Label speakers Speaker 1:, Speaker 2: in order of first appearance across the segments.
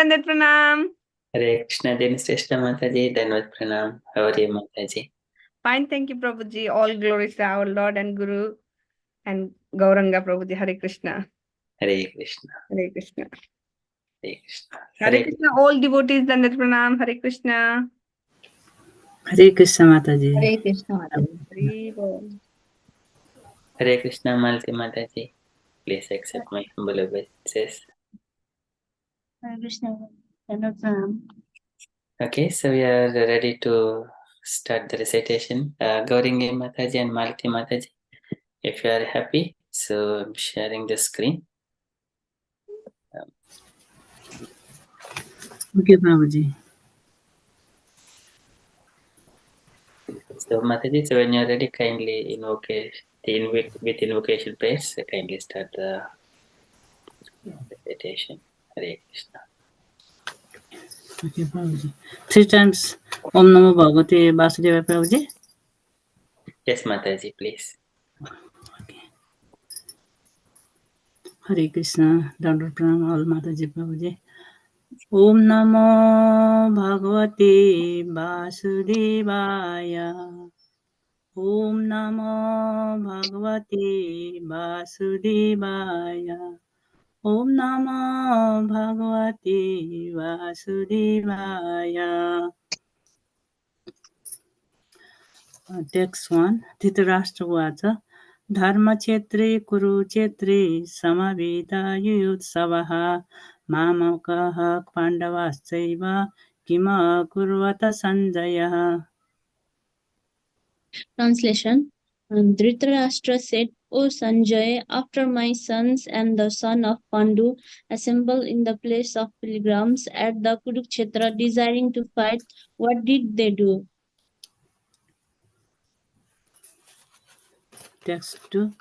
Speaker 1: Dandat Pranam.
Speaker 2: Hare Krishna, Dinashrestha Mataji, Danvat Pranam. How are you, Mataji?
Speaker 1: Fine, thank you, Prabhuji. All glories to our Lord and Guru and Gauranga Prabhuji. Hare Krishna.
Speaker 2: Hare Krishna.
Speaker 1: Hare Krishna.
Speaker 2: Hare Krishna.
Speaker 1: Hare Krishna. All devotees, Dandat Pranam. Hare Krishna.
Speaker 3: Hare Krishna Mataji.
Speaker 4: Hare Krishna Mataji.
Speaker 2: Hare Krishna, Malti Mataji. Please accept my humble obeisances.
Speaker 4: Hare Krishna. Pranam.
Speaker 2: Okay, so we are ready to start the recitation. Gauringi Mataji and Malti Mataji, if you are happy, so I'm sharing the screen.
Speaker 3: Okay, Prabhuji.
Speaker 2: So Mataji, so when you are ready, kindly invoke with invocation prayers. Kindly start the recitation. Hare Krishna.
Speaker 3: Okay, Prabhuji. 3 times Om Namo Bhagavate Vasudevaya, Prabhuji.
Speaker 2: Yes, Mataji, please.
Speaker 3: Okay. Hare Krishna, Dandat Pranam, all Mataji, Prabhuji. Om Namo Bhagavate Vasudevaya. Om Namo Bhagavate Vasudevaya. Om Namo Bhagavate Vasudevaya. Text 1. Dhritarashtra Uvacha Dharmakshetre Kurukshetre Samaveta Yuyutsavaha Mamakaha Pandavaschaiva Kima Kurvata Sanjaya.
Speaker 4: Translation. Dhritarashtra said, O Sanjay, after my sons and the son of Pandu assembled in the place of pilgrims at the Kurukshetra desiring to fight, what did they do?
Speaker 3: Text 2.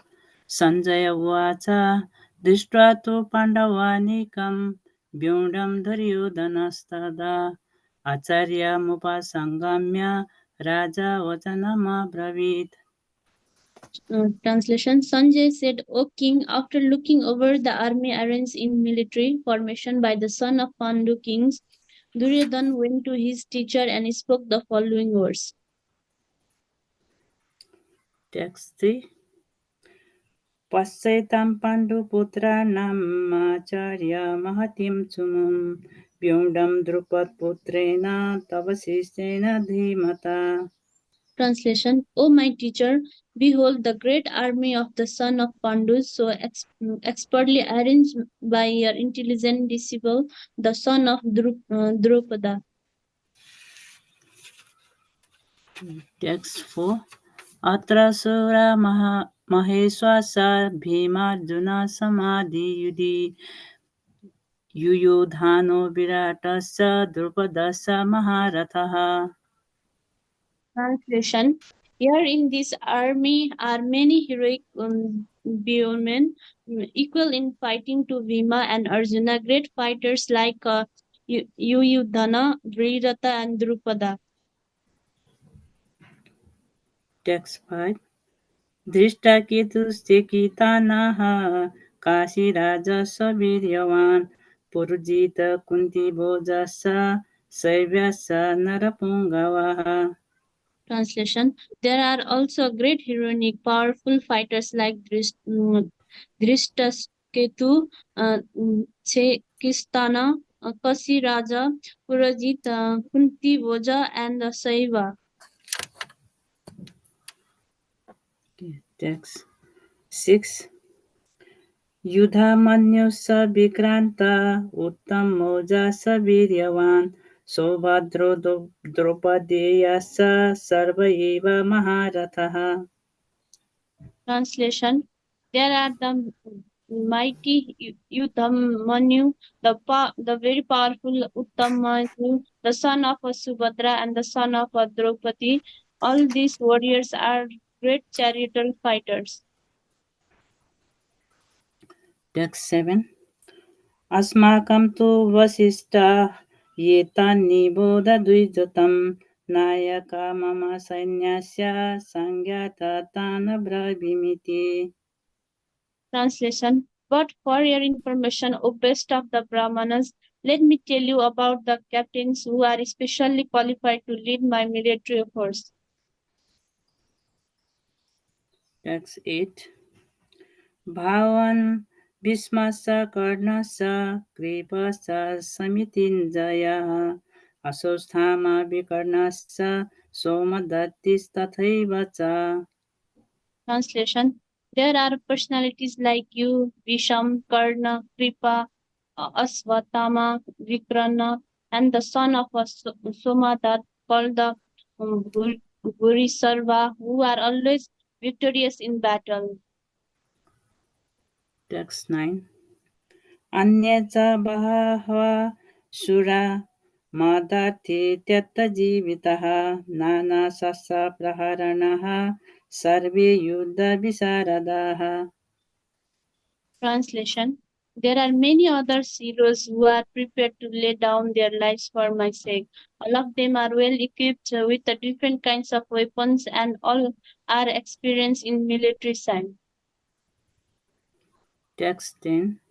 Speaker 3: Sanjaya Uvacha Drishtva tu Pandavanikam Vyundam Dharyodhanastada Acharya Mupasangamya Raja Vachanama Bravit.
Speaker 4: Translation. Sanjay said, O king, after looking over the army arranged in military formation by the son of Pandu kings, Duryodhan went to his teacher and spoke the following words.
Speaker 3: Text 3. Pasyaitam Panduputranam Acharya Mahatim Sumum Vyundam Drupad Putrena Tavasistena Dhimata.
Speaker 4: Translation. O my teacher, behold the great army of the son of Pandu, so expertly arranged by your intelligent disciple, the son of Drupada.
Speaker 3: Text 4. Atra Sura Maheswasa Bhimarjuna Samadhi Yudhi Yuyudhano Viratasya Drupadasya Maharathaha.
Speaker 4: Translation. Here in this army are many heroic bowmen, equal in fighting to Bhima and Arjuna, great fighters like Yuyudhana, Viratha and Drupada.
Speaker 3: Text 5. Drishta Ketuste Kitanaha Kashi Raja Saviryavan Purjita Kunti Bojasa Saivyasa Narapungavaha.
Speaker 4: Translation. There are also great heroic, powerful fighters like Drishtasketu, Kistana, Kasi Raja, Purajit, Kunti Boja, and Saiva.
Speaker 3: Text 6. Yudhamanyu sa Vikranta Uttam Moja sa Viryavan Sobhadro Dropadeya sa Sarvaiva Maharathaha.
Speaker 4: Translation. There are the mighty Yudhamanyu, the very powerful Uttamanyu, the son of Subhadra and the son of Draupadi. All these warriors are great charioteer fighters.
Speaker 3: Text 7. Asmakam tu vasishta yetani bodha dvijatam nayaka mama sainyasya sangyata tana brahmimiti.
Speaker 4: Translation. But for your information, O best of the Brahmanas, Let me tell you about the captains who are especially qualified to lead my military force.
Speaker 3: Text 8. Bhavan Bhismasa Karnasa Kripasa Samitinjaya Asosthama Vikarnasa Somadattis Tathaivacha.
Speaker 4: Translation. There are personalities like you, Visham, Karna, Kripa, Asvatama, Vikrana, and the son of a Somadat called the Gurisarva, who are always victorious in battle.
Speaker 3: Text 9. Anyacha Bahava Sura Madati Tyattajivitaha Nana Sasa Praharanaha Sarve Yuddha Visaradaha.
Speaker 4: Translation. There are many other heroes who are prepared to lay down their lives for my sake. All of them are well equipped with the different kinds of weapons and all are experienced in military science.
Speaker 3: Text 10.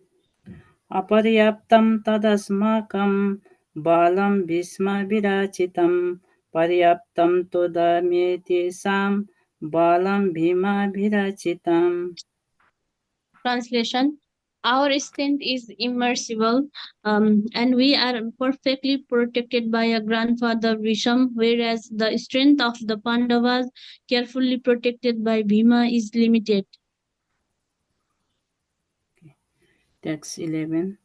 Speaker 3: Aparyaptam tadasmakam balam bhisma virachitam paryaptam todameti sam balam bhima virachitam.
Speaker 4: Translation. Our strength is immersible, and we are perfectly protected by a grandfather Visham, whereas the strength of the Pandavas, carefully protected by Bhima, is limited.
Speaker 3: Text 11.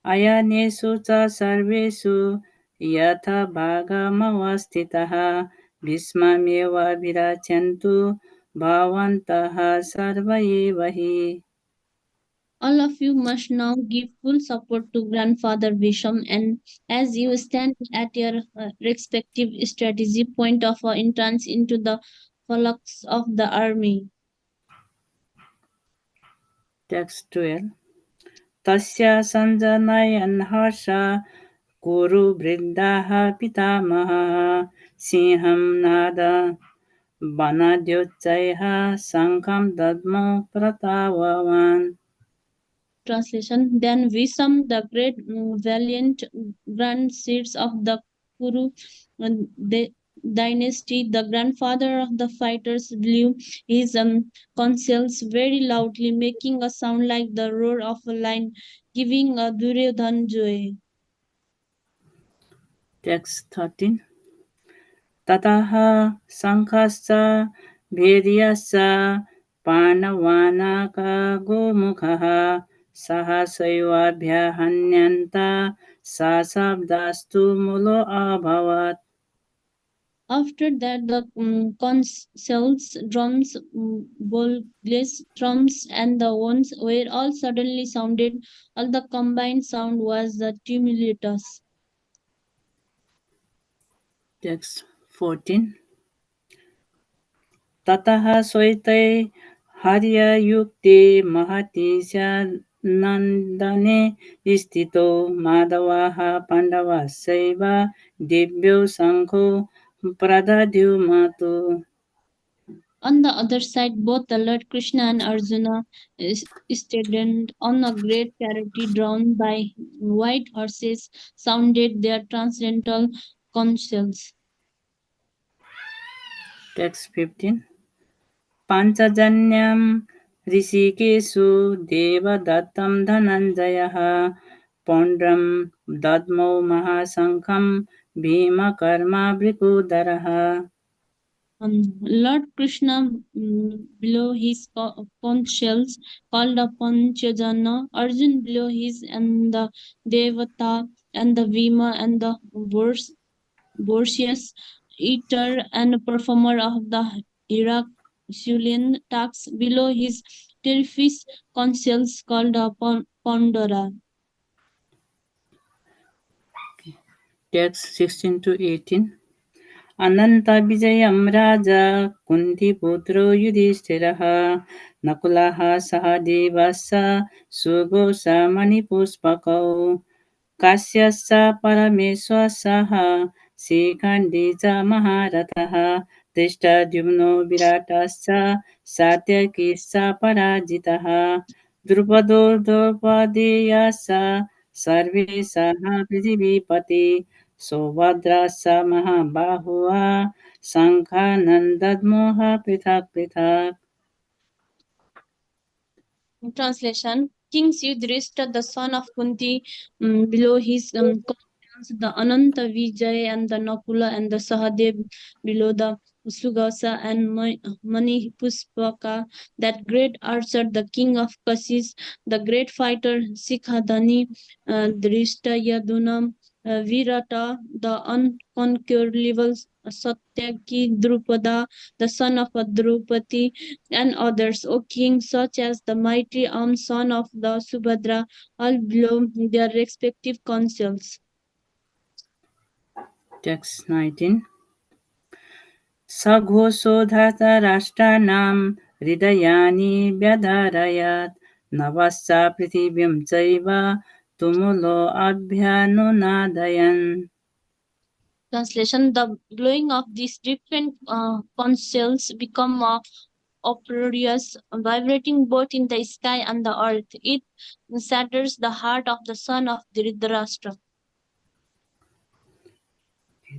Speaker 3: Ayanesu cha sarvesu yatha bhagamavastitaha bhismameva virachantu bhavantaha sarva evahi.
Speaker 4: All of you must now give full support to Grandfather Visham, and as you stand at your respective strategy point of entrance into the phalanx of the army.
Speaker 3: Text 12. Tasya sanjanayan harsha Kuru vriddaha pitamaha sinham nada vanadyochaiha sankham dadmo pratawavan.
Speaker 4: Translation. Then Visham, the great valiant grandseers of the Kuru the dynasty, the grandfather of the fighters, blew his conch very loudly, making a sound like the roar of a lion, giving a Duryodhan joy.
Speaker 3: Text 13. Tataha sankhascha bhedyascha panavanaka gomukhaha sahasayvabhyahanyanta sasabdastu mulo abhavat.
Speaker 4: After that, the consuls, drums, bugles, drums, and the ones were all suddenly sounded. All the combined sound was the tumultuous.
Speaker 3: Text 14. Tataha soitai harya yukti mahati nandane istito madavaha pandavasaiva divyo sankho pradadhyumatu.
Speaker 4: On the other side, both the Lord Krishna and Arjuna stood on a great chariot drawn by white horses, sounded their transcendental counsels.
Speaker 3: Text 15. Panchajanyam Rishikesu Devadattam Dhananjayaha Pondram Dadmo Mahasankham Bhima Karma Brikudaraha.
Speaker 4: Lord Krishna blew his conch shells called upon Chajana. Arjun blew his and the Devata and the Vima and the Borsius eater and performer of the Herculean tax below his terrific consuls called upon Pandora.
Speaker 3: Text 16 to 18. Ananta Vijayam Raja Kunti Putro Yudhishthiraha Nakulaha Sahadevasa Sugosa Manipuspakau Kasyasa Parameswasaha Sikandi cha Maharataha Drishtadyumno Viratascha Satyakissa Parajitaha Drupado Draupadeyasa सर्वेशः पृथिवीपति सौभद्राश्च महाबाहुः शङ्खानन्दद्मोह पृथक् पृथक्.
Speaker 4: Translation: King Yudhishthira, the son of Kunti, below his companions, the Ananta Vijay and the Nakula and the Sahadev, below the Sugasa and Mani Puspaka, that great archer, the king of Kasis, the great fighter Sikhadani, Drishta Yadunam, Virata, the unconquerable Satyaki Drupada, the son of Drupadi, and others, O king, such as the mighty armed son of the Subhadra, all below their respective councils.
Speaker 3: Text 19. सघोषो धृतराष्ट्राणां हृदयानि व्यधारयत् नभश्च पृथिवीं चैव तुमुलो अभ्यनुनादयन्.
Speaker 4: Translation: The blowing of these different councils become uproarious, vibrating both in the sky and the earth. It shatters the heart of the son of Dhritarashtra.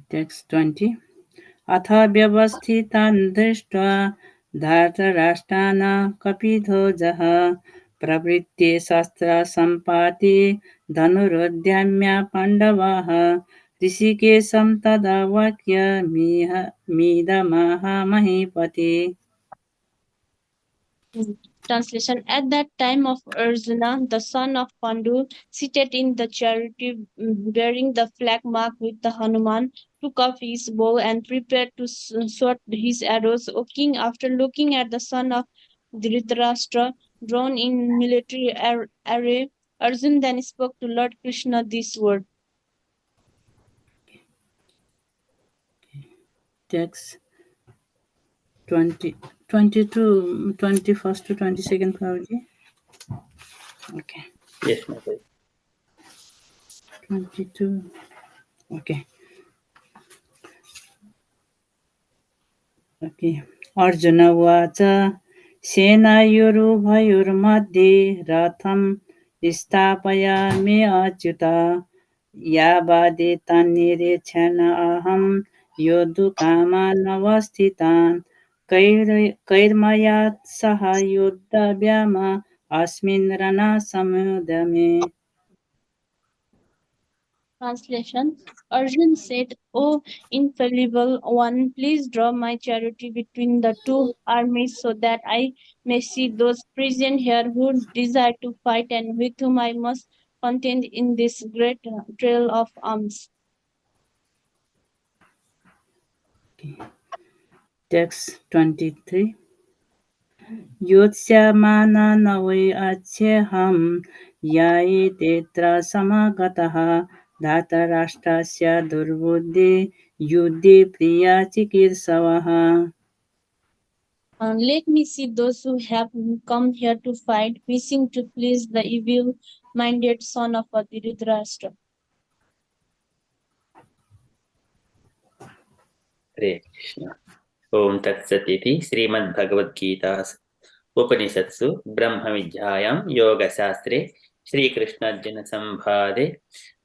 Speaker 3: Text 20. अथ व्यवस्थितान् दृष्ट्वा धृतराष्ट्रान् कपिध्वजः प्रवृत्ते शस्त्रसम्पाते धनुरुद्यम्य पाण्डवाः ऋषिकेशं तदा वाक्यमिदमाह महीपते.
Speaker 4: Translation: At that time of Arjuna, the son of Pandu, seated in the chariot bearing the flag marked with the Hanuman, took up his bow and prepared to shoot his arrows. O king, after looking at the son of Dhritarashtra drawn in military array, Arjuna then spoke to Lord Krishna this word.
Speaker 3: Text 20, 22, 21st to 22nd, Prabhuji. Okay.
Speaker 2: Yes, Mataji.
Speaker 3: 22. Okay. Okay. Arjuna uvacha सेनायोरुभयोर्मध्ये रथं स्थापयामि अच्युता यावदे तन्निरीक्षण अहं योद्धुकामानवस्थितान् कैर्मया सह योद्धव्यम् अस्मिन् रणसमुद्यमे.
Speaker 4: Translation: Arjun said, O infallible one, please draw my chariot between the two armies so that I may see those present here who desire to fight and with whom I must contend in this great trail of arms.
Speaker 3: Text 23. योत्स्यमाननवै अच्छेऽहं यायि तेऽत्र समागतः धातराष्ट्रस्य दुर्बुद्धि युद्धे प्रिया चिकीर्षवः.
Speaker 4: Let me see those who have come here to fight, wishing to please the evil-minded son of Dhritarashtra.
Speaker 2: Hare Krishna. Om Tat Sat iti Srimad BhagavadGita Upanishatsu Brahma Vidyayam Yoga Shastre Shri Krishna Arjuna Sambhade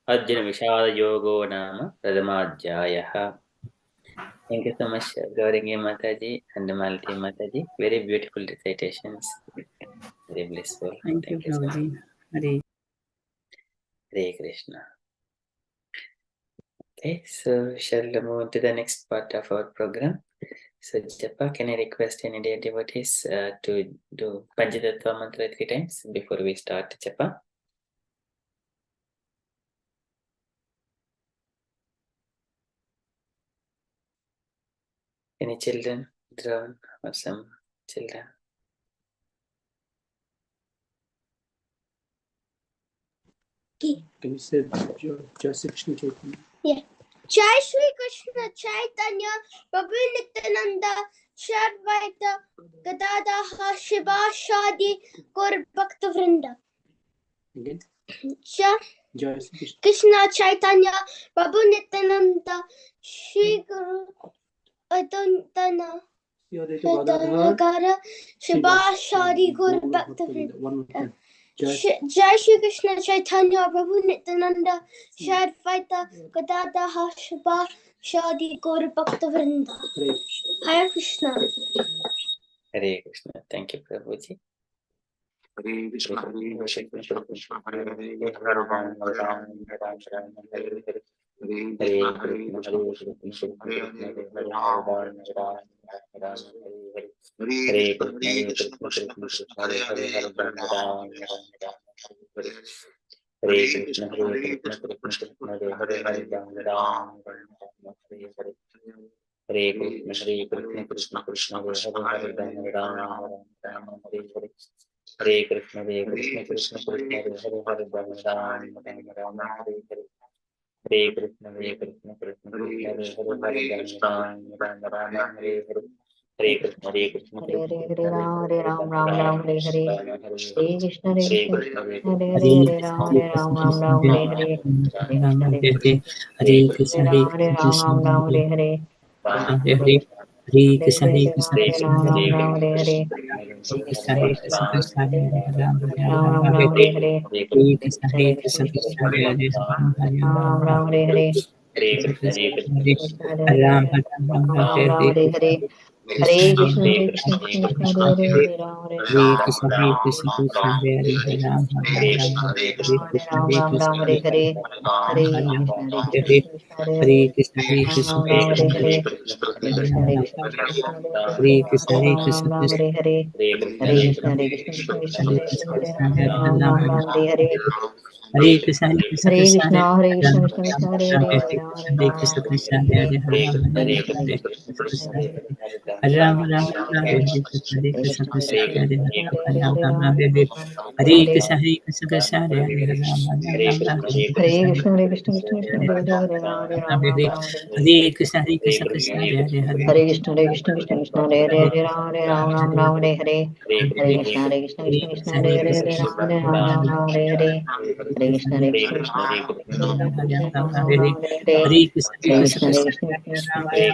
Speaker 2: Arjuna Vishada Yogo Nama Pradhamadhyayaha. Thank you so much, Gaurangi Mataji and Malati Mataji. Very beautiful recitations. Very blissful.
Speaker 3: Thank you,
Speaker 2: so much.
Speaker 3: Prabhuji. Hare.
Speaker 2: Hare Krishna. Okay, so shall we move on to the next part of our program? So, Japa, can I request any dear devotees to do Panchatattva mantra 3 times before we start Japa? Any children, drawn or some children?
Speaker 5: Can you say Jai Shri Krishna Chaitanya? Yeah. Jai Shri Krishna Chaitanya Prabhu Nityananda Shri Advaita Gadadha Shivashadi Gaur Bhakta Vrinda. Again? Jai Shri Krishna Chaitanya Prabhu Nityananda Shri Guru Advaita Gadadha Shivashadi Gaur Bhakta Vrinda. Jai Shri Krishna Chaitanya Prabhu Nityananda Shri Advaita Gadadha Shaba Shadi Gaur Bhakta Vrinda. Hare Krishna.
Speaker 2: Hare Krishna. Thank you, Prabhuji.
Speaker 6: Hare Krishna, Hare Krishna, Krishna Hare Hare, Hare Ram, Hare Ram, Hare Hare. Hare Krishna, Hare Krishna, Hare Hare, Hare Ram, Hare Ram, Hare Krishna, Hare Hare, Hare Ram, Hare Hare. Hare Krishna, Hare Krishna, Krishna Hare Hare, Hare Ram, Hare Hare. Hare Krishna, Krishna Krishna, Hare Hare, Hare Ram, Hare Hare. Hare Krishna, Krishna Krishna, Hare Hare, Hare Ram, Hare Hare. Hare Krishna, Krishna Krishna, Hare Hare, Hare Ram, Hare Hare. Hare Krishna, Krishna
Speaker 7: Hare
Speaker 6: Krishna,
Speaker 7: Hare Hare Ram Ram Ram Hare Hare. Hare Krishna
Speaker 6: Hare
Speaker 7: Hare
Speaker 6: Krishna,
Speaker 7: Krishna
Speaker 6: Hare
Speaker 7: Krishna Hare
Speaker 3: Hare
Speaker 7: Hare Hare Ram Ram Ram Hare Hare. Hare Krishna Hare Krishna
Speaker 3: Hare
Speaker 7: Krishna
Speaker 3: Krishna, Hare
Speaker 7: Hare Ram
Speaker 3: Krishna,
Speaker 7: Ram Ram Hare Hare. Hare
Speaker 3: Hare
Speaker 7: Krishna
Speaker 3: Hare,
Speaker 7: Hare
Speaker 3: Hare
Speaker 7: Hare
Speaker 3: Krishna, Hare
Speaker 7: Hare
Speaker 3: Krishna,
Speaker 7: Hare
Speaker 3: Krishna
Speaker 7: Ram Ram
Speaker 3: Hare
Speaker 7: Ram Hare Hare. Hare
Speaker 3: Krishna,
Speaker 7: Krishna Hare
Speaker 3: Hare
Speaker 7: Krishna
Speaker 3: Krishna, Krishna
Speaker 7: Krishna
Speaker 3: Hare
Speaker 7: Hare
Speaker 3: Ram, Hare
Speaker 7: Ram
Speaker 3: Ram,
Speaker 7: Ram
Speaker 3: Hare
Speaker 7: Ram Hare Hare.
Speaker 3: Hare
Speaker 7: Hare
Speaker 3: Krishna,
Speaker 7: Krishna
Speaker 3: Hare
Speaker 7: Hare
Speaker 3: Krishna,
Speaker 7: Krishna Krishna
Speaker 3: Krishna
Speaker 7: Hare
Speaker 3: Hare Ram, Hare
Speaker 7: Ram
Speaker 3: Ram,
Speaker 7: Ram Hare Hare.
Speaker 3: Hare
Speaker 7: Hare
Speaker 3: Krishna,
Speaker 7: Krishna
Speaker 3: Hare
Speaker 7: Krishna Hare
Speaker 3: Hare
Speaker 7: Hare
Speaker 3: Ram,
Speaker 7: Hare
Speaker 3: Ram,
Speaker 7: Ram Ram
Speaker 3: Hare
Speaker 7: Ram Hare Hare.
Speaker 3: Krishna,
Speaker 7: Hare
Speaker 3: Hare
Speaker 7: Krishna Hare Krishna Krishna Krishna Hare Hare Hare Ram Hare
Speaker 3: Hare
Speaker 7: Ram
Speaker 3: Krishna, Hare Krishna, Krishna Hare Hare Ram, Hare Krishna,
Speaker 7: Ram
Speaker 3: Hare
Speaker 7: Ram
Speaker 3: Krishna,
Speaker 7: Ram Hare Hare. Hare
Speaker 3: Hare
Speaker 7: Krishna Hare Krishna
Speaker 3: Hare
Speaker 7: Krishna Krishna Hare Hare.
Speaker 3: Hare Krishna, Hare
Speaker 7: Ram
Speaker 3: Krishna,
Speaker 7: Ram Ram
Speaker 3: Krishna
Speaker 7: Hare
Speaker 3: Hare
Speaker 7: Hare. Hare Krishna Hare Krishna Krishna Krishna Hare Hare.
Speaker 3: Hare
Speaker 7: Ram
Speaker 3: Krishna,
Speaker 7: Ram
Speaker 3: Hare
Speaker 7: Ram Ram
Speaker 3: Krishna,
Speaker 7: Hare Hare. Hare Krishna Hare Krishna Krishna Krishna Hare Hare. Ram Ram Ram Hare Hare.
Speaker 3: Hare Krishna, Hare Krishna,
Speaker 7: Hare
Speaker 3: Krishna
Speaker 7: Krishna,
Speaker 3: Hare
Speaker 7: Hare
Speaker 3: Ram,
Speaker 7: Krishna, Krishna Krishna, Hare
Speaker 3: Ram,
Speaker 7: Hare, Hare Ram, Hare
Speaker 3: Hare
Speaker 7: Ram,
Speaker 3: Krishna,
Speaker 7: Ram,
Speaker 3: Krishna
Speaker 7: Hare
Speaker 3: Hare
Speaker 7: Hare. Hare Krishna, Hare Krishna, Krishna Hare Hare.
Speaker 3: Ram, Ram,
Speaker 7: Ram,
Speaker 3: Ram,
Speaker 7: Hare Hare.
Speaker 3: Hare
Speaker 7: Hare
Speaker 3: Krishna,
Speaker 7: Krishna, Hare
Speaker 3: Krishna
Speaker 7: Krishna,
Speaker 3: Hare
Speaker 7: Krishna
Speaker 3: Ram,
Speaker 7: Hare Hare,
Speaker 3: Ram,
Speaker 7: Hare
Speaker 3: Ram,
Speaker 7: Ram, Hare
Speaker 3: Hare
Speaker 7: Ram, Hare
Speaker 3: Hare
Speaker 7: Hare.
Speaker 3: Krishna, Hare Krishna, Krishna Hare Ram, Ram, Ram, Hare
Speaker 7: Hare
Speaker 3: Krishna,
Speaker 7: Krishna, Hare Krishna, Krishna Krishna, Hare Hare, Hare Ram, Hare Ram, Ram, Ram, Hare Hare.
Speaker 3: Hare Krishna, Hare Krishna, Krishna Hare
Speaker 7: Hare Krishna, Hare Krishna, Krishna Krishna, Hare Hare, Hare Ram, Hare Ram, Ram, Ram, Hare Hare. Hare Krishna, Hare Krishna, Krishna Krishna, Hare Hare, Hare Ram, Hare Ram, Ram, Ram, Hare Hare. Hare Krishna, Hare Krishna, Krishna Krishna, Hare Hare, Hare Ram, Ram, Ram, Hare Hare. Hare Krishna, Hare Krishna, Krishna Krishna, Hare Hare, Hare Ram, Ram, Ram, Hare Hare. Hare Krishna, Hare Krishna, Krishna Krishna, Hare Hare, Hare Ram, Hare Ram, Ram, Ram, Hare Hare. Hare Krishna, Hare Krishna,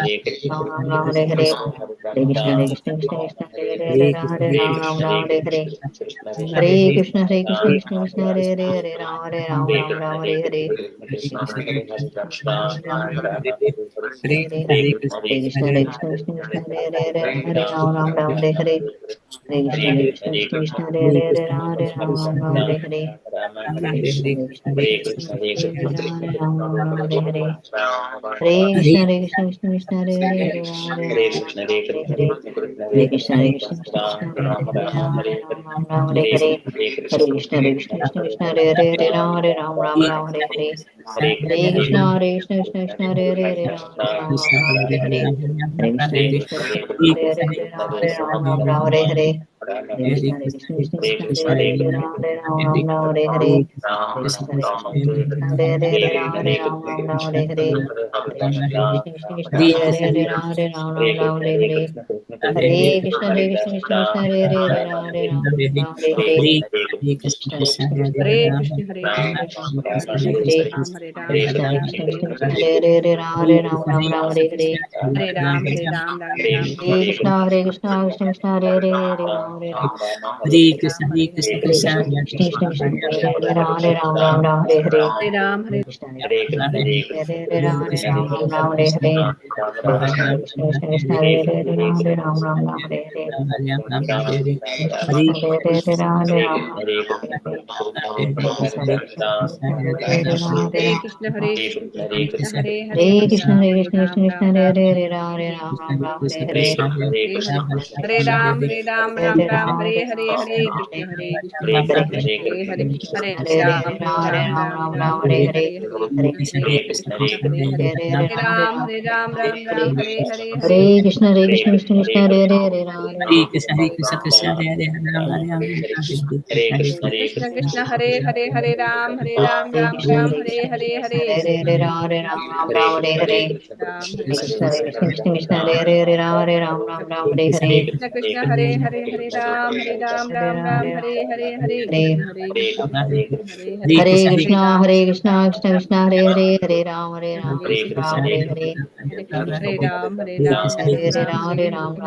Speaker 7: Krishna Krishna, Hare Hare, Hare Ram, Ram, Ram, Hare Hare. Hare Krishna, Hare Krishna, Krishna Krishna, Hare Ram, Hare Ram, Hare Hare. Hare Krishna, Hare Krishna, Krishna Krishna, Hare Hare, Hare Ram, Ram, Ram, Hare Hare. Hare Krishna, Hare Krishna, Krishna Krishna, Hare Hare, Hare Ram, Ram, Ram, Hare Hare. Hare Krishna, Hare Krishna, Krishna Krishna, Hare Hare, Hare Ram, Ram, Ram, Hare Hare. Hare Krishna, Hare Krishna, Krishna Krishna, Hare Hare, Hare Ram, Ram, Ram, Hare Hare. Hare Krishna, Hare Krishna, Krishna Krishna, Hare Hare, Hare Ram, Ram, Hare Hare. Hare Krishna, Hare Krishna, Krishna Krishna, Hare Hare, Hare Ram, Ram, Hare Hare. Hare Krishna, Hare Krishna, Krishna Krishna, Hare Hare, Hare Ram, Ram, Hare Hare. Hare Krishna, Hare Krishna, Krishna Krishna, Hare Hare, Hare Ram, Hare Hare. Hare Krishna, Hare Krishna, Krishna Krishna, Hare Hare, Hare Ram, Hare Hare. Hare Krishna, Hare Krishna, Krishna Krishna, Hare Hare, Hare Ram, Hare Hare. Hare Krishna, Hare Krishna, Krishna Krishna, Hare Hare, Hare Ram, Hare Hare. Hare Krishna, Hare Krishna, Krishna Krishna, Hare Hare, Hare Ram, Hare Hare. Hare Krishna, Hare Krishna, Krishna
Speaker 1: Hare
Speaker 7: Krishna,
Speaker 1: Krishna,
Speaker 7: Hare
Speaker 1: Hare Krishna, Krishna Krishna,
Speaker 7: Hare
Speaker 1: Hare
Speaker 7: Hare.
Speaker 1: Ram, Hare
Speaker 7: Hare
Speaker 1: Ram, Hare
Speaker 7: Krishna, Hare
Speaker 1: Ram,
Speaker 7: Krishna,
Speaker 1: Hare
Speaker 7: Krishna Krishna,
Speaker 1: Hare.
Speaker 7: Hare Hare, Hare Ram, Ram, Hare Hare.
Speaker 1: Hare Ram, Hare Ram, Ram Ram,
Speaker 7: Hare
Speaker 1: Hare Hare.
Speaker 7: Krishna, Krishna Krishna, Hare Hare, Hare Ram, Hare Hare.
Speaker 1: Hare Ram, Hare Hare,
Speaker 7: Hare
Speaker 1: Hare
Speaker 7: Krishna,
Speaker 1: Ram,
Speaker 7: Krishna Krishna, Krishna Hare Hare, Hare Ram, Ram, Ram, Hare Hare.
Speaker 1: Hare Ram, Hare
Speaker 7: Hare Krishna, Hare Krishna, Hare Ram, Ram, Ram, Hare Hare. Hare Krishna, Hare Krishna, Krishna Krishna, Hare Hare, Hare Ram, Ram, Hare Hare. Krishna Krishna, Hare Hare, Hare Ram, Ram, Hare Hare. Hare Krishna, Hare Krishna, Krishna Krishna, Hare Hare, Hare
Speaker 1: Hare
Speaker 7: Ram,
Speaker 1: Krishna,
Speaker 7: Ram,
Speaker 1: Hare Krishna,
Speaker 7: Hare
Speaker 1: Krishna
Speaker 7: Hare.
Speaker 1: Krishna, Hare Hare,
Speaker 7: Hare
Speaker 1: Hare
Speaker 7: Krishna,
Speaker 1: Ram,
Speaker 7: Hare
Speaker 1: Hare
Speaker 7: Krishna,
Speaker 1: Ram,
Speaker 7: Krishna Krishna,
Speaker 1: Ram
Speaker 7: Hare
Speaker 1: Ram,
Speaker 7: Hare,
Speaker 1: Hare
Speaker 7: Hare
Speaker 1: Hare.
Speaker 7: Ram, Ram, Hare Hare.
Speaker 1: Hare Hare, Hare Ram, Hare Ram, Ram Ram, Hare Hare, Hare Krishna, Hare Krishna,
Speaker 7: Hare
Speaker 1: Krishna
Speaker 7: Krishna,
Speaker 1: Krishna,
Speaker 7: Hare
Speaker 1: Hare
Speaker 7: Krishna,
Speaker 1: Hare,
Speaker 7: Krishna
Speaker 1: Hare
Speaker 7: Krishna, Hare
Speaker 1: Ram,
Speaker 7: Hare,
Speaker 1: Hare
Speaker 7: Hare
Speaker 1: Ram,
Speaker 7: Ram,
Speaker 1: Ram
Speaker 7: Ram,
Speaker 1: Ram,
Speaker 7: Ram, Hare
Speaker 1: Hare
Speaker 7: Hare.
Speaker 1: Hare, Hare
Speaker 7: Hare
Speaker 1: Krishna,
Speaker 7: Krishna,
Speaker 1: Hare
Speaker 7: Hare
Speaker 1: Krishna,
Speaker 7: Krishna,
Speaker 1: Krishna
Speaker 7: Krishna
Speaker 1: Hare
Speaker 7: Krishna,
Speaker 1: Hare,
Speaker 7: Hare Hare,
Speaker 1: Hare
Speaker 7: Ram, Hare
Speaker 1: Ram,
Speaker 7: Ram,
Speaker 1: Hare
Speaker 7: Ram,
Speaker 1: Ram,
Speaker 7: Ram,
Speaker 1: Ram
Speaker 7: Hare
Speaker 1: Ram,
Speaker 7: Hare.
Speaker 1: Hare Hare, Hare
Speaker 7: Hare
Speaker 1: Krishna,
Speaker 7: Krishna, Hare
Speaker 1: Hare
Speaker 7: Krishna,
Speaker 1: Krishna,
Speaker 7: Krishna Krishna,
Speaker 1: Krishna
Speaker 7: Hare
Speaker 1: Krishna,
Speaker 7: Hare,
Speaker 1: Hare
Speaker 7: Hare
Speaker 1: Hare,
Speaker 7: Ram, Hare
Speaker 1: Hare
Speaker 7: Ram,
Speaker 3: Hare
Speaker 7: Ram,
Speaker 1: Krishna,
Speaker 7: Hare
Speaker 1: Hare
Speaker 7: Hare.
Speaker 3: Krishna,
Speaker 1: Krishna,
Speaker 3: Krishna
Speaker 1: Krishna
Speaker 3: Hare
Speaker 1: Krishna,
Speaker 3: Hare
Speaker 1: Hare
Speaker 3: Hare
Speaker 1: Hare.
Speaker 3: Hare
Speaker 1: Krishna Krishna,
Speaker 3: Krishna,
Speaker 1: Hare Hare, Hare Ram, Hare Ram,
Speaker 7: Hare
Speaker 1: Ram
Speaker 7: Krishna,
Speaker 1: Ram,
Speaker 7: Hare
Speaker 1: Hare
Speaker 7: Krishna,
Speaker 1: Hare,
Speaker 7: Krishna Krishna,
Speaker 1: Hare
Speaker 7: Hare
Speaker 1: Krishna,
Speaker 7: Hare,
Speaker 1: Hare
Speaker 7: Hare
Speaker 1: Krishna,
Speaker 7: Ram,
Speaker 1: Krishna
Speaker 7: Ram, Ram,
Speaker 1: Krishna,
Speaker 7: Hare
Speaker 1: Hare
Speaker 7: Hare.
Speaker 1: Ram,
Speaker 7: Hare
Speaker 1: Hare
Speaker 7: Krishna,
Speaker 1: Krishna,
Speaker 7: Hare Krishna,
Speaker 1: Hare
Speaker 7: Krishna
Speaker 1: Krishna,
Speaker 7: Krishna,
Speaker 1: Hare
Speaker 7: Hare
Speaker 1: Hare.
Speaker 7: Hare, Hare Ram, Hare Ram, Ram, Ram, Hare Hare.
Speaker 1: Krishna Krishna, Hare Hare, Hare Ram, Hare Ram,
Speaker 7: Hare
Speaker 1: Ram Ram,
Speaker 7: Ram,
Speaker 1: Hare Hare, Hare
Speaker 7: Hare.
Speaker 1: Krishna, Hare Krishna, Krishna Krishna, Hare Hare.
Speaker 7: Hare
Speaker 1: Hare
Speaker 7: Krishna,
Speaker 1: Ram,
Speaker 7: Hare
Speaker 1: Hare
Speaker 7: Krishna,
Speaker 1: Ram,
Speaker 7: Krishna
Speaker 1: Ram
Speaker 7: Krishna, Hare Hare, Hare Ram,
Speaker 1: Krishna, Hare
Speaker 7: Ram,
Speaker 1: Krishna,
Speaker 7: Ram,
Speaker 1: Krishna
Speaker 7: Hare
Speaker 1: Krishna,
Speaker 7: Hare.
Speaker 1: Hare Krishna, Hare Ram, Hare
Speaker 7: Hare
Speaker 1: Ram,
Speaker 7: Krishna,
Speaker 1: Ram
Speaker 7: Hare
Speaker 1: Ram,
Speaker 7: Hare,
Speaker 1: Hare
Speaker 7: Ram,
Speaker 1: Hare,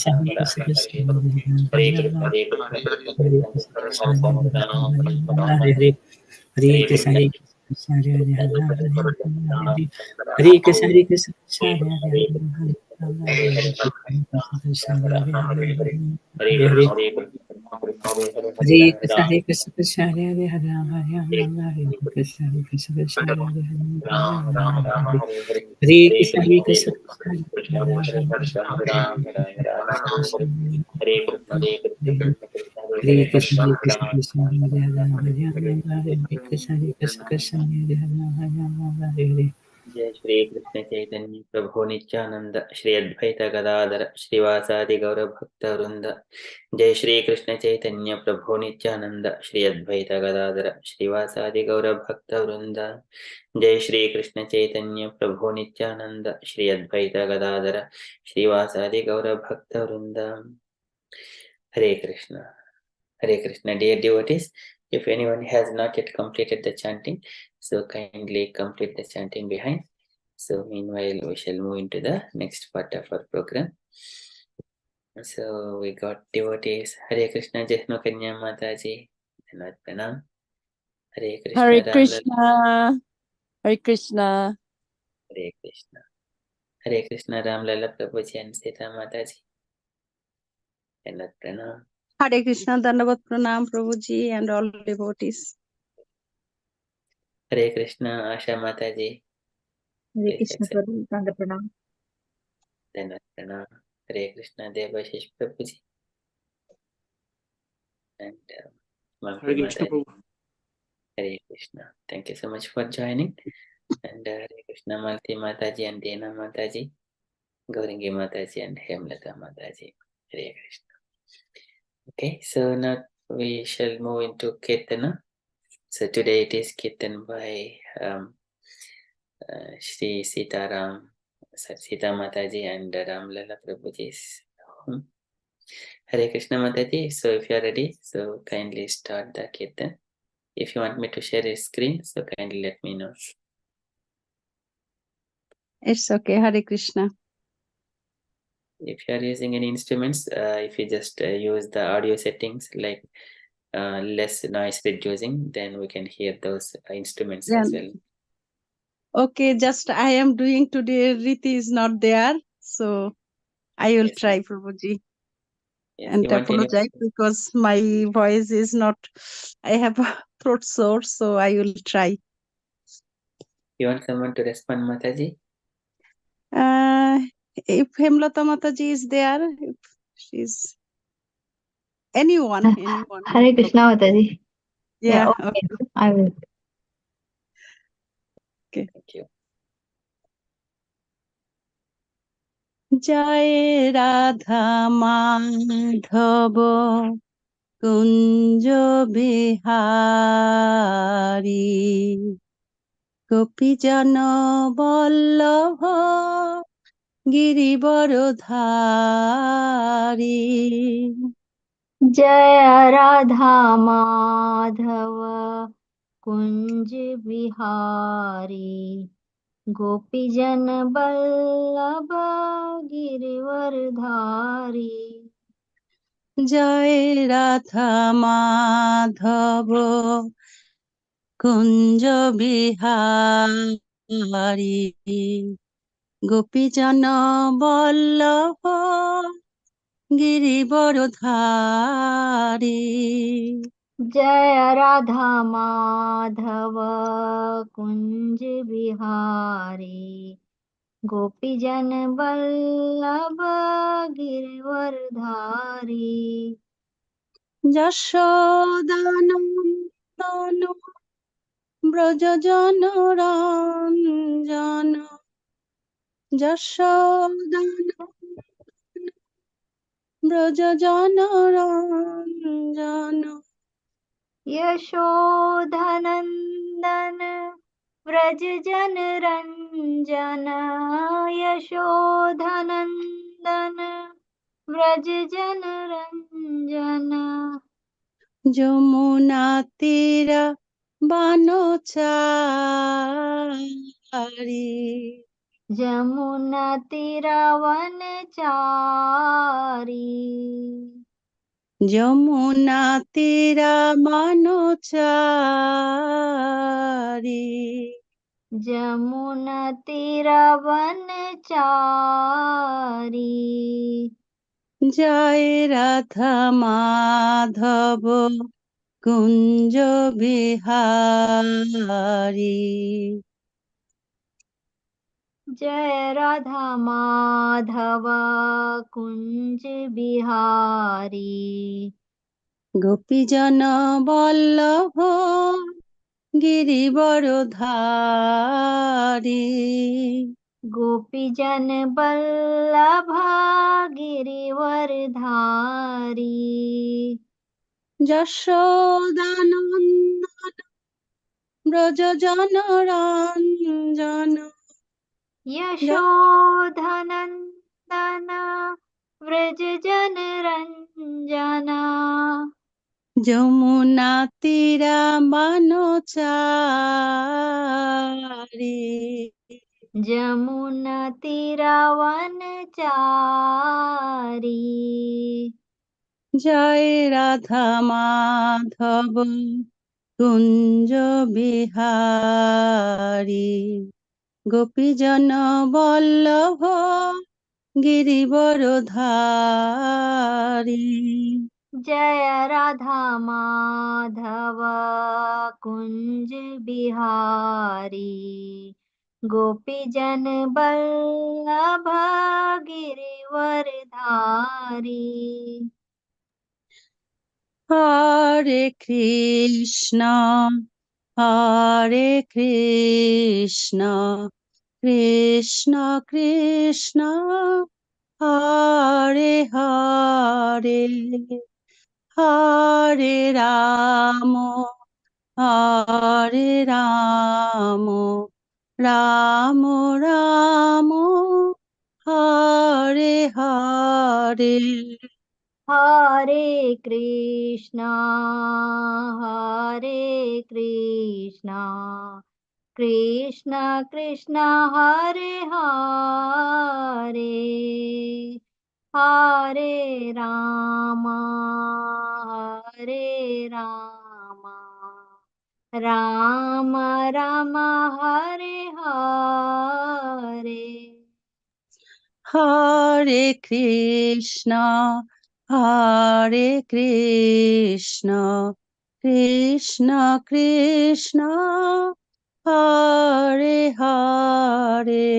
Speaker 3: Krishna Hare Krishna Krishna Hare Krishna Hare Krishna Hare Krishna Hare Krishna Hare Krishna Krishna Hare Hare Rama Hare Rama Hare Krishna Hare Krishna Krishna Hare Hare Hare Krishna Hare Krishna Hare Krishna Hare Krishna Krishna Hare Hare Hare Krishna Hare Krishna Krishna Hare Hare Hare
Speaker 2: जय श्री कृष्ण चैतन्य प्रभु नित्यानंद श्री अद्वैत गदाधर श्रीवासादि गौर भक्त वृंद। जय श्री कृष्ण चैतन्य प्रभु नित्यानंद श्री अद्वैत गदाधर श्रीवासादि गौर भक्त वृंद। जय श्री कृष्ण चैतन्य प्रभु नित्यानंद श्री अद्वैत गदाधर श्रीवासादि गौर भक्त वृंद। हरे Krishna dear devotees. If anyone has not yet completed the chanting, so kindly complete the chanting behind. So meanwhile, we shall move into the next part of our program. So we got devotees. Hare Krishna, Jai Kanya Mataji. Dhanavad Pranam. Hare Krishna,
Speaker 8: Hare
Speaker 2: Ram
Speaker 8: Krishna. Hare Krishna.
Speaker 2: Hare Krishna. Hare Krishna, Ram Lala Prabhuji and Sita Mataji. Dhanavad Pranam.
Speaker 1: Hare Krishna, Dandavat Pranam, Prabhuji, and all devotees.
Speaker 2: Hare Krishna, Asha Mataji.
Speaker 7: Hare
Speaker 2: Please
Speaker 7: Krishna,
Speaker 2: accept.
Speaker 7: Prabhu, Danda Pranam.
Speaker 2: Dhanavad Pranam. Hare Krishna, Devashish Prabhuji. And
Speaker 9: Hare Krishna,
Speaker 2: Mataji.
Speaker 9: Prabhu.
Speaker 2: Hare Krishna. Thank you so much for joining. And Hare Krishna, Malti Mataji and Dena Mataji, Gaurangi Mataji and Hemlata Mataji. Hare Krishna. Okay, so now we shall move into Kirtana. So today it is Kirtan by Shri Sitaram, Sita Mataji and Ram Lala Prabhuji's home. Hare Krishna Mataji. So if you are ready, so kindly start the Kirtan. If you want me to share a screen, so kindly let me know.
Speaker 1: It's okay. Hare Krishna.
Speaker 2: If you are using any instruments, if you just use the audio settings like less noise reducing, then we can hear those instruments as well.
Speaker 1: Okay, just I am doing today. Riti is not there, so I will
Speaker 2: Yes,
Speaker 1: try,
Speaker 2: ma'am.
Speaker 1: Prabhuji,
Speaker 2: Yes,
Speaker 1: and
Speaker 2: you want any?
Speaker 1: apologize because my voice is not. I have a throat sore, so I will try.
Speaker 2: You want someone to respond, Mataji?
Speaker 1: If Hemlata Mataji is there, if she's anyone.
Speaker 7: Hare Krishna, Mataji.
Speaker 1: Yeah.
Speaker 7: Okay. I will.
Speaker 2: Thank you.
Speaker 1: जय राधा माधव कुंज बिहारी गोपीजन बल्लभ गिरिवरधारी
Speaker 7: जय राधा माधव कुंज बिहारी गोपीजन बल्लभ गिरिवरधारी
Speaker 1: जय राधा माधव कुंज बिहारी गोपीजन बल्लभ गिरिवरधारी
Speaker 7: जय राधा माधव कुंज बिहारी गोपीजन बल्लभ गिरिवरधारी
Speaker 1: যশোদানন্দন ব্রজজন রঞ্জন যশোদানন্দন ব্রজজন রঞ্জন
Speaker 7: यशोधनंदन व्रज जन रंजन यशोधनंदन व्रज जन रंजन
Speaker 1: যমুনা তীর বানচারি
Speaker 7: जमुना तीरावन चारी
Speaker 1: যমুনা তীর বানচারি
Speaker 7: जमुना तीरावन चारी
Speaker 1: जय राधा माधव कुंज बिहारी
Speaker 7: जय राधा माधव कुंज बिहारी
Speaker 1: गोपीजन बल्लभ
Speaker 10: गिरिवरधारी
Speaker 7: गोपीजन बल्लभा गिरिवरधारी
Speaker 10: যশোদানন্দন ব্রজজনরঞ্জন
Speaker 7: यशोधनन्दन व्रज जन रञ्जना
Speaker 10: যমুনা তীরামানচারী
Speaker 7: जमुना तीरावनचारी
Speaker 10: জয় রাধা মাধব কুঞ্জ বিহারী গোপীজন বল্লভ गिरिवरधारी
Speaker 7: जय राधा माधव कुंज बिहारी गोपीजन बल्लभ गिरिवरधारी
Speaker 10: हरे Krishna Krishna Krishna Hare Hare Hare Ram Ram Ram Hare Hare
Speaker 7: Hare Krishna Krishna Krishna Hare Hare Hare Ram Ram Ram Hare Hare
Speaker 10: Hare Krishna Krishna Krishna Hare Hare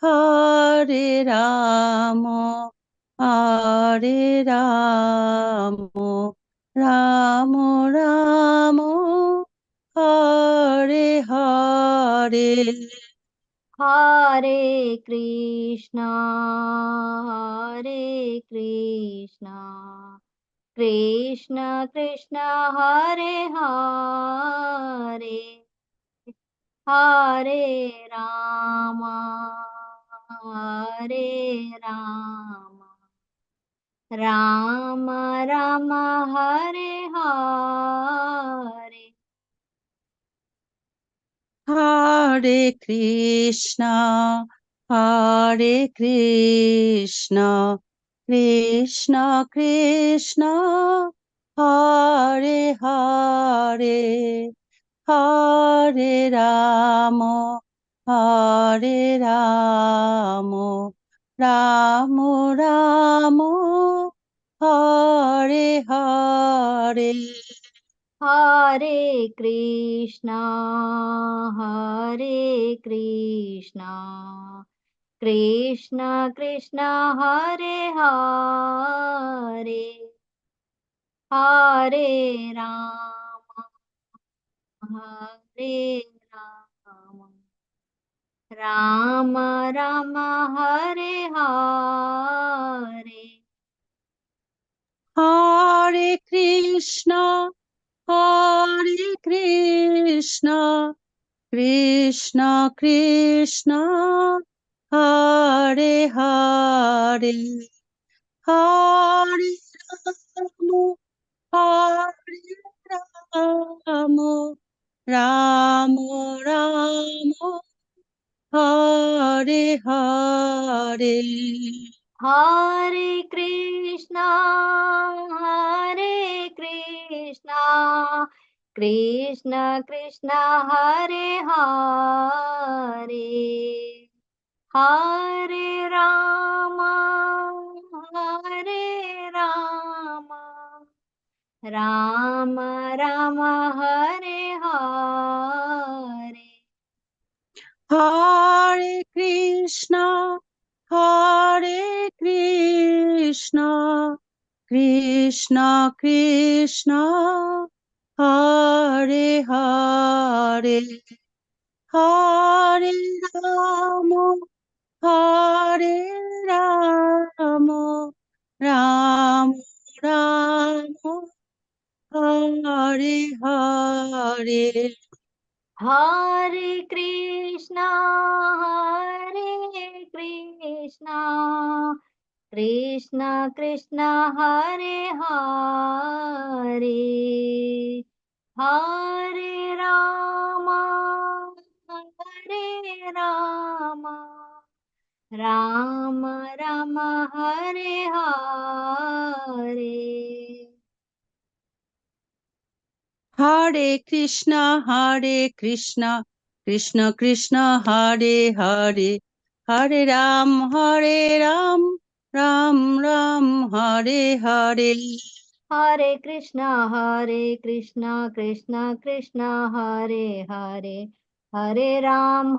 Speaker 10: Hare Ram Ram Ram Hare Hare
Speaker 7: Hare Krishna Krishna Krishna Hare Hare Hare Ram Ram Ram Hare Hare
Speaker 10: Hare Krishna Krishna Krishna Hare Hare Hare Ram Ram Ram Hare Hare
Speaker 7: Hare Krishna Krishna Krishna Hare Hare Hare Ram Ram Ram Hare Hare
Speaker 10: Hare Krishna Krishna Krishna Hare Hare Hare Ram Ram Ram Hare Hare
Speaker 7: Hare Krishna Krishna Krishna Hare Hare Hare Ram Ram Ram Hare Hare
Speaker 10: Hare Krishna Krishna Krishna Hare Hare, Hare Rama, Hare Rama, Ram Rama, Hare Hare.
Speaker 7: Hare Krishna, Krishna Krishna, Hare Hare, Hare Rama, Hare Rama, Rama Rama, Hare Hare.
Speaker 10: Hare Krishna, Krishna Krishna, Hare Hare, Hare Ram, Ram Ram, Hare Hare.
Speaker 7: Hare Krishna, Krishna Krishna, Hare Hare, Hare Ram,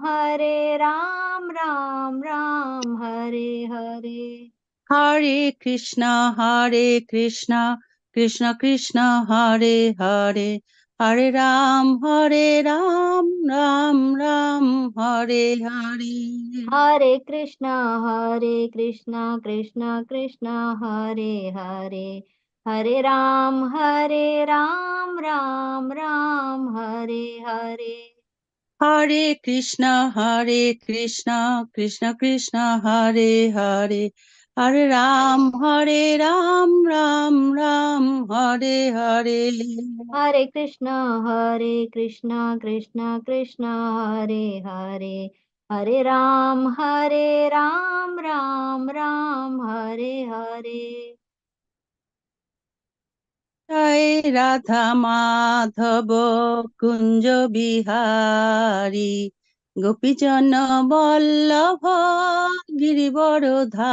Speaker 7: Ram Ram, Hare Hare.
Speaker 10: Hare Krishna, Krishna Krishna, Hare Hare, Hare Ram, Ram Ram, Hare Hare.
Speaker 7: Hare Krishna, Krishna Krishna, Hare Hare, Hare Ram, Ram Ram, Hare Hare.
Speaker 10: Hare Krishna, Krishna Krishna, Hare Hare, Hare Ram, Ram Ram, Hare Hare.
Speaker 7: Hare Krishna, Krishna Krishna, Hare Hare, Hare Ram, Ram Ram, Hare Hare.
Speaker 10: জয় রাধা মাধব কুঞ্জ বিহারী, গোপীজন বল্লভ গিরিবরধারী।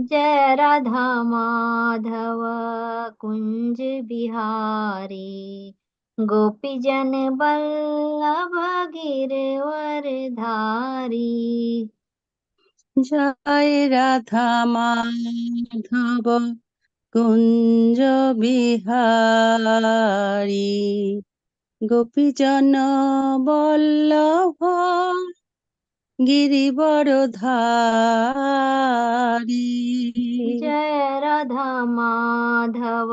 Speaker 7: जय राधा माधव कुंज बिहारी, गोपी जन बल्लभ गिरवरधारी।
Speaker 10: জয় রাধা মাধব কুঞ্জ বিহারী, গোপীজন বল্লভ গিরিবরধারী।
Speaker 7: जय राधा माधव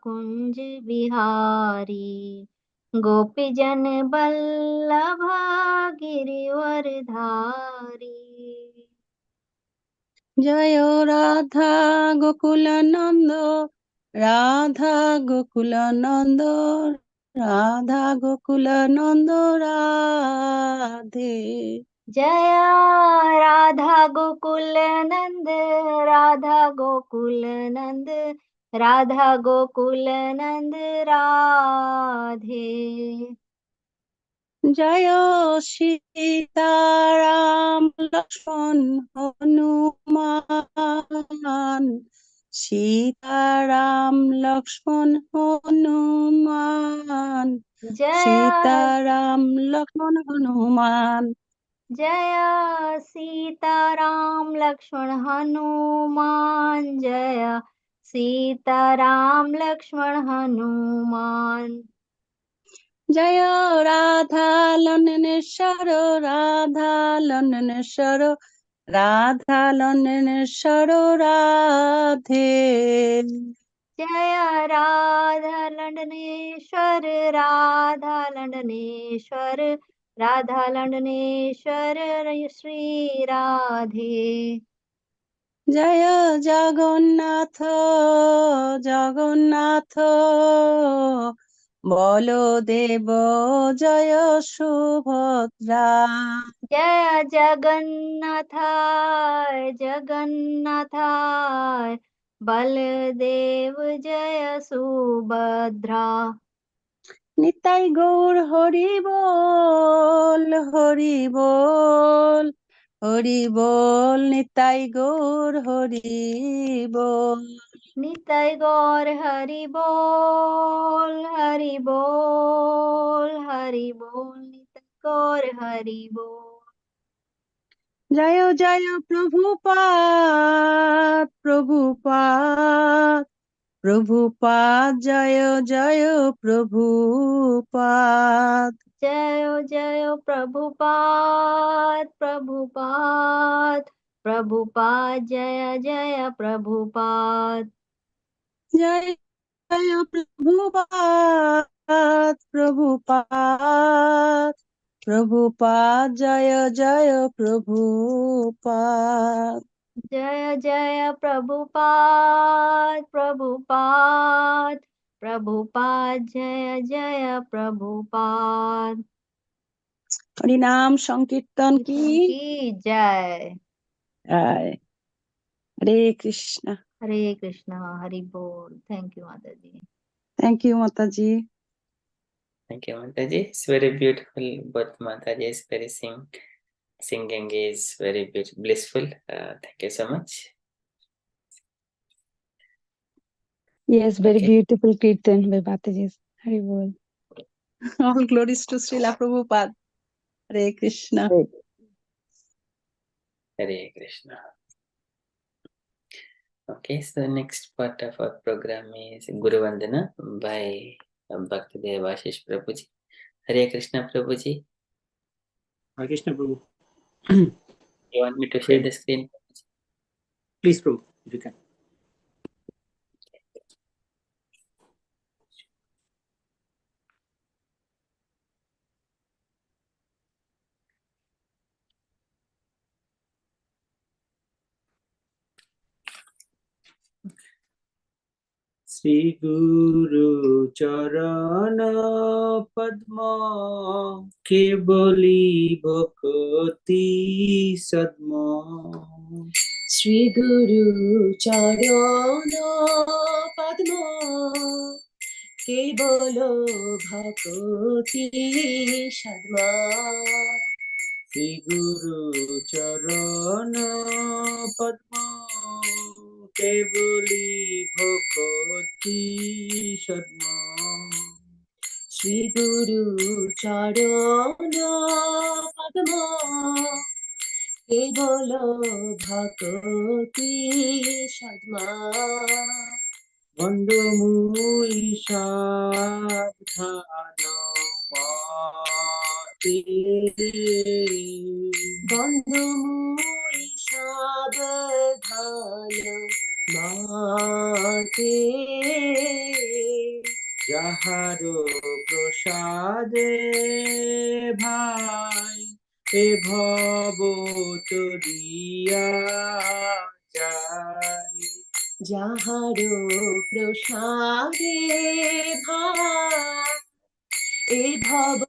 Speaker 7: कुंज बिहारी, गोपी जन बल्लभ गिरिवरधारी।
Speaker 10: জয় রাধা গোকুলানন্দ, রাধা গোকুলানন্দ, রাধা গোকুলানন্দ রাধে।
Speaker 7: जय राधा गोकुल नंद, राधा गोकुल नंद, राधा गोकुल नंद राधे।
Speaker 10: জয় সীতারাম লক্ষ্মণ হনুমান, সীতারাম লক্ষ্মণ হনুমান,
Speaker 7: जय
Speaker 10: সীতারাম লক্ষ্মণ হনুমান।
Speaker 7: जय सीताराम लक्ष्मण हनुमान, जय सीताराम लक्ष्मण हनुमान।
Speaker 10: জয় রাধা লন্নেশ্বর, রাধা লন্নেশ্বর, রাধা লন্নেশ্বর রাধে।
Speaker 7: जय राधा लंडनेश्वर, राधा लंडनेश्वर, राधा लंडनेश्वर श्री राधे।
Speaker 10: জয় জগন্নাথ, জগন্নাথ বলদেব, জয় সুভদ্রা।
Speaker 7: जय जगन्नाथाय, जगन्नाथाय बलदेव, जय सुभद्रा।
Speaker 10: নিতাই গৌর হরি বল, হরি বল, হরি বল, নিতাই গৌর হরি বল।
Speaker 7: निताय गौर हरि बोल, हरि बोल, हरि बोल, निताय गौर हरि बोल।
Speaker 10: জয় জয় প্রভুপাদ, প্রভুপাদ, প্রভুপাদ জয় জয় প্রভুপাদ।
Speaker 7: জয় জয় প্রভুপাদ প্রভুপাদ প্রভুপাদ জয় জয় প্রভুপাদ।
Speaker 10: জয় জয় প্রভুপাদ প্রভুপাদ প্রভুপাদ জয় জয় প্রভুপাদ।
Speaker 7: জয় জয় প্রভুপাদ প্রভুপাদ প্রভুপাদ জয় জয় প্রভুপাদ।
Speaker 10: হরিনাম সংকীর্তন কি
Speaker 7: জয়।
Speaker 10: জয়। হরে কৃষ্ণ।
Speaker 7: হরে কৃষ্ণ। হরি বল। Thank you mataji.
Speaker 10: Thank you mataji.
Speaker 2: Thank you, Mataji. It's very beautiful. Both Mataji's singing is very blissful. Thank you so much.
Speaker 10: Yes, very
Speaker 2: Okay.
Speaker 10: beautiful kirtan by Mataji's. Hari bol. All glories to Srila Prabhupada. Hare Krishna.
Speaker 2: Hare Krishna. Okay, so the next part of our program is Guru Vandana by Bhaktidev Ashish Prabhuji. Hare Krishna Prabhuji.
Speaker 9: Hare Krishna Prabhu.
Speaker 2: You want me to share the screen?
Speaker 9: Please Prabhu, if you can. Sri Guru Charana Padma Kebali Bhakti Sadma.
Speaker 11: Sri Guru Charana Padma Kebalo Bhakti Sadma.
Speaker 9: Sri Guru Charana Padma Kebali Bhakti Sadma.
Speaker 11: Sri Guru Charana Padma Kebalo Bhakti Sadma.
Speaker 9: Vandu Mui Sadhana Mate.
Speaker 11: Vandu Mui Sadhana Mate.
Speaker 9: Jaharo Prasade Bhai E Bhavo Turiya Jai.
Speaker 11: Jaharo Prasade Bhai E Bhavo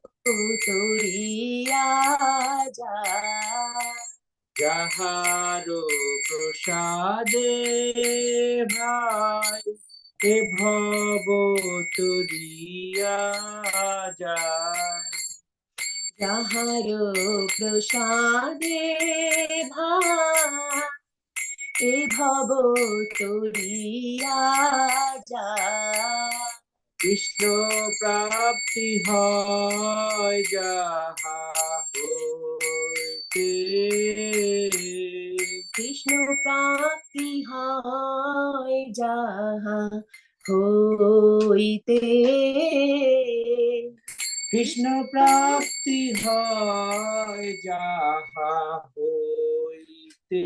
Speaker 11: Turiya Jai.
Speaker 9: Jaharo Prasade Bhai E Bhavo Turiya Jai.
Speaker 11: Jaharo Prasade Bhai E Bhavo Turiya Jai.
Speaker 9: Krishna Prapti Hoy Jaha Hoite.
Speaker 11: Krishna Prapti Hoy Jaha Hoite.
Speaker 9: Krishna Prapti Hoy Jaha Hoite.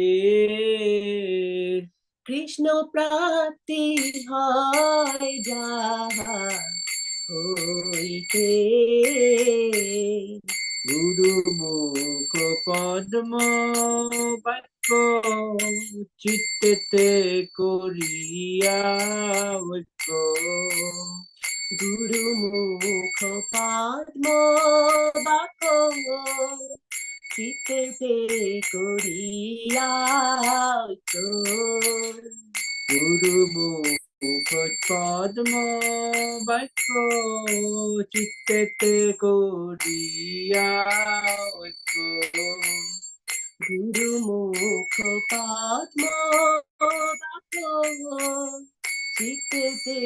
Speaker 11: Krishna Prapti Hoy Jaha Hoite.
Speaker 9: Guru Mukha Padma Bhakko Chittete Koriya Vakko.
Speaker 11: Guru Mukha Padma Bhakko Chittete Koriya Vakko.
Speaker 9: Guru Mukha Padma Bhakko Chittete Koriya Vakko.
Speaker 11: Guru Mukha Padma Bhakko Chittete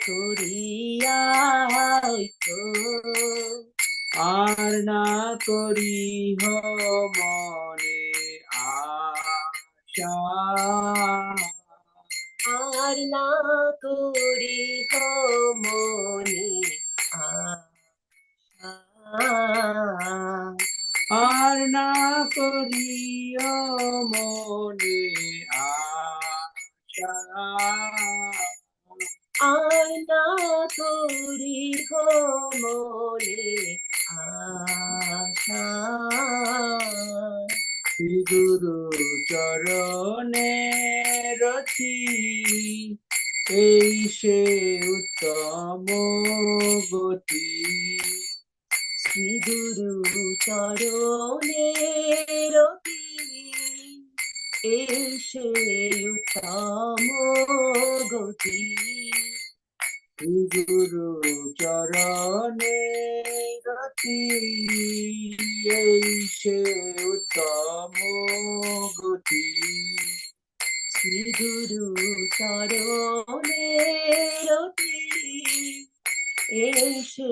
Speaker 11: Koriya Vakko.
Speaker 9: Arna Kori Ho Mone Asha.
Speaker 11: আর না করি মনে আশা
Speaker 9: আর না করিও মনে আশা
Speaker 11: আর না করি মনে আশা
Speaker 9: শ্রী গুরু চরণে রথি এই সে উত্তম গতি
Speaker 11: শ্রী গুরু চরণে রতি এসে উত্তম গতি
Speaker 9: শ্রী গুরু চরণে রতি এই সে উত্তম গতি
Speaker 11: শ্রী গুরু চরণে রতি এসে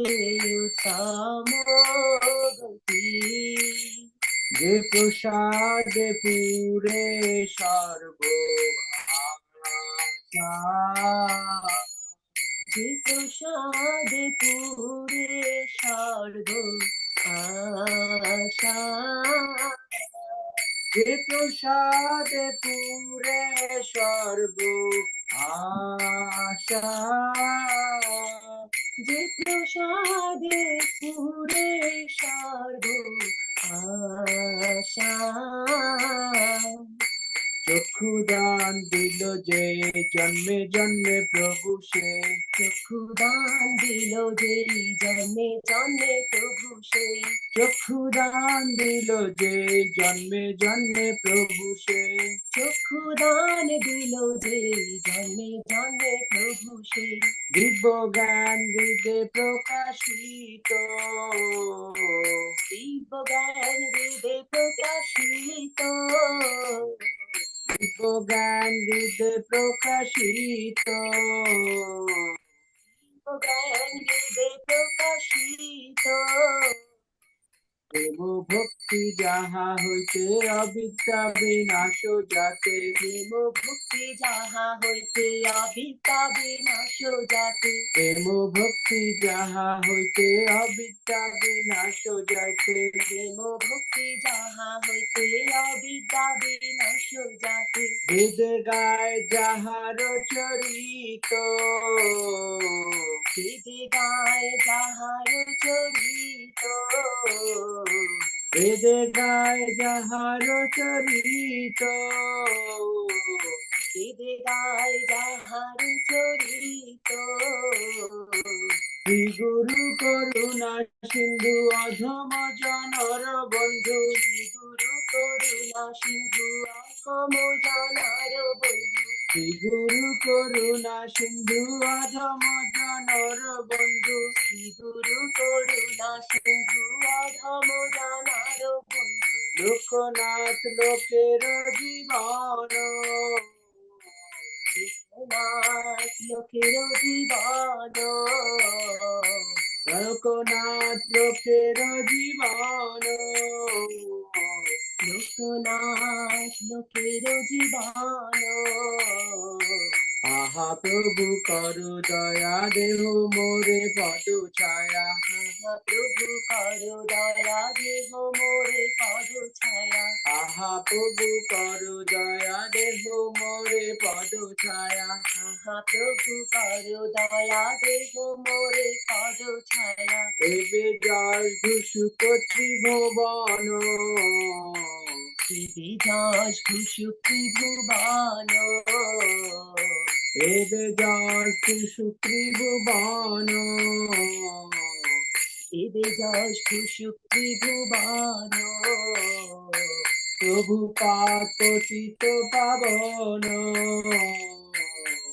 Speaker 11: উত্তম গতি
Speaker 9: যে প্রসাদে পুরে সর্ব আশা
Speaker 11: যে প্রসাদে পুরে সর্ব আশা
Speaker 9: যে প্রসাদে পুরে সর্ব আশা
Speaker 11: যে প্রসাদে পুরে সর্ব আশা
Speaker 9: চক্ষু দান দিল যে জন্মে জন্মে প্রভু সে
Speaker 11: চক্ষু দান দিল যে জন্মে জন্মে প্রভু সে
Speaker 9: চক্ষু দান দিল যে জন্মে জন্মে প্রভু সে
Speaker 11: চক্ষু দান দিল যে জন্মে জন্মে প্রভু সে
Speaker 9: দিব্য জ্ঞান হৃদে প্রকাশিত
Speaker 11: দিব্য জ্ঞান হৃদে প্রকাশিত
Speaker 9: দিব্য জ্ঞান হৃদে প্রকাশিত
Speaker 11: দিব্য জ্ঞান হৃদে প্রকাশিত
Speaker 9: প্রেম ভক্তি যাহা হইতে অবিদ্যা বিনাশ যাতে
Speaker 11: প্রেম ভক্তি যাহা হইতে অবিদ্যা বিনাশ যাতে
Speaker 9: প্রেম ভক্তি যাহা হইতে অবিদ্যা বিনাশ যাইতে
Speaker 11: প্রেম ভক্তি যাহা হইতে অবিদ্যা বিনাশ যাতে
Speaker 9: বেদে গায় যাহার চরিত
Speaker 11: বেদে গায় যাহার চরিত
Speaker 9: বেদে গায় যাহার চরিত
Speaker 11: বেদে গায় যাহার চরিত
Speaker 9: শ্রী গুরু করুণা সিন্ধু অধম জনর বন্ধু
Speaker 11: শ্রী গুরু করুণা সিন্ধু অধম জনার বন্ধু
Speaker 9: শ্রী গুরু করুণা সিন্ধু অধম জনর বন্ধু
Speaker 11: শ্রী গুরু করুণা সিন্ধু অধম জনার বন্ধু
Speaker 9: লোকনাথ লোকের জীবন
Speaker 11: লোকনাথ লোকের জীবন
Speaker 9: লোকনাথ লোকের জীবন
Speaker 11: লোকনাথ লোকের জীবন
Speaker 9: আহা প্রভু করু দয়া দেহ মোরে পদ ছায়া
Speaker 11: আহা প্রভু করো দয়া দেহ মোরে পদ ছায়া
Speaker 9: আহা প্রভু করু দয়া দেহ মোরে পদ ছায়া
Speaker 11: আহা প্রভু করো দয়া দেহ মোরে পদ ছায়া
Speaker 9: এবে জল দুষুক ত্রিভুবন
Speaker 11: বিজয় খুশু ত্রিভুবন
Speaker 9: এবে জল দুষুক ত্রিভুবন
Speaker 11: বিজয় খুশু ত্রিভুবন
Speaker 9: প্রভু পাদ পতিত পাবন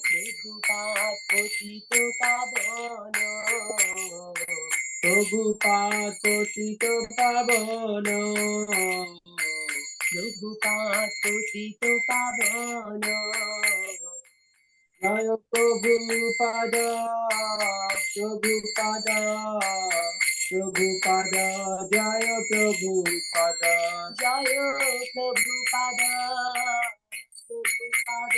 Speaker 11: প্রভুপাদ পতিত পাবন
Speaker 9: প্রভু পাদ পতিত পাবন
Speaker 11: প্রভুপাদ পতিত পাবন
Speaker 9: জয় প্রভু পাদ প্রভু পাদ প্রভু পাদ জয় প্রভু পাদ
Speaker 11: জয় প্রভুপাদ প্রভুপাদ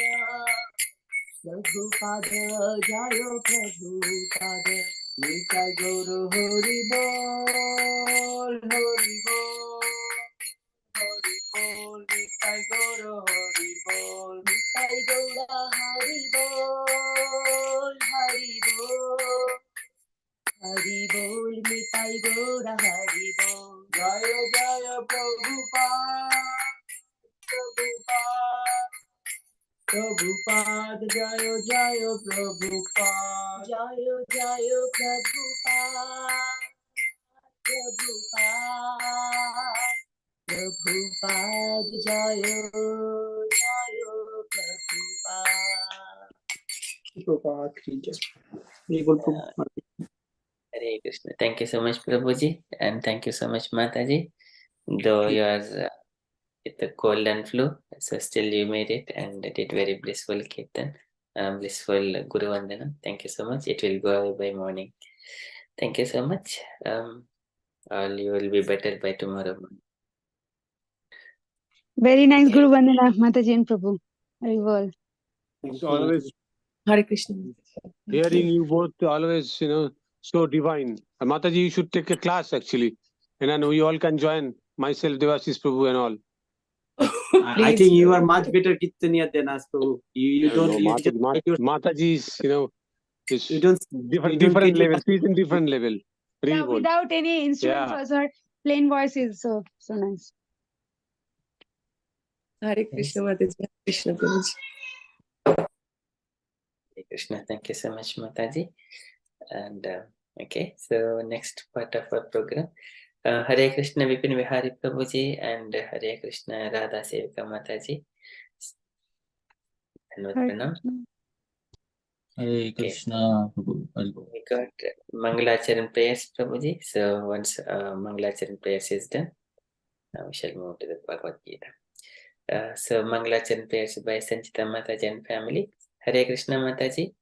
Speaker 11: प्रभुपाद जय प्रभुपाद निताय गौर हरि बोल हरि बोल हरि बोल निताय गौर हरि बोल निताय गौर हरि बोल हरि बोल हरि बोल निताय गौर हरि बोल जय जय प्रभुपाद प्रभुपाद प्रभुपाद जय जय प्रभुपाद जय जय प्रभुपाद प्रभुपाद प्रभुपाद जय जय Prabhupada
Speaker 2: Hare Krishna. Thank you so much, Prabhuji, and thank you so much, Mataji. Though you are with the cold and flu, so still you made it and did very blissful kirtan, blissful Guru Vandana. Thank you so much. It will go away by morning. Thank you so much. All you will be better by tomorrow morning.
Speaker 10: Very nice Guru Vandana, Mataji and Prabhu. Very well.
Speaker 12: It's always
Speaker 8: Hare Krishna.
Speaker 12: hearing you both, always, so divine. Mataji, you should take a class actually. And then we all can join, myself, Devashish Prabhu and all.
Speaker 9: I think you are much better Kirtaniya than us, Prabhu. You don't.
Speaker 12: No, Mataji is, is
Speaker 9: You don't.
Speaker 12: different level. She's in different level. Really
Speaker 10: Yeah,
Speaker 12: good.
Speaker 10: without any instruments,
Speaker 12: Yeah.
Speaker 10: also her plain voice is so nice.
Speaker 8: Hare Krishna, Mataji. Hare Krishna, Prabhuji.
Speaker 2: Hare Krishna. Thank you so much, Mataji. And okay, so next part of our program. Hare Krishna Vipina Vihari Prabhuji and Hare Krishna Radha Sevika Mataji. Dhanavad Pranam.
Speaker 13: Hare Krishna, Prabhu. Hare
Speaker 2: We got Mangalacharan prayers, Prabhuji. So once Mangalacharan prayers is done, we shall move to the Bhagavad Gita. So Mangalacharan prayers by Sanchita Mataji and family. Hare Krishna Mataji.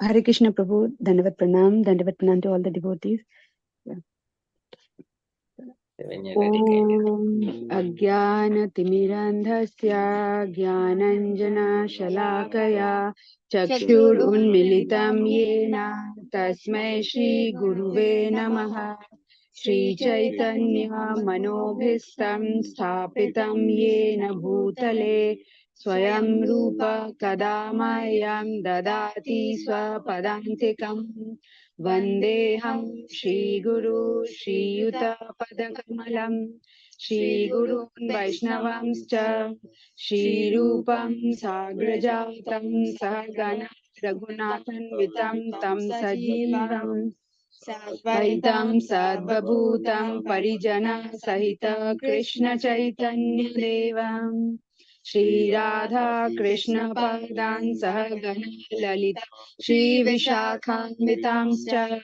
Speaker 10: Hare Krishna Prabhu, Dhanavad Pranam to all the devotees. Yeah.
Speaker 2: When you're ready,
Speaker 10: Om Ajnanatirandhasya Jnananjana Shalakaya Chakshurunmilitam Yena Tasmai Shri Guruve Namaha Shri Chaitanya Manobhistam Sthapitam Yena Bhutale Swayam Rupa Kadamayam Dadati Swapadantikam Vandeham Shri Guru Shri Yuta Padakamalam Shri Guru Vaishnavamscha Shri Rupam Sagrajatam Sahagana Raghunathan Vitam Tam Sajivam Vaitam Sarvabhutam Parijana Sahita Krishna Chaitanya Devam Shri Radha Krishna Padan Sahagana Lalita Shri Vishakhanvitamscha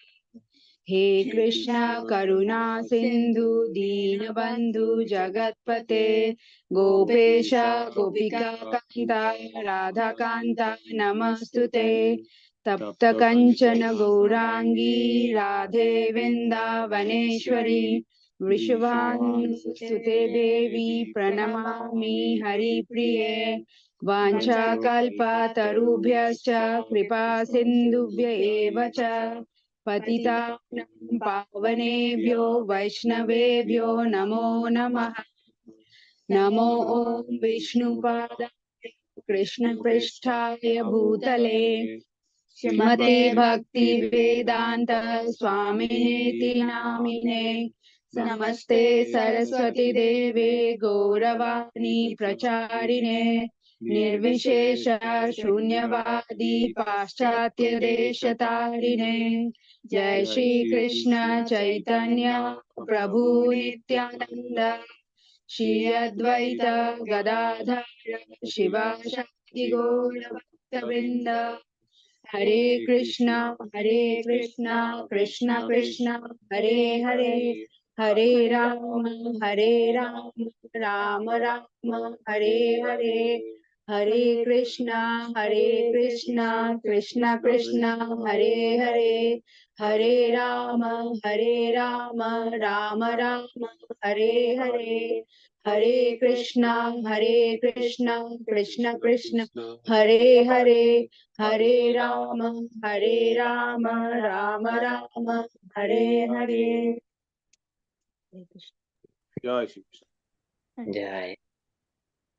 Speaker 10: He Krishna Karuna Sindhu Deenabandhu Jagatpate Gopesha Gopika Kanta Radha Kanta Namastute Tapta Kanchana Gaurangi Radhe Vrindavaneshwari Vrishabhanusute Devi Pranamami Hari Priye Vancha Kalpa Tarubhyascha Kripa Sindhubhya eva cha Patitanam Pavanebhyo Vaishnavebhyo Namo Namah Namo Om Vishnupada Krishna Pristhaya Bhutale Shrimate Bhakti Vedanta Swamini Namine Namaste Saraswati Deve Gauravani Pracharine Nirvishesha Shunyavadi Paschatya Deshatarine Jai Shri Krishna Chaitanya Prabhu Nityananda Shri Advaita Gadadhara Shiva Shakti Gaura Bhakta Hare Krishna, Krishna Krishna, Hare Hare, Hare Rama, Rama Rama, Hare Hare, Hare Krishna, Krishna Krishna, Hare Hare, Hare Rama, Rama Rama, Hare Hare, Hare Krishna, Krishna Krishna, Hare Hare, Hare Rama, Rama Rama, Hare Hare.
Speaker 12: Jai Shri Krishna.
Speaker 2: Jai.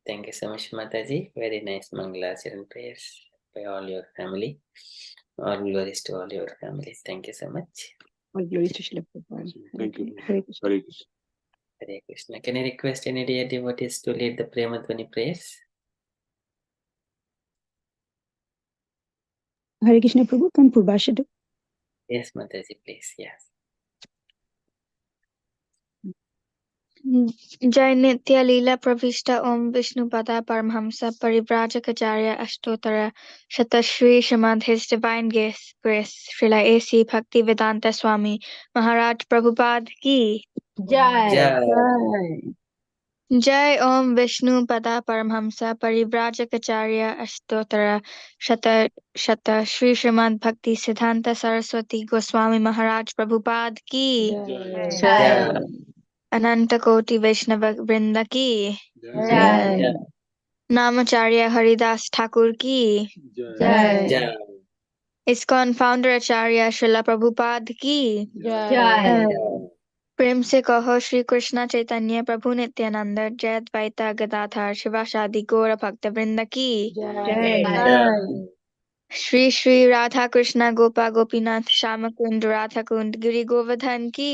Speaker 2: Thank you so much, Mataji. Very nice Mangalacharan prayers by all your family. All glories to all your families. Thank you so much.
Speaker 10: All glories to Srila Prabhupada.
Speaker 12: Thank you.
Speaker 10: Hare Krishna.
Speaker 12: Hare Krishna.
Speaker 2: Hare Krishna. Can I request any dear devotees to lead the Premadhvani prayers?
Speaker 10: Hare Krishna Prabhu, can Purbasha do?
Speaker 2: Yes, Mataji, please. Yes.
Speaker 14: जय नित्य लीला प्रविष्ट ओम विष्णु पदा Paramhans परिव्राजकाचार्य अष्टोत्तर शतश्री Shrimad His Divine Grace Srila A.C. Bhakti Vedanta Swami Maharaj Prabhupada की
Speaker 10: Jai.
Speaker 14: जय ओम विष्णु पदा परमहंस परिव्राजकाचार्य अष्टोत्तर शत श्री श्रीमद भक्ति सिद्धांत सरस्वती गोस्वामी महाराज प्रभुपाद की
Speaker 10: Jai.
Speaker 14: अनंत कोटि वैष्णव वृंद की
Speaker 10: Jai.
Speaker 14: नामाचार्य हरिदास ठाकुर की
Speaker 10: Jai.
Speaker 14: इस्कॉन फाउंडर आचार्य श्रीला प्रभुपाद की
Speaker 10: Jai.
Speaker 14: प्रेम से कहो श्री कृष्ण चैतन्य प्रभु नित्यानंद जय द्वैता गदाधर शिवासादि गौर भक्त वृंद की श्री श्री राधा कृष्ण गोपा गोपीनाथ श्याम कुंड राधा कुंड गिरि गोवर्धन की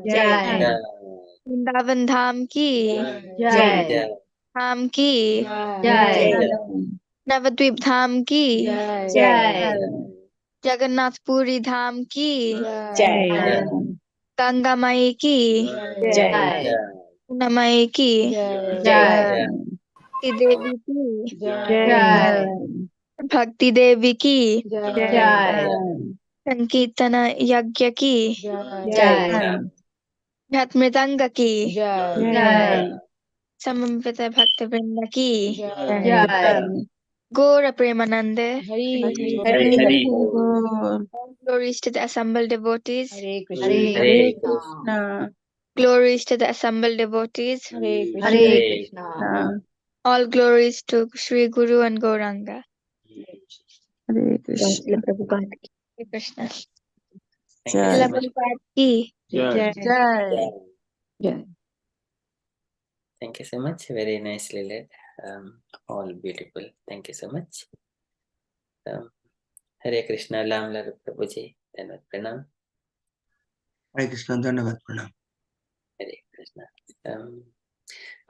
Speaker 10: Jai.
Speaker 14: वृंदावन धाम की
Speaker 10: Jai.
Speaker 14: धाम की
Speaker 10: Jai.
Speaker 14: नवद्वीप धाम की
Speaker 10: Jai.
Speaker 14: जगन्नाथपुरी धाम की
Speaker 10: Jai.
Speaker 14: गंगा माई की
Speaker 10: Jai.
Speaker 14: नमई की
Speaker 10: Jai.
Speaker 14: भक्ति देवी की
Speaker 10: Jai.
Speaker 14: भक्ति देवी की
Speaker 10: Jai.
Speaker 14: संकीर्तन यज्ञ की
Speaker 10: Jai.
Speaker 14: भक्त मृदंग की
Speaker 10: Jai.
Speaker 14: समन्वित भक्त वृंद की
Speaker 10: Jai.
Speaker 14: Gaur Premanand
Speaker 10: Hare.
Speaker 14: Glories to the assembled devotees.
Speaker 10: Hare Krishna.
Speaker 2: Hare Krishna.
Speaker 14: Glories to the assembled devotees.
Speaker 10: Hare Krishna.
Speaker 14: All glories to Sri Guru and Gauranga.
Speaker 10: Hare Krishna.
Speaker 14: Srila Prabhupada ki. Hare Krishna.
Speaker 2: Thank you so
Speaker 14: Srila
Speaker 2: much.
Speaker 14: Prabhupada ki.
Speaker 10: Jai. Jai.
Speaker 2: Thank you so much. Very nicely led. All beautiful. Thank you so much. Hare Krishna. Lamla Prabhuji. Dhanavad Pranam.
Speaker 15: Hare Krishna, Dhanavad Pranam.
Speaker 2: Hare Krishna.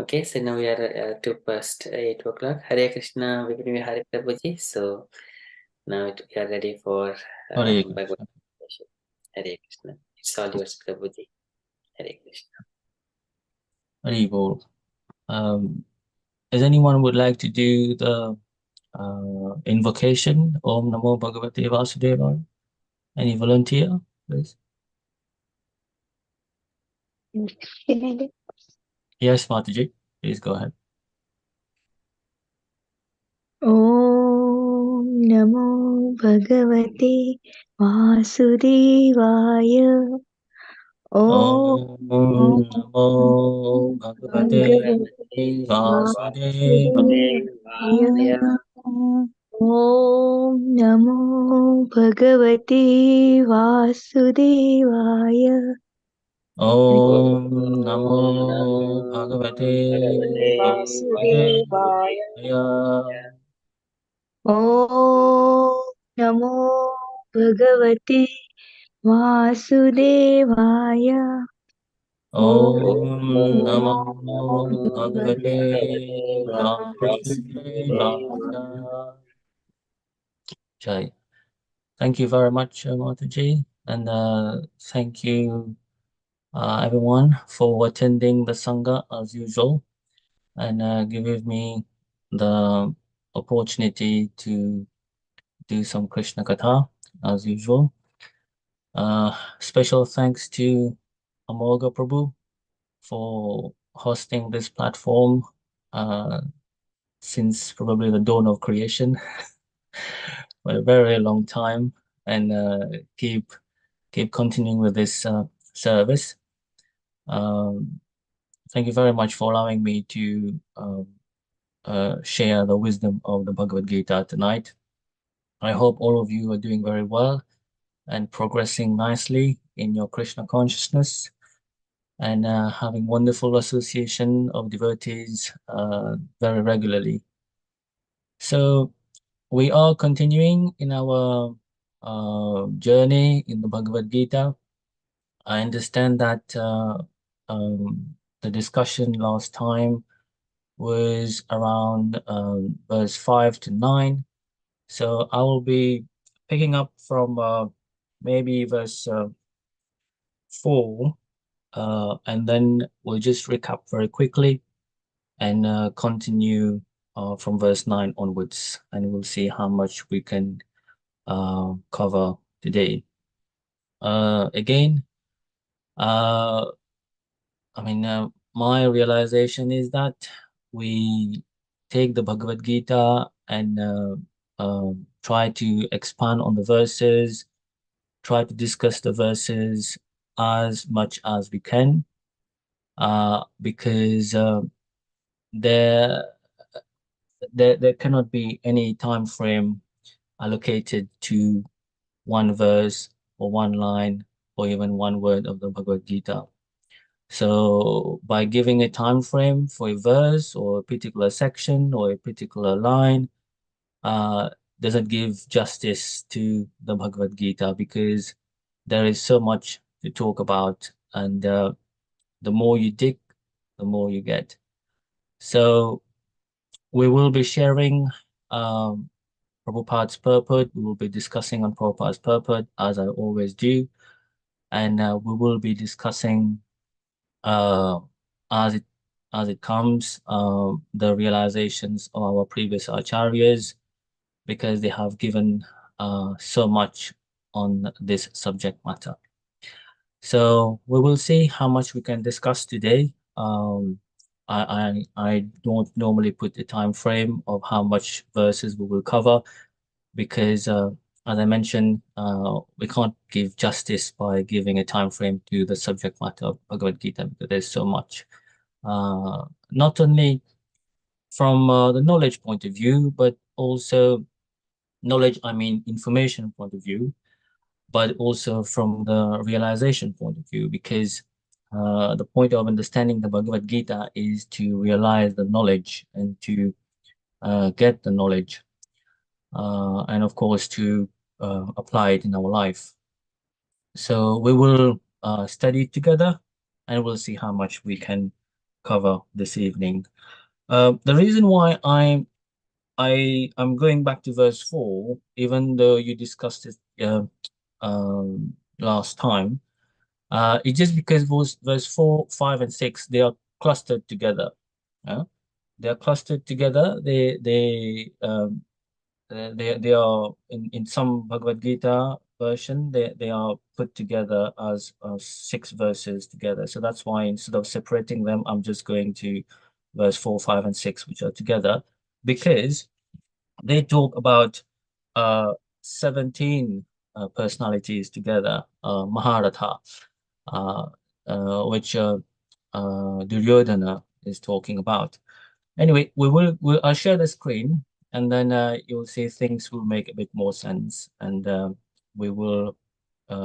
Speaker 2: Okay, so now we are 8 o'clock. Hare Krishna, Vihari Prabhuji. So now we are ready for
Speaker 13: Hare
Speaker 2: Bhagavad Gita. Hare Krishna. It's all yours, Prabhuji. Hare Krishna.
Speaker 13: Hare Bol. Does anyone would like to do the invocation? Om Namo Bhagavate Vasudevaya. Any volunteer, please? Yes, Mataji, please go ahead.
Speaker 14: Om Namo Bhagavate Vasudevaya.
Speaker 13: Om Namo Bhagavate Vasudevaya.
Speaker 14: Om Namo Bhagavate Vasudevaya.
Speaker 13: Om Namo Bhagavate Vasudevaya.
Speaker 14: Om Namo Bhagavate Vasudevaya.
Speaker 13: Om Namo Bhagavate Vasudevaya. Jai. Thank you very much, Mataji, and thank you everyone for attending the Sangha as usual and giving me the opportunity to do some Krishna Katha as usual. Special thanks to Amolga Prabhu for hosting this platform since probably the dawn of creation for a very long time, and keep continuing with this service. Thank you very much for allowing me to share the wisdom of the Bhagavad Gita tonight. I hope all of you are doing very well and progressing nicely in your Krishna consciousness, and having wonderful association of devotees very regularly. So we are continuing in our journey in the Bhagavad Gita. I understand that the discussion last time was around verse 5 to 9. So I will be picking up from maybe verse 4, and then we'll just recap very quickly and continue from verse 9 onwards, and we'll see how much we can cover today. Again, my realization is that we take the Bhagavad Gita and try to expand on the verses, try to discuss the verses as much as we can, because there cannot be any time frame allocated to one verse or one line or even one word of the Bhagavad Gita. So by giving a time frame for a verse or a particular section or a particular line, doesn't give justice to the Bhagavad Gita, because there is so much to talk about, and the more you dig, the more you get. So we will be sharing Prabhupada's purport. We will be discussing on Prabhupada's purport, as I always do, and we will be discussing as it comes the realizations of our previous acharyas, because they have given so much on this subject matter. So we will see how much we can discuss today. I don't normally put a time frame of how much verses we will cover, because as I mentioned, we can't give justice by giving a time frame to the subject matter of Bhagavad Gita, because there's so much, not only from the knowledge point of view, but also knowledge, I mean information point of view, but also from the realization point of view, because the point of understanding the Bhagavad Gita is to realize the knowledge and to get the knowledge, and of course to apply it in our life. So we will study together, and we'll see how much we can cover this evening. The reason why I'm going back to verse 4, even though you discussed it last time, it's just because verse 4, 5, and 6, they are clustered together. They are clustered together. They are in some Bhagavad Gita version, they are put together as 6 verses together. So that's why instead of separating them, I'm just going to verse 4, 5, and 6, which are together, because they talk about 17 personalities together, Maharatha, which Duryodhana is talking about. Anyway, I'll share the screen, and then you'll see things will make a bit more sense, and we will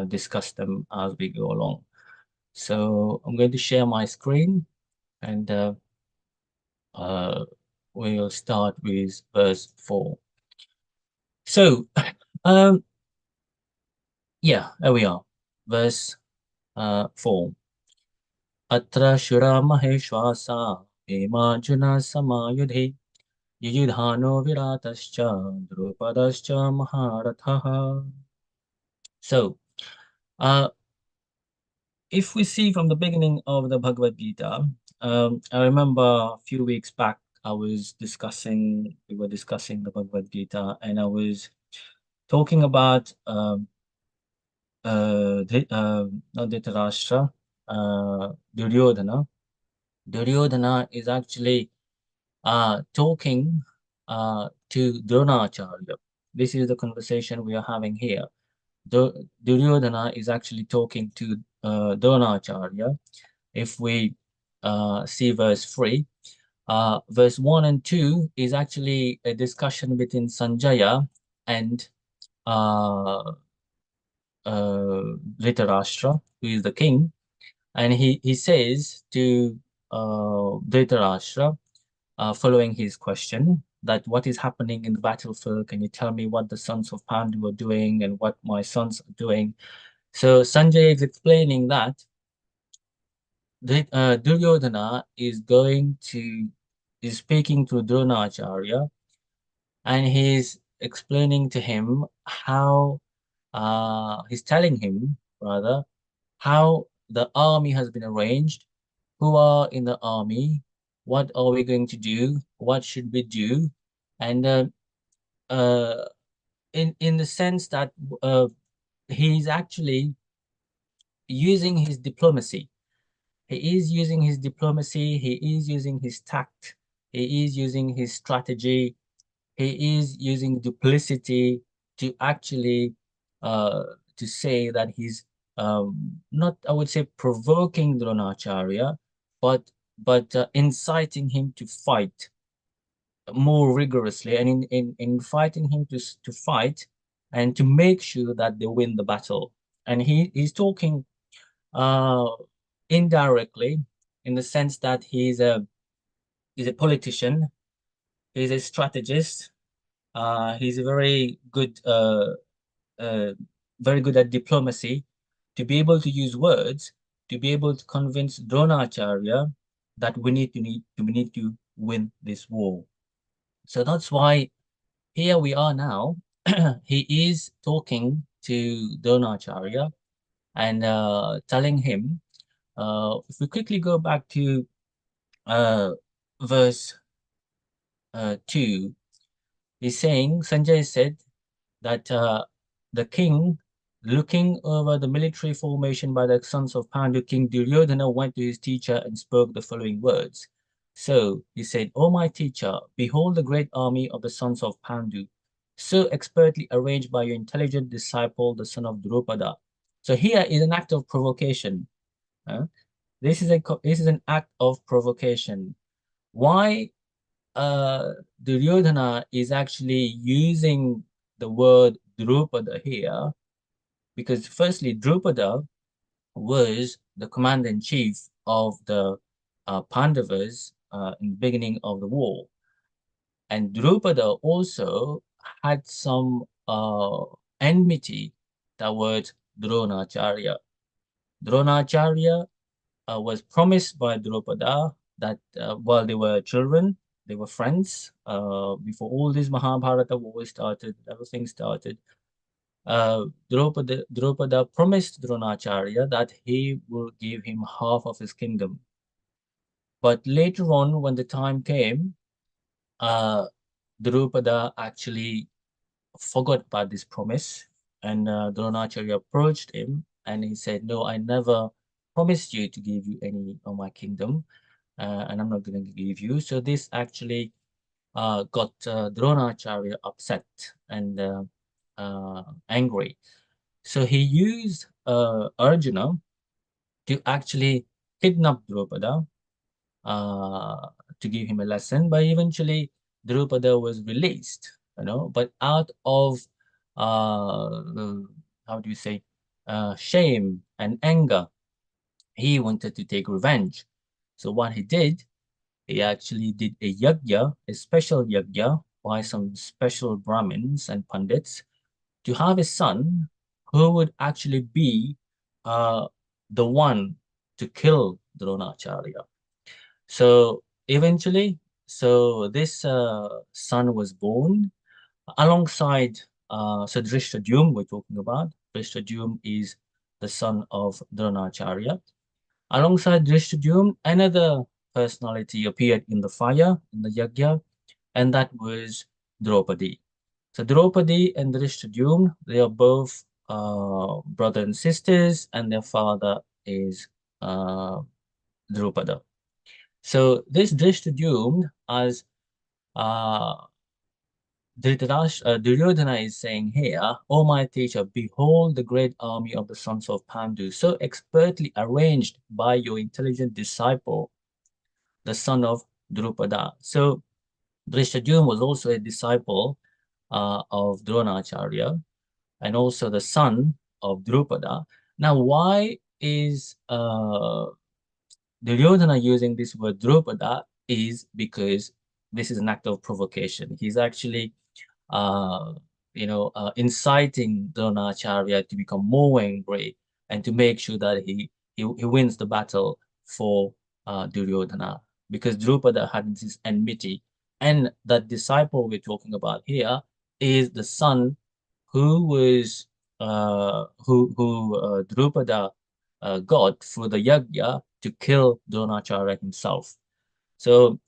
Speaker 13: discuss them as we go along. So I'm going to share my screen, and we'll start with verse 4. So, yeah, there we are, verse 4. Atra shura maheshwasa emarjuna samayudhe yudhano viratascha drupadascha maharathaha. So, if we see from the beginning of the Bhagavad Gita, I remember a few weeks back we were discussing the Bhagavad Gita, and I was talking about not Dhritarashtra, Duryodhana. Duryodhana is actually talking to Dronacharya. This is the conversation we are having here. Duryodhana is actually talking to Dronacharya. If we see verse 3, verse 1 and 2 is actually a discussion between Sanjaya and Dhritarashtra, who is the king, and he says to Dhritarashtra, following his question, that what is happening in the battlefield? Can you tell me what the sons of Pandu are doing and what my sons are doing? So Sanjay is explaining that Duryodhana is speaking to Dronacharya, and he's explaining to him how he's telling him rather how the army has been arranged, who are in the army, what are we going to do, what should we do, and in the sense that he's actually using his diplomacy. He is using his diplomacy, he is using his tact, he is using his strategy, he is using duplicity to actually to say that he's not, I would say, provoking Dronacharya, but inciting him to fight more rigorously, and in fighting him to fight and to make sure that they win the battle. And he's talking indirectly, in the sense that he's a politician, he's a strategist, he's a very good at diplomacy, to be able to use words, to be able to convince Dronacharya that we need to win this war. So that's why here we are now. He is talking to Dronacharya and telling him, if we quickly go back to verse 2, he's saying, Sanjay said that the king, looking over the military formation by the sons of Pandu, King Duryodhana went to his teacher and spoke the following words. So he said, O my teacher, behold the great army of the sons of Pandu, so expertly arranged by your intelligent disciple, the son of Drupada. So here is an act of provocation. This is an act of provocation. Why Duryodhana is actually using the word Drupada here? Because firstly, Drupada was the commander-in-chief of the Pandavas in the beginning of the war. And Drupada also had some enmity towards Dronacharya. Dronacharya was promised by Drupada that while they were children, they were friends. Before all this Mahabharata war started, everything started. Drupada promised Dronacharya that he will give him half of his kingdom. But later on, when the time came, Drupada actually forgot about this promise, and Dronacharya approached him and he said, no, I never promised you to give you any of my kingdom, and I'm not going to give you. So this actually got Dronacharya upset and angry. So he used Arjuna to actually kidnap Drupada to give him a lesson, but eventually Drupada was released, but out of how do you say, shame and anger, he wanted to take revenge. So what he did, he actually did a yajna, a special yajna by some special Brahmins and Pandits, to have a son who would actually be the one to kill Dronacharya. So eventually, this son was born alongside, so Drishtadyumna we're talking about. Drishtadyumna is the son of Dronacharya. Alongside Drishtadyumna, another personality appeared in the fire, in the yajna, and that was Draupadi. So Draupadi and Drishtadyumna, they are both brother and sisters, and their father is Drupada. So this Drishtadyumna, as Duryodhana is saying here, "O my teacher, behold the great army of the sons of Pandu, so expertly arranged by your intelligent disciple, the son of Drupada." So Drishtadyumna was also a disciple of Dronacharya and also the son of Drupada. Now, why is Duryodhana using this word Drupada? Is because this is an act of provocation. He's actually inciting Dronacharya to become more angry and to make sure that he wins the battle for Duryodhana, because Drupada had this enmity, and that disciple we're talking about here is the son who was Drupada got through the yajna to kill Dronacharya himself. So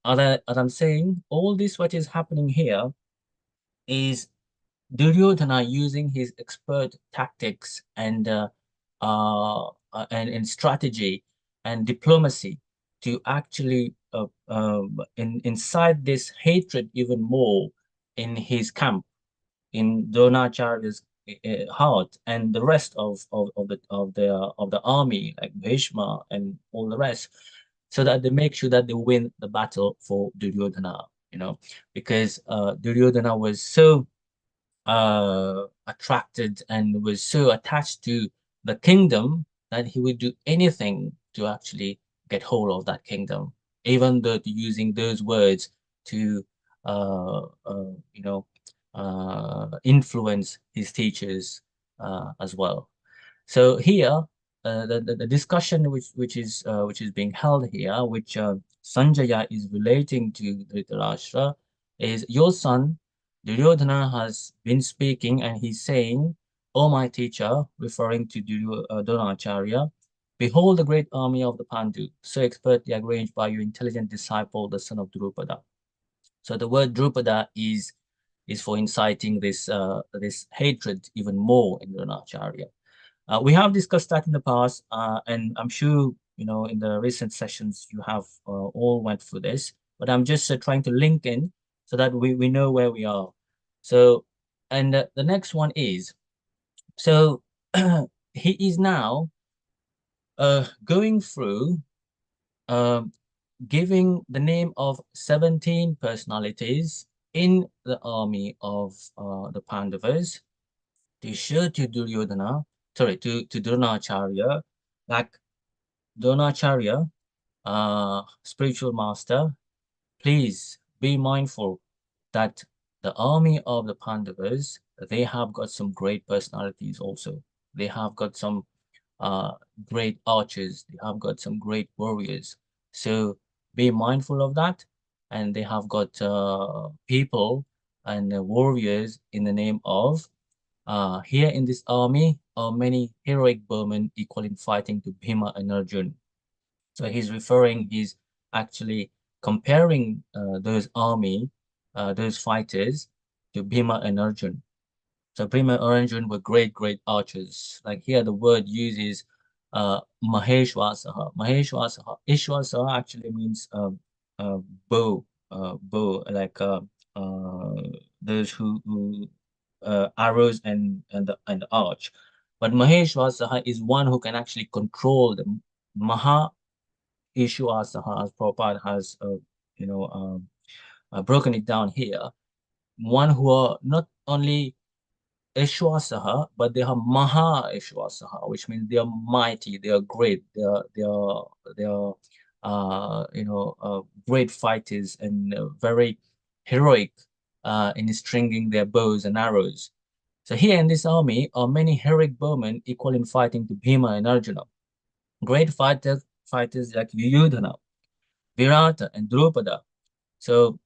Speaker 13: as I'm saying, all this what is happening here is Duryodhana using his expert tactics and strategy and diplomacy to actually incite this hatred even more in his camp, in Dronacharya's heart, and the rest of the army, like Bhishma and all the rest, so that they make sure that they win the battle for Duryodhana. Because Duryodhana was so attracted and was so attached to the kingdom that he would do anything to actually get hold of that kingdom, even though using those words to influence his teachers as well. So here, the discussion which is being held here, which Sanjaya is relating to Dhritarashtra, is your son Duryodhana has been speaking, and he's saying, "O my teacher," referring to Dronacharya, "behold the great army of the Pandu, so expertly arranged by your intelligent disciple, the son of Drupada." So the word Drupada is for inciting this this hatred even more in Dronacharya. We have discussed that in the past, and I'm sure in the recent sessions you have all went through this, but I'm just trying to link in so that we know where we are. So, and the next one is, so he is now going through giving the name of 17 personalities in the army of the Pandavas to show to Duryodhana, sorry, to Dronacharya, like, Dronacharya, spiritual master, please be mindful that the army of the Pandavas, they have got some great personalities also. They have got some great archers. They have got some great warriors. So be mindful of that. And they have got people and warriors in the name of, here in this army are many heroic bowmen equal in fighting to Bhima and Arjun. So he's actually comparing those fighters to Bhima and Arjun. So Bhima and Arjun were great archers. Like here the word uses Maheshwasaha. Maheshwasaha. Ishwasaha actually means bow, like those who arrows and the arch. But Maheshwasaha is one who can actually control them. Maha Ishwasaha, as Prabhupada has broken it down here. One who are not only Ishwasaha, but they are Maha Ishwasaha, which means they are mighty, they are great, they are great fighters and very heroic in stringing their bows and arrows. So here in this army are many heroic bowmen equal in fighting to Bhima and Arjuna. Great fighters like Yudhana, Virata, and Drupada. So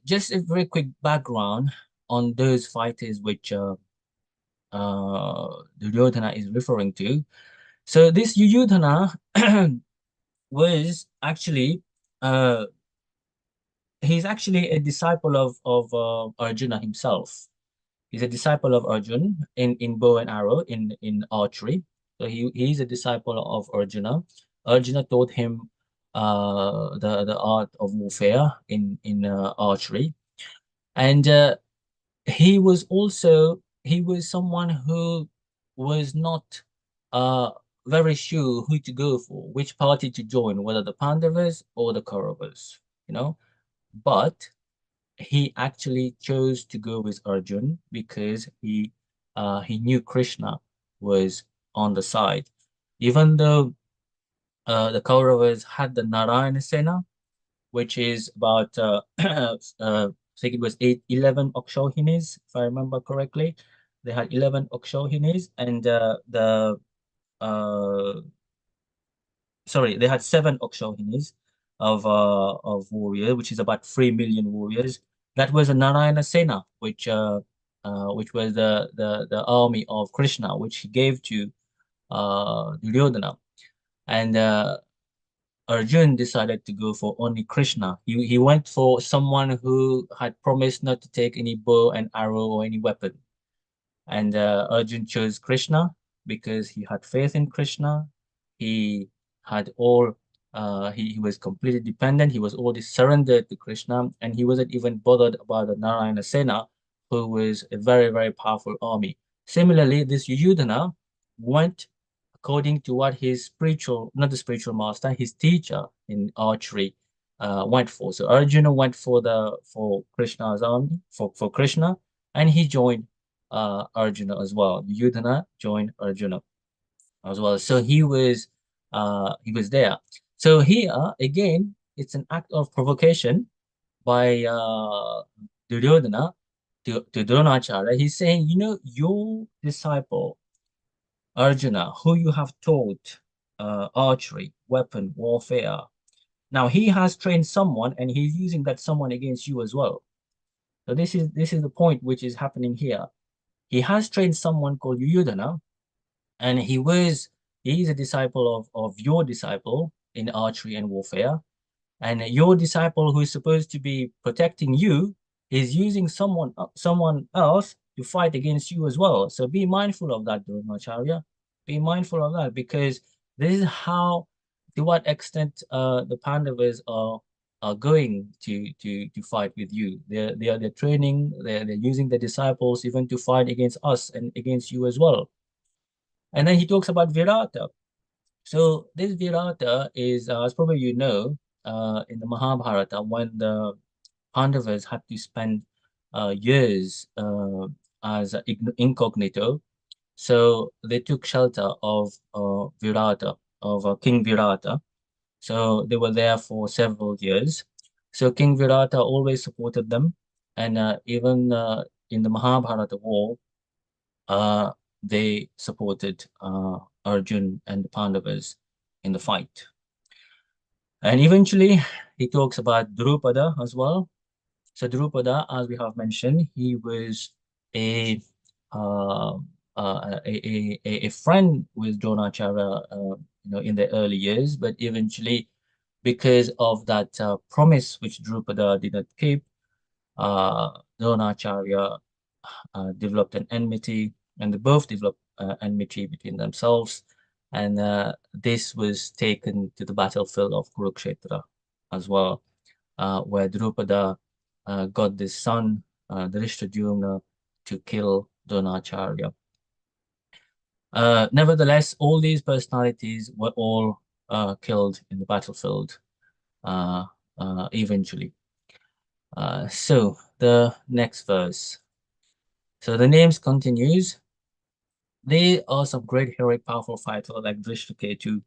Speaker 13: just a very quick background on those fighters which Duryodhana is referring to. So this Yudhana was actually he's actually a disciple of Arjuna himself. He's a disciple of Arjuna in bow and arrow, in archery. So he's a disciple of Arjuna. Arjuna taught him the art of warfare in archery, and he was someone who was not very sure who to go for, which party to join, whether the Pandavas or the Kauravas, but he actually chose to go with Arjun because he knew Krishna was on the side. Even though the Kauravas had the Narayana Sena, which is about I think it was 11 Akshohinis, if I remember correctly. They had 11 Akshohinis, and they had 7 Akshohinis of warriors, which is about 3 million warriors. That was a Narayana Sena, which was the army of Krishna, which he gave to Duryodhana. And Arjun decided to go for only Krishna. He went for someone who had promised not to take any bow and arrow or any weapon. And Arjun chose Krishna because he had faith in Krishna. He had he was completely dependent. He was already surrendered to Krishna, and he wasn't even bothered about the Narayana Sena, who was a very, very powerful army. Similarly, this Yudhana went according to what his not the spiritual master, his teacher in archery went for. So Arjuna went for Krishna's army, for Krishna, and he joined Arjuna as well. Yudhana joined Arjuna as well. So he was there. So here again, it's an act of provocation by Duryodhana to Dronacharya. He's saying, your disciple Arjuna, who you have taught archery, weapon, warfare. Now he has trained someone, and he's using that someone against you as well. So this is the point which is happening here. He has trained someone called Yudhana, and he is a disciple of your disciple in archery and warfare. And your disciple, who is supposed to be protecting you, is using someone else to fight against you as well. So be mindful of that, Dronacharya. Be mindful of that, because this is how, to what extent the Pandavas are going to fight with you. They're training, they're using the disciples even to fight against us and against you as well. And then he talks about Virata. So this Virata is, as probably you know, in the Mahabharata, when the Pandavas had to spend years as incognito, so they took shelter of Virata, of King Virata. So they were there for several years. So King Virata always supported them, and even in the Mahabharata war, they supported Arjun and the Pandavas in the fight. And eventually, he talks about Drupada as well. So Drupada, as we have mentioned, he was a friend with Dronacharya, in the early years, but eventually, because of that promise which Drupada did not keep, Dronacharya developed an enmity, and they both developed enmity between themselves. And this was taken to the battlefield of Kurukshetra as well, where Drupada got this son, Drishtadyumna, to kill Dronacharya. Nevertheless, all these personalities were all killed in the battlefield eventually. So the next verse. So the names continues. There are some great heroic powerful fighters like Drishtaketu,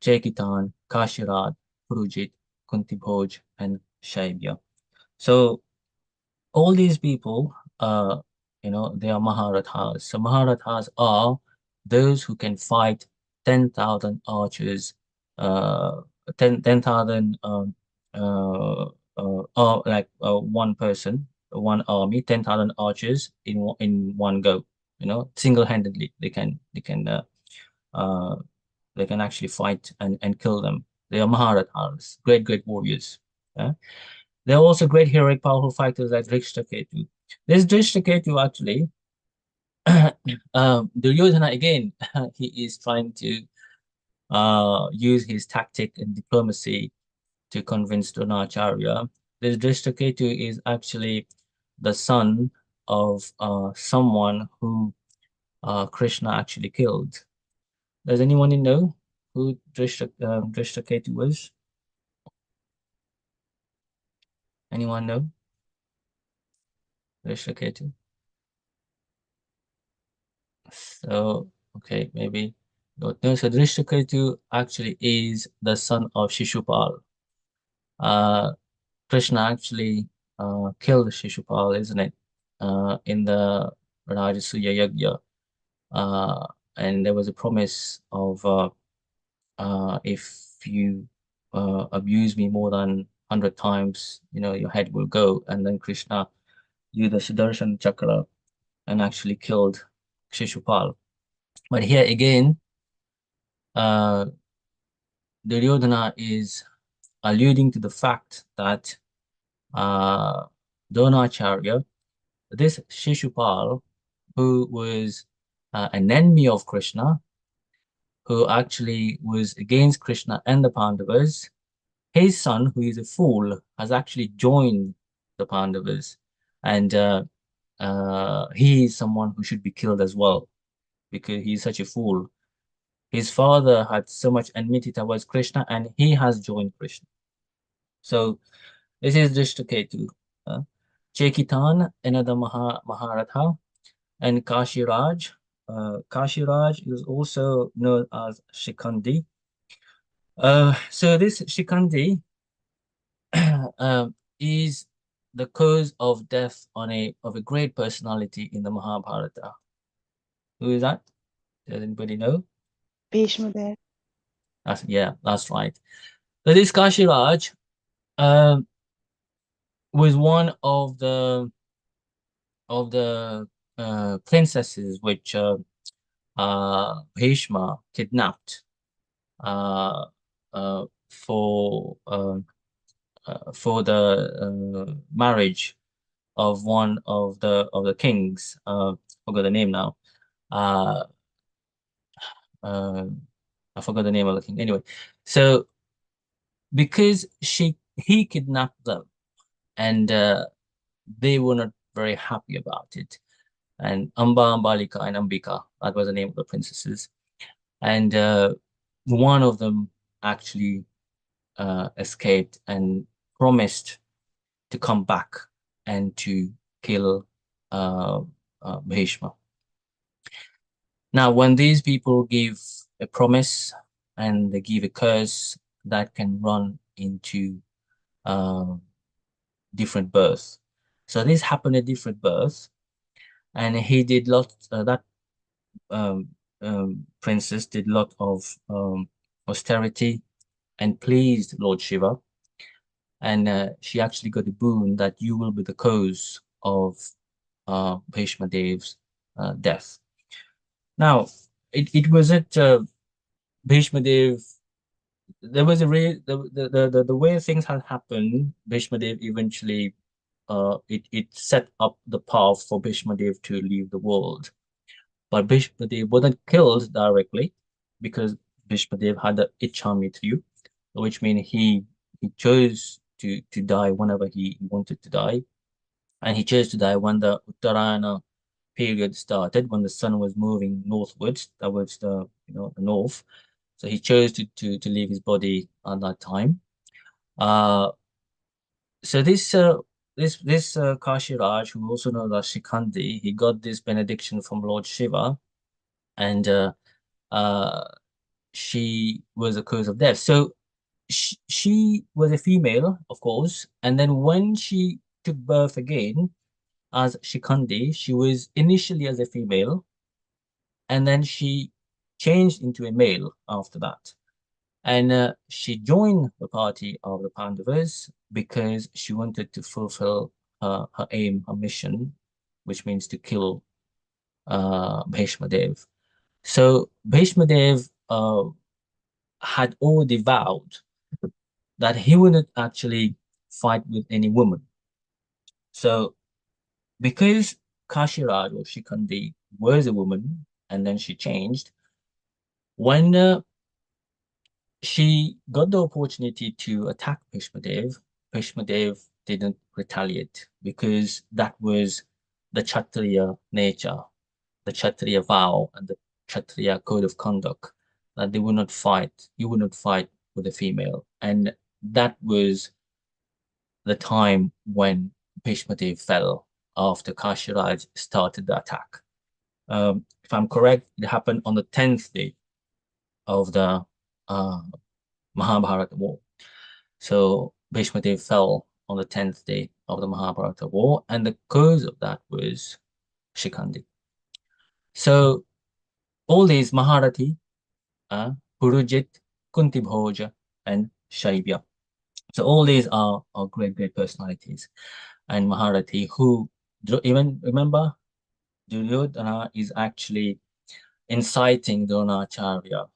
Speaker 13: Chekitan, Kashirat, Purujit, Kuntibhoj, and Shaibya. So all these people, they are Maharathas. So Maharathas are those who can fight 10,000 archers, 10,000 one person, one army, 10,000 archers in one go. Single-handedly they can actually fight and kill them. They are Maharathas, great warriors. Yeah? There are also great heroic powerful fighters like Drishtaketu. This Drishtaketu actually, Duryodhana again, he is trying to use his tactic and diplomacy to convince Dronacharya. This Drishtaketu is actually the son of someone who Krishna actually killed. Does anyone know who Drishtaketu was? Anyone know? Drishtaketu. So, okay, maybe don't know. So Drishtaketu actually is the son of Shishupal. Krishna actually killed Shishupal, isn't it? In the Rajasuya Yagya. And there was a promise of if you abuse me more than 100 times, your head will go. And then Krishna used the Sudarshan Chakra and actually killed Shishupal. But here again, Duryodhana is alluding to the fact that Dronacharya, this Shishupal, who was an enemy of Krishna, who actually was against Krishna and the Pandavas, his son, who is a fool, has actually joined the Pandavas. And he is someone who should be killed as well, because he's such a fool. His father had so much enmity towards Krishna, and he has joined Krishna. So this is Drishtaketu. Chekitan, another Maharatha, and Kashiraj. Kashiraj is also known as Shikandi. So this Shikandi is the cause of death of a great personality in the Mahabharata. Who is that? Does anybody know?
Speaker 10: Bhishma Dev.
Speaker 13: That's right. So this Kashiraj was one of the princesses which Bhishma kidnapped for the marriage of one of the kings. Forgot the name now. I forgot the name of the king. Anyway, so because he kidnapped them, and they were not very happy about it. And Amba, Ambalika, and Ambika, that was the name of the princesses. And one of them actually escaped and promised to come back and to kill Bhishma. Now, when these people give a promise and they give a curse, that can run into different births. So this happened at different births, and he did lots. That princess did a lot of austerity and pleased Lord Shiva, and she actually got a boon that you will be the cause of Bhishma Dev's death. Now, it wasn't Bhishma Dev. There was the way things had happened. Bhishma Dev eventually it set up the path for Bhishma Dev to leave the world. But Bhishma Dev wasn't killed directly because Bhishma Dev had the Ichhamrityu, which means he chose to die whenever he wanted to die. And he chose to die when the Uttarayana period started, when the sun was moving northwards, towards the north. So he chose to leave his body at that time. So this Kashiraj, who also known as Shikandi, he got this benediction from Lord Shiva, and she was the cause of death. So she was a female, of course, and then when she took birth again as Shikandi, she was initially as a female, and then she changed into a male after that. And she joined the party of the Pandavas because she wanted to fulfill her aim, her mission, which means to kill Bhishma Dev. So Bhishma Dev had already vowed that he wouldn't actually fight with any woman. So because Kashiraj or Shikandi was a woman and then she changed, when she got the opportunity to attack Bhishmadev. Bhishmadev didn't retaliate because that was the Kshatriya nature, the Kshatriya vow, and the Kshatriya code of conduct, that they would not fight. You would not fight with a female. And that was the time when Bhishmadev fell after Kashiraj started the attack. If I'm correct, it happened on the 10th day of the Mahabharata war. So Bhishmadev fell on the 10th day of the Mahabharata war, and the cause of that was Shikhandi. So all these Maharati, Purujit, Kunti Bhoja, and Shaibya. So all these are great personalities. And Maharati, who even remember, Duryodhana is actually inciting Dronacharya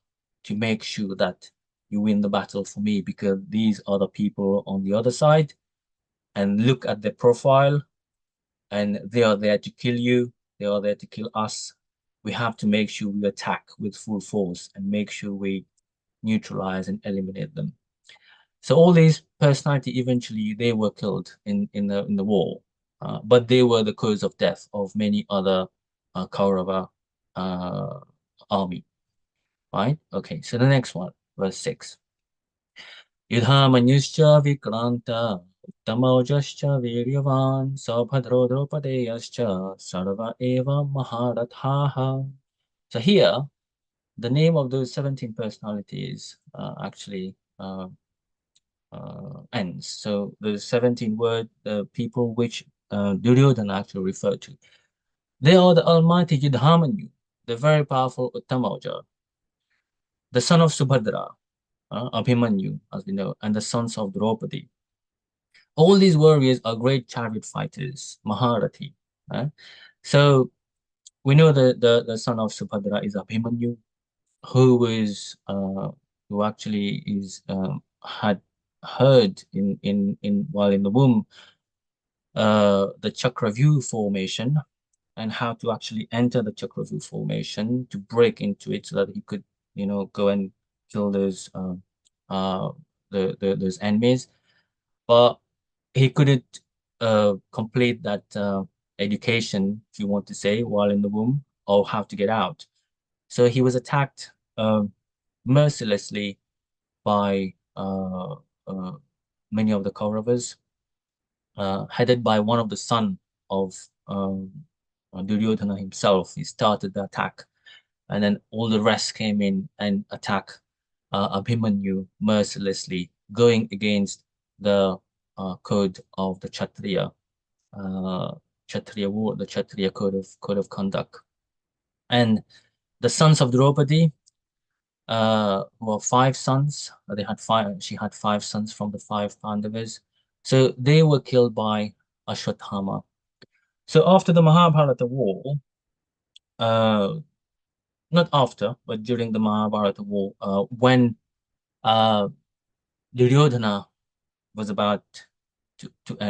Speaker 13: to make sure that you win the battle for me, because these are the people on the other side, and look at their profile, and they are there to kill you, they are there to kill us. We have to make sure we attack with full force and make sure we neutralize and eliminate them. So all these personality, eventually they were killed in the war, but they were the cause of death of many other Kaurava army. Right? Okay, so the next one, verse 6. Yudhamanyuscha vikranta uttamaujascha viryavan sabhadro dropadeyascha sarva eva maharathaha. So here, the name of those 17 personalities actually ends. So the 17 word people which Duryodhana actually referred to. They are the almighty Yudhamanyu, the very powerful Uttamaja, the son of Subhadra, Abhimanyu, as we know, and the sons of Draupadi. All these warriors are great chariot fighters, Maharati. So we know the son of Subhadra is Abhimanyu, who actually is had heard while in the womb the Chakravyu formation, and how to actually enter the Chakravyu formation to break into it so that he could, go and kill those those enemies. But he couldn't complete that education, if you want to say, while in the womb, or how to get out. So he was attacked mercilessly by many of the Kauravas, headed by one of the son of Duryodhana himself. He started the attack, and then all the rest came in and attacked Abhimanyu mercilessly, going against the code of the Kshatriya war, the Kshatriya code of conduct. And the sons of Draupadi, who are 5 sons, she had 5 sons from the 5 Pandavas. So they were killed by Ashwatthama. So after the Mahabharata war, not after, but during the Mahabharata war, when Duryodhana was about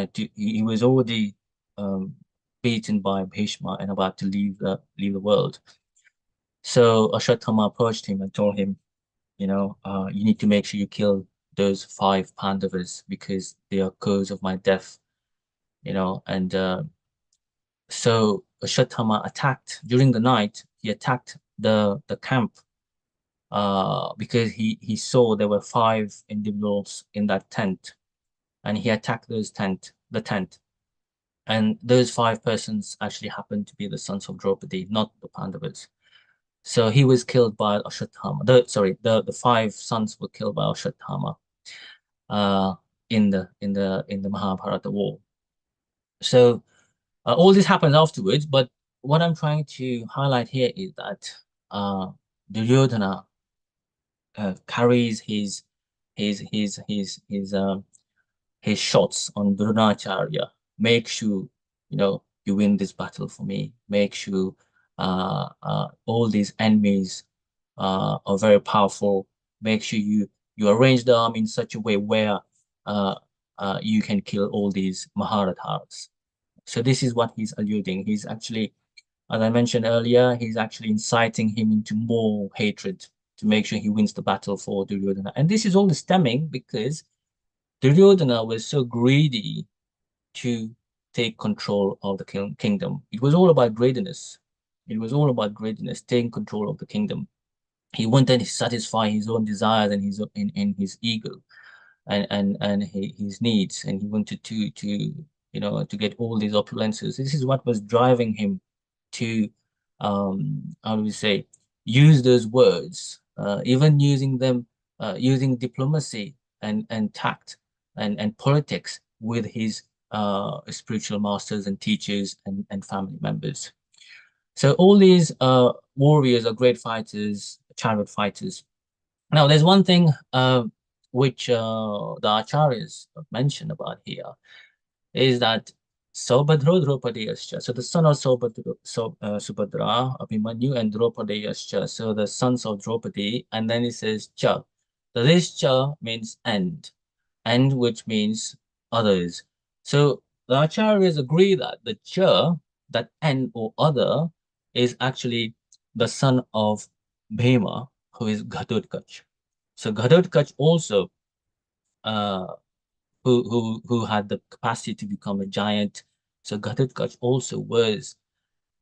Speaker 13: he was already beaten by Bhishma and about to leave the world. So Ashwatthama approached him and told him, you need to make sure you kill those 5 Pandavas because they are cause of my death, and so Ashwatthama attacked during the night. He attacked the camp because he saw there were 5 individuals in that tent, and he attacked the tent. And those 5 persons actually happened to be the sons of Draupadi, not the Pandavas. So he was killed by Ashwatthama. The 5 sons were killed by Ashwatthama in the Mahabharata war. So all this happened afterwards, but what I'm trying to highlight here is that Duryodhana carries his shots on Dronacharya. Make sure you win this battle for me. Make sure all these enemies are very powerful. Make sure you arrange the army in such a way where you can kill all these Maharathas. So this is what he's alluding. He's actually, as I mentioned earlier, he's actually inciting him into more hatred to make sure he wins the battle for Duryodhana. And this is all stemming because Duryodhana was so greedy to take control of the kingdom. It was all about greediness. It was all about greediness, taking control of the kingdom. He wanted to satisfy his own desires and his in his ego and his needs, and he wanted to get all these opulences. This is what was driving him to how do we say, use those words, even using them, using diplomacy and tact and politics with his spiritual masters and teachers and family members. So all these warriors are great fighters, chariot fighters. Now, there's one thing which the acharyas mention about here, is that Saubhadra Draupadiyascha, so the son of Subhadra, Abhimanyu, and Draupadiyascha, so the sons of Draupadi, and then it says cha. So this cha means and which means others. So the acharyas agree that the cha, that and or other, is actually the son of Bhima, who is Ghatotkacha. So Ghatotkacha also who had the capacity to become a giant. So Ghatotkacha also was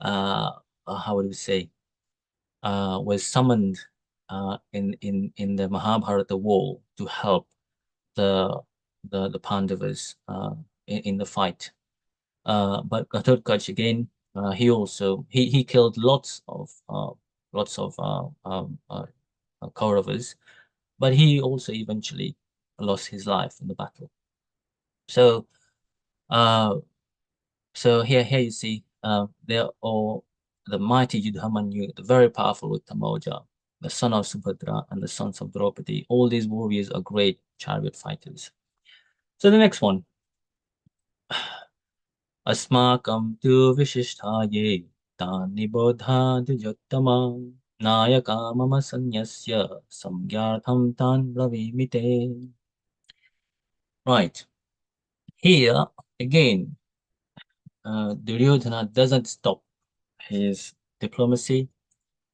Speaker 13: how would we say, was summoned in the Mahabharata war to help the Pandavas in the fight. But Ghatotkacha again, he killed lots of Kauravas, but he also eventually lost his life in the battle. So here you see they're all the mighty Yudhamanyu, the very powerful Uttamaoja, the son of Subhadra, and the sons of Draupadi. All these warriors are great chariot fighters. So the next one. Asmakam tu vishishtaye tani bodha dujattama nayaka mama sanyasya samgyartham tan bravimite. Right. Here, again, Duryodhana doesn't stop his diplomacy.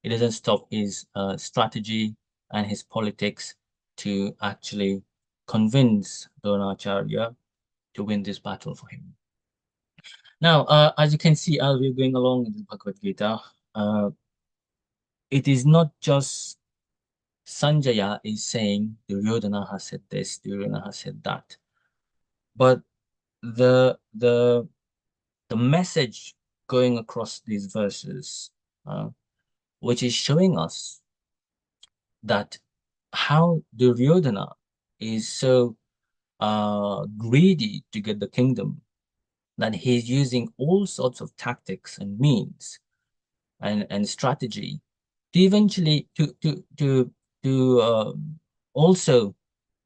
Speaker 13: He doesn't stop his strategy and his politics to actually convince Dronacharya to win this battle for him. Now, as you can see, as we're going along in the Bhagavad Gita, it is not just Sanjaya is saying Duryodhana has said this, Duryodhana has said that, but the message going across these verses, which is showing us that how Duryodhana is so greedy to get the kingdom, that he's using all sorts of tactics and means and strategy to eventually also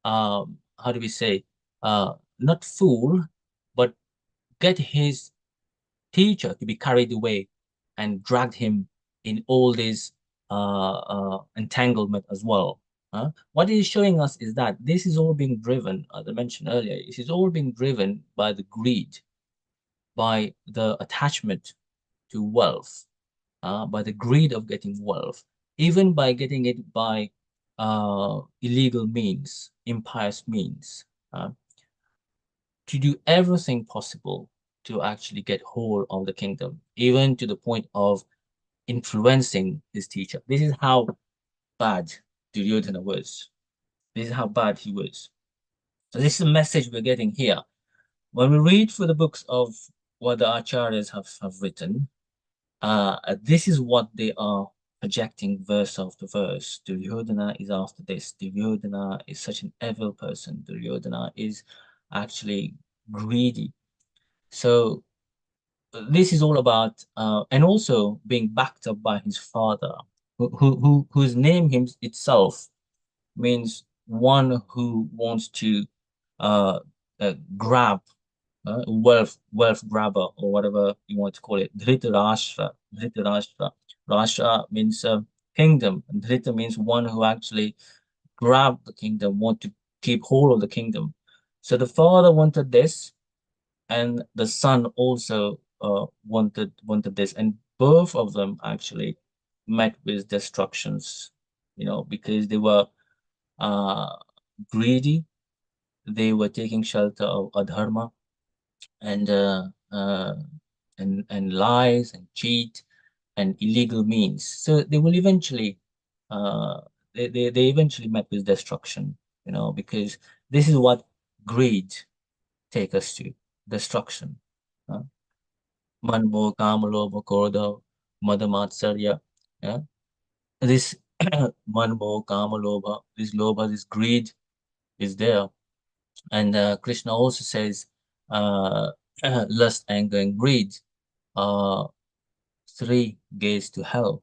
Speaker 13: how do we say, not fool, but get his teacher to be carried away and dragged him in all this entanglement as well. What it is showing us is that this is all being driven, as I mentioned earlier, this is all being driven by the greed, by the attachment to wealth, by the greed of getting wealth, even by getting it by illegal means, impious means, to do everything possible to actually get hold of the kingdom, even to the point of influencing his teacher. This is how bad Duryodhana was. This is how bad he was. So this is a message we're getting here. When we read through the books of what the acharyas have written, this is what they are projecting verse after verse. Duryodhana is after this. Duryodhana is such an evil person. Duryodhana is actually greedy. So this is all about, and also being backed up by his father, whose name itself means one who wants to grab, wealth grabber, or whatever you want to call it. Dhritarashtra. Rashtra means kingdom, and Dhrita means one who actually grabbed the kingdom, want to keep hold of the kingdom. So the father wanted this, and the son also wanted this, and both of them actually met with destructions because they were greedy. They were taking shelter of adharma and lies and cheat and illegal means. So they will eventually they eventually met with destruction, because this is what greed take us to, destruction. Manbo, Kamaloba, Krodha, Madamatsarya. Yeah? This Manbo, Kamaloba, this Loba, this greed is there. And Krishna also says lust, anger, and greed are three gates to hell.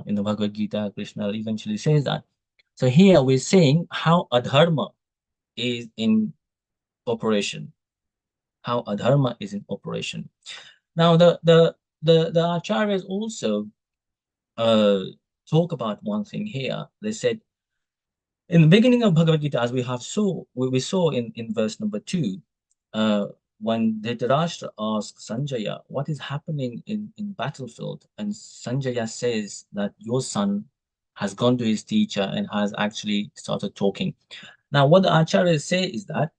Speaker 13: In the Bhagavad Gita, Krishna eventually says that. So here we're saying how adharma is in operation. How adharma is in operation. Now the acharyas also talk about one thing here. They said in the beginning of Bhagavad Gita, as we saw in verse number 2, when Dhritarashtra asks Sanjaya, what is happening in battlefield? And Sanjaya says that your son has gone to his teacher and has actually started talking. Now, what the acharyas say is that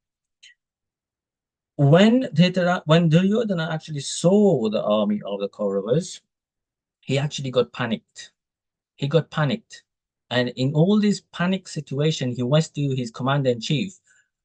Speaker 13: when Duryodhana actually saw the army of the Kauravas, he actually got panicked. He got panicked. And in all this panic situation, he went to his commander-in-chief,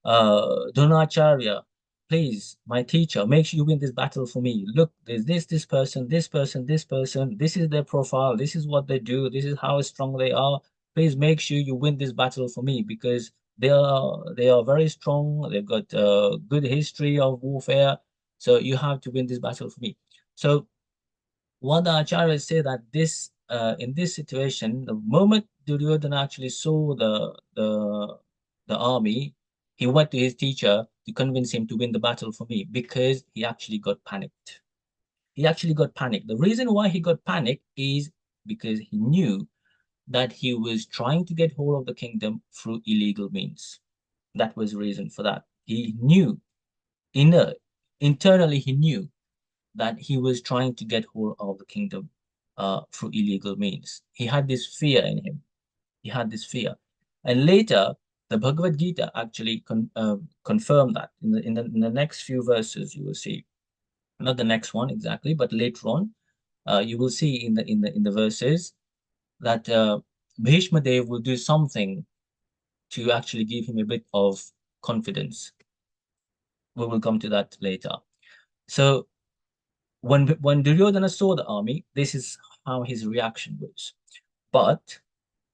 Speaker 13: Dronacharya, please, my teacher, make sure you win this battle for me. Look, there's this person, this person, this person. This is their profile. This is what they do. This is how strong they are. Please make sure you win this battle for me, because they are very strong. They've got a good history of warfare. So you have to win this battle for me. So what the acharyas say that this in this situation, the moment Duryodhana actually saw the army, he went to his teacher to convince him to win the battle for me, because he actually got panicked. He actually got panicked. The reason why he got panicked is because he knew that he was trying to get hold of the kingdom through illegal means. That was the reason for that. He knew, internally he knew that he was trying to get hold of the kingdom through illegal means. He had this fear in him. He had this fear. And later, the Bhagavad Gita actually confirmed that. In the next few verses, you will see, not the next one exactly, but later on, you will see in the verses that Bhishma Dev will do something to actually give him a bit of confidence. We will come to that later. So when Duryodhana saw the army, this is how his reaction was. But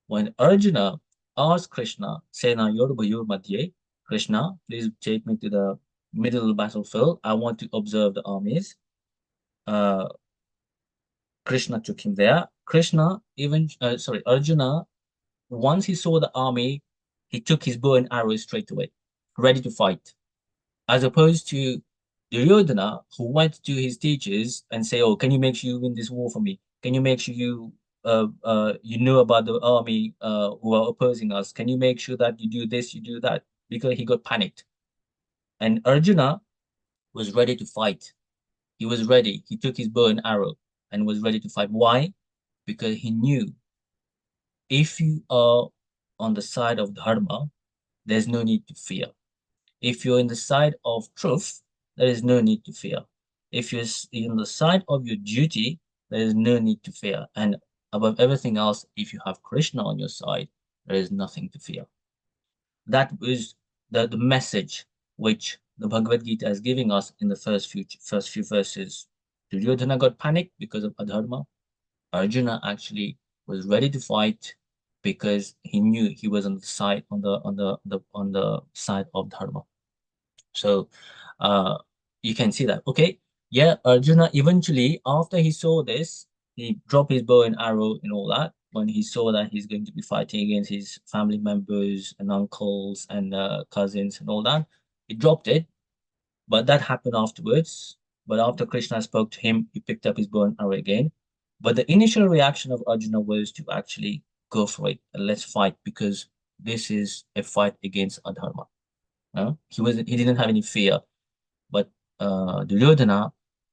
Speaker 13: when Arjuna asked Krishna, Sena Yorbayur Madhye, Krishna, please take me to the middle battlefield. I want to observe the armies. Krishna took him there. Arjuna, once he saw the army, he took his bow and arrows straight away, ready to fight. As opposed to Duryodhana, who went to his teachers and say, "Oh, can you make sure you win this war for me? Can you make sure you know about the army who are opposing us? Can you make sure that you do this, you do that?" Because he got panicked. And Arjuna was ready to fight. He was ready. He took his bow and arrow and was ready to fight. Why? Because he knew if you are on the side of dharma, there's no need to fear. If you're in the side of truth, there is no need to fear. If you're in the side of your duty, there is no need to fear. And above everything else, if you have Krishna on your side, there is nothing to fear. That was the message which the Bhagavad Gita is giving us in the first few verses. Duryodhana got panicked because of adharma. Arjuna actually was ready to fight because he knew he was on the side on the side of dharma. So you can see that. Okay, yeah, Arjuna eventually, after he saw this, he dropped his bow and arrow and all that. When he saw that he's going to be fighting against his family members and uncles and cousins and all that, he dropped it. But that happened afterwards. But after Krishna spoke to him, he picked up his bow and arrow again. But the initial reaction of Arjuna was to actually go for it and let's fight, because this is a fight against adharma. He didn't have any fear, but Duryodhana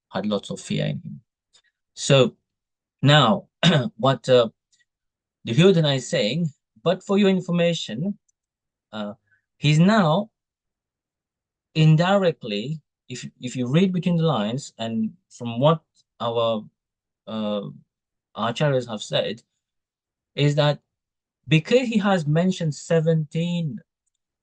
Speaker 13: had lots of fear in him. So now what the Duryodhana is saying, but for your information, he's now indirectly, if you read between the lines and from what our acharyas have said, is that because he has mentioned 17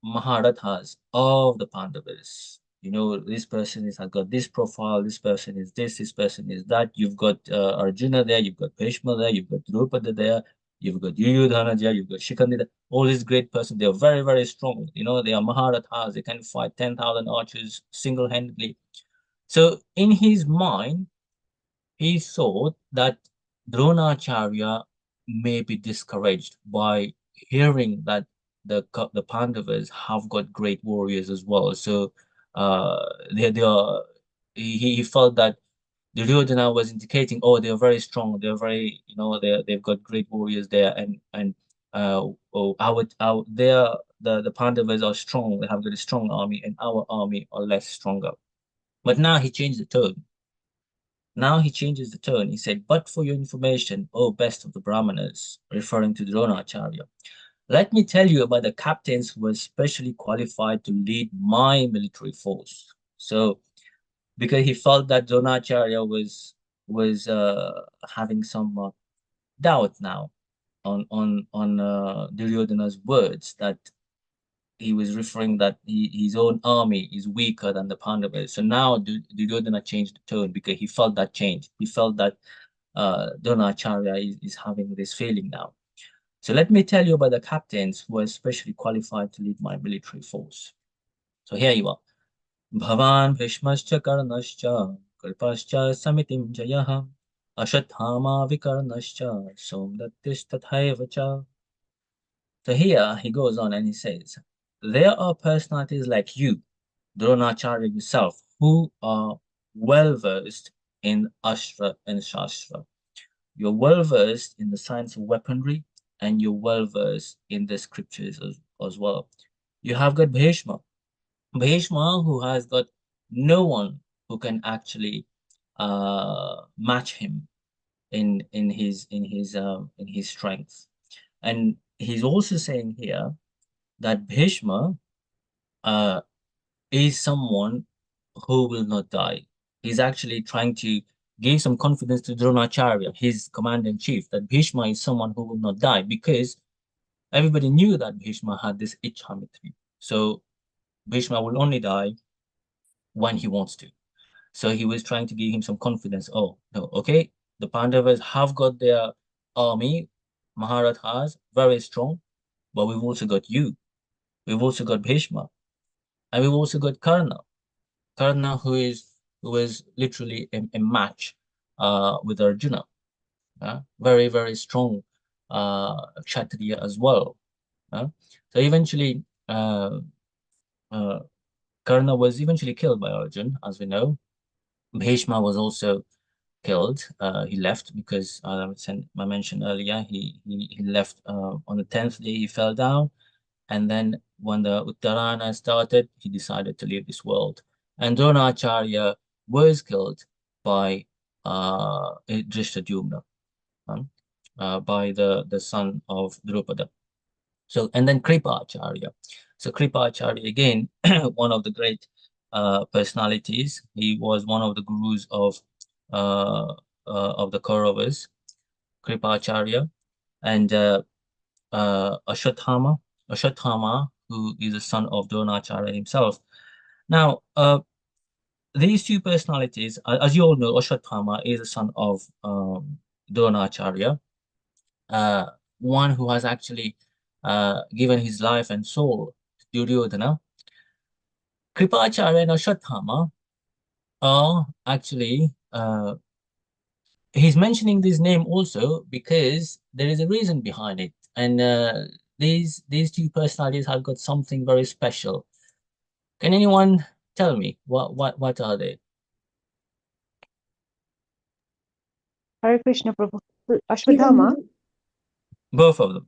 Speaker 13: Maharathas of the Pandavas, you know, this person has got this profile, this person is this person is that. You've got Arjuna there, you've got Bhishma there, you've got Drupada there, you've got Duryodhana there, you've got Shikandi there. All these great persons, they're very, very strong. You know, they are Maharathas, they can fight 10,000 archers single-handedly. So in his mind, he thought that Dronacharya may be discouraged by hearing that the Pandavas have got great warriors as well. So they are, he felt that Duryodhana was indicating, oh, they're very strong, they're very, you know, they've got great warriors there, and the Pandavas are strong, they have got a strong army, and our army are less stronger. But now he changed the tone. Now he changes the tone. He said, but for your information, O best of the Brahmanas, referring to Dronacharya, let me tell you about the captains who were specially qualified to lead my military force. So, because he felt that Dronacharya was having some doubt now on Duryodhana's words, that he was referring that his own army is weaker than the Pandavas. So now Duryodhana changed the tone because he felt that change. He felt that Dronacharya is having this feeling now. So let me tell you about the captains who are specially qualified to lead my military force. So here you are. Bhavan Bhishmascha Karnascha Kripascha Samitim Jayaha Ashathama Vikarnascha Somdattis Tathaivacha. So here he goes on and he says, there are personalities like you, Dronacharya yourself, who are well versed in Astra and Shastra. You're well versed in the science of weaponry, and you're well versed in the scriptures as well. You have got Bhishma, who has got no one who can actually match him in his strength. And he's also saying here that Bhishma is someone who will not die. He's actually trying to give some confidence to Dronacharya, his commander-in-chief, that Bhishma is someone who will not die, because everybody knew that Bhishma had this Ichhamitra. So Bhishma will only die when he wants to. So he was trying to give him some confidence. Oh, no, okay, the Pandavas have got their army, Maharathas, very strong, but we've also got you. We've also got Bhishma. And we've also got Karna. Karna, who is literally a match with Arjuna. Very, very strong Kshatriya as well. So eventually, Karna was eventually killed by Arjun, as we know. Bhishma was also killed. He left because, as I mentioned earlier, he left on the 10th day. He fell down, and then when the Uttarana started, he decided to leave this world. And Dronacharya was killed by Drishtadyumna, by the son of Drupada. So, and then Kripacharya. So Kripacharya, again, one of the great personalities. He was one of the gurus of the Kauravas, Kripacharya, and Ashwatthama, who is the son of Dronacharya himself. Now, these two personalities, as you all know, Ashwatthama is the son of Dronacharya, one who has actually given his life and soul to Duryodhana. Kripacharya and Ashwatthama are actually, he's mentioning this name also because there is a reason behind it. And these two personalities have got something very special. Can anyone tell me what are they?
Speaker 16: Hare Krishna Prabhu. Ashwatthama.
Speaker 13: Both of them.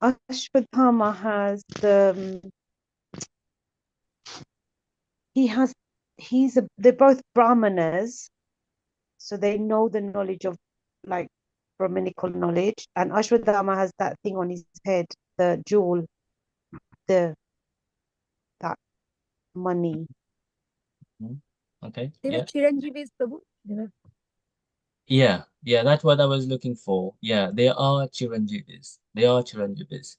Speaker 16: Ashwatthama has they're both Brahmanas, so they know the knowledge of like Brahminical knowledge, and Ashwadhama has that thing on his head, the jewel, that money.
Speaker 13: Okay.
Speaker 10: They were
Speaker 13: Yeah.
Speaker 10: Chiranjeevis, Prabhu.
Speaker 13: Yeah. Yeah. That's what I was looking for. Yeah. They are Chiranjeevis. They are Chiranjeevis.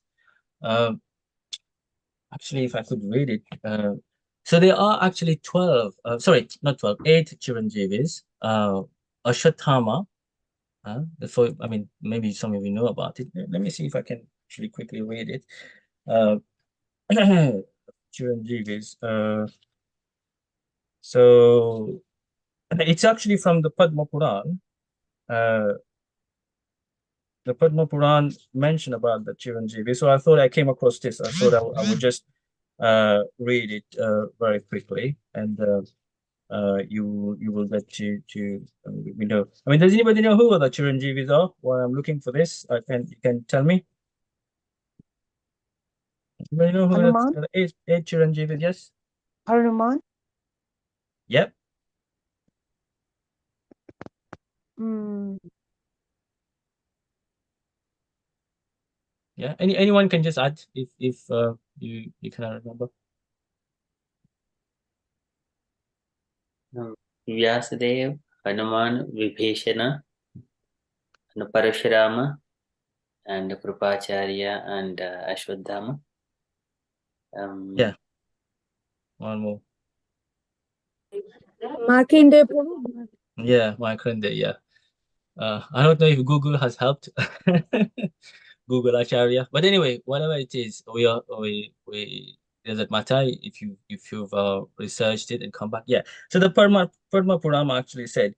Speaker 13: Actually, if I could read it. So there are actually 12, sorry, not 12, 8 Chiranjeevis. Ashwatthama. I mean, maybe some of you know about it. Let me see if I can actually quickly read it. Chiranjeevis. So it's actually from the Padma Puran. The Padma Puran mentioned about the Chiranjeevi. So I thought I came across this. I thought I would just read it very quickly, and you will get to we know. I mean, does anybody know who the Chiranjeevis are? While I'm looking for this, you can tell me. Anybody know who
Speaker 16: Hanuman?
Speaker 13: the eight Chiranjeevis? Yes.
Speaker 16: Hanuman?
Speaker 13: Yep.
Speaker 16: Mm.
Speaker 13: Yeah. Anyone can just add if you cannot remember.
Speaker 2: Vyasadeva, Hanuman, Vibhishana, and Parashurama, and Krupacharya, and Ashwadhama.
Speaker 13: Yeah. One more.
Speaker 10: Markandeya, Prabhu.
Speaker 13: Yeah, Markandeya. Yeah. I don't know if Google has helped. Google Acharya, but anyway, whatever it is, we doesn't matter if you've researched it and come back. Yeah. So the Padma Purana actually said,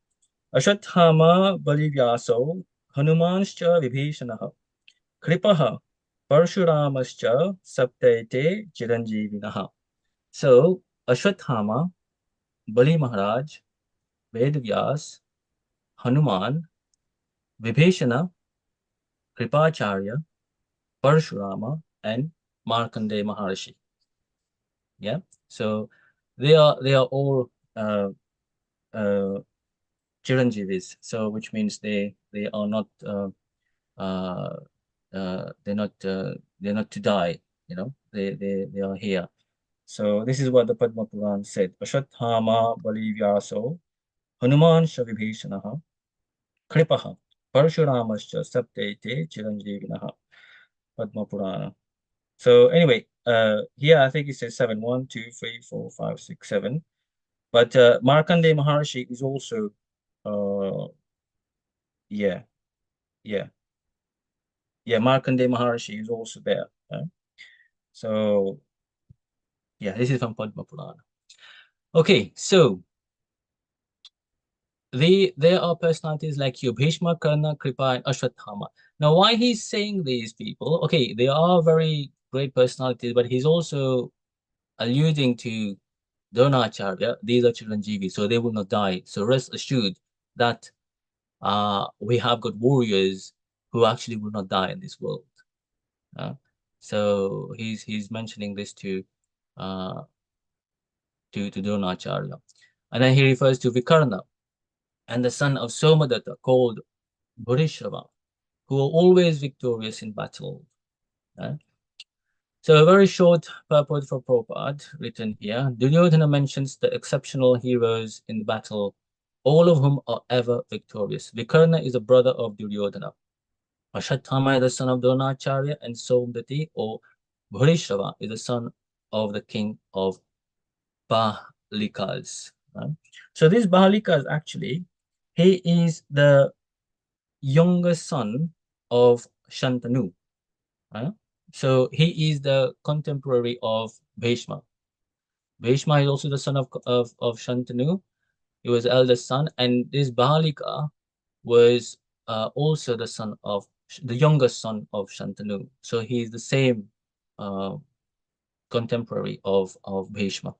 Speaker 13: Ashwathama Balivyaso Hanumanscha Vibhishanaha Kripaha Parshuramascha Saptaite Chiranjivinaha. So Ashwathama, Bali Maharaj, Vedvyas, Hanuman, Vibhishana, Kripacharya, Parshurama, and Markandeya Maharshi. Yeah, so they are all Chiranjeevis. So which means they are not they're not to die. You know, they are here. So this is what the Padma Puran said. Ashwathama Balivyaso Hanuman Shavibhishanaha Kripaha Parshuramascha Saptaite Chiranjivinaha. Padma Purana. So anyway, here I think it says 7, 1, 2, 3, 4, 5, 6, 7. But Markandeya Maharshi is also yeah. Markandeya Maharshi is also there. So yeah, this is from Padma Purana. Okay, so there are personalities like you, Bhishma, Karna, Kripa, and Ashwathama. Now, why he's saying these people? Okay, they are very great personalities, but he's also alluding to Dronacharya. These are Chiranjeevi, so they will not die. So rest assured that we have got warriors who actually will not die in this world. So he's mentioning this to Dronacharya, and then he refers to Vikarna and the son of Somadatta called Bhurishrava, who are always victorious in battle. So a very short purport for Prabhupada written here. Duryodhana mentions the exceptional heroes in the battle, all of whom are ever victorious. Vikarna is a brother of Duryodhana. Ashwathama is the son of Dronacharya, and Somdati or Bhurishrava is the son of the king of Bahalikas. So this Bahalikas actually, he is the younger son of Shantanu. So he is the contemporary of Bhishma. Bhishma is also the son of Shantanu. He was eldest son, and this Bahalika was also the son of the youngest son of Shantanu. So he is the same contemporary of Bhishma.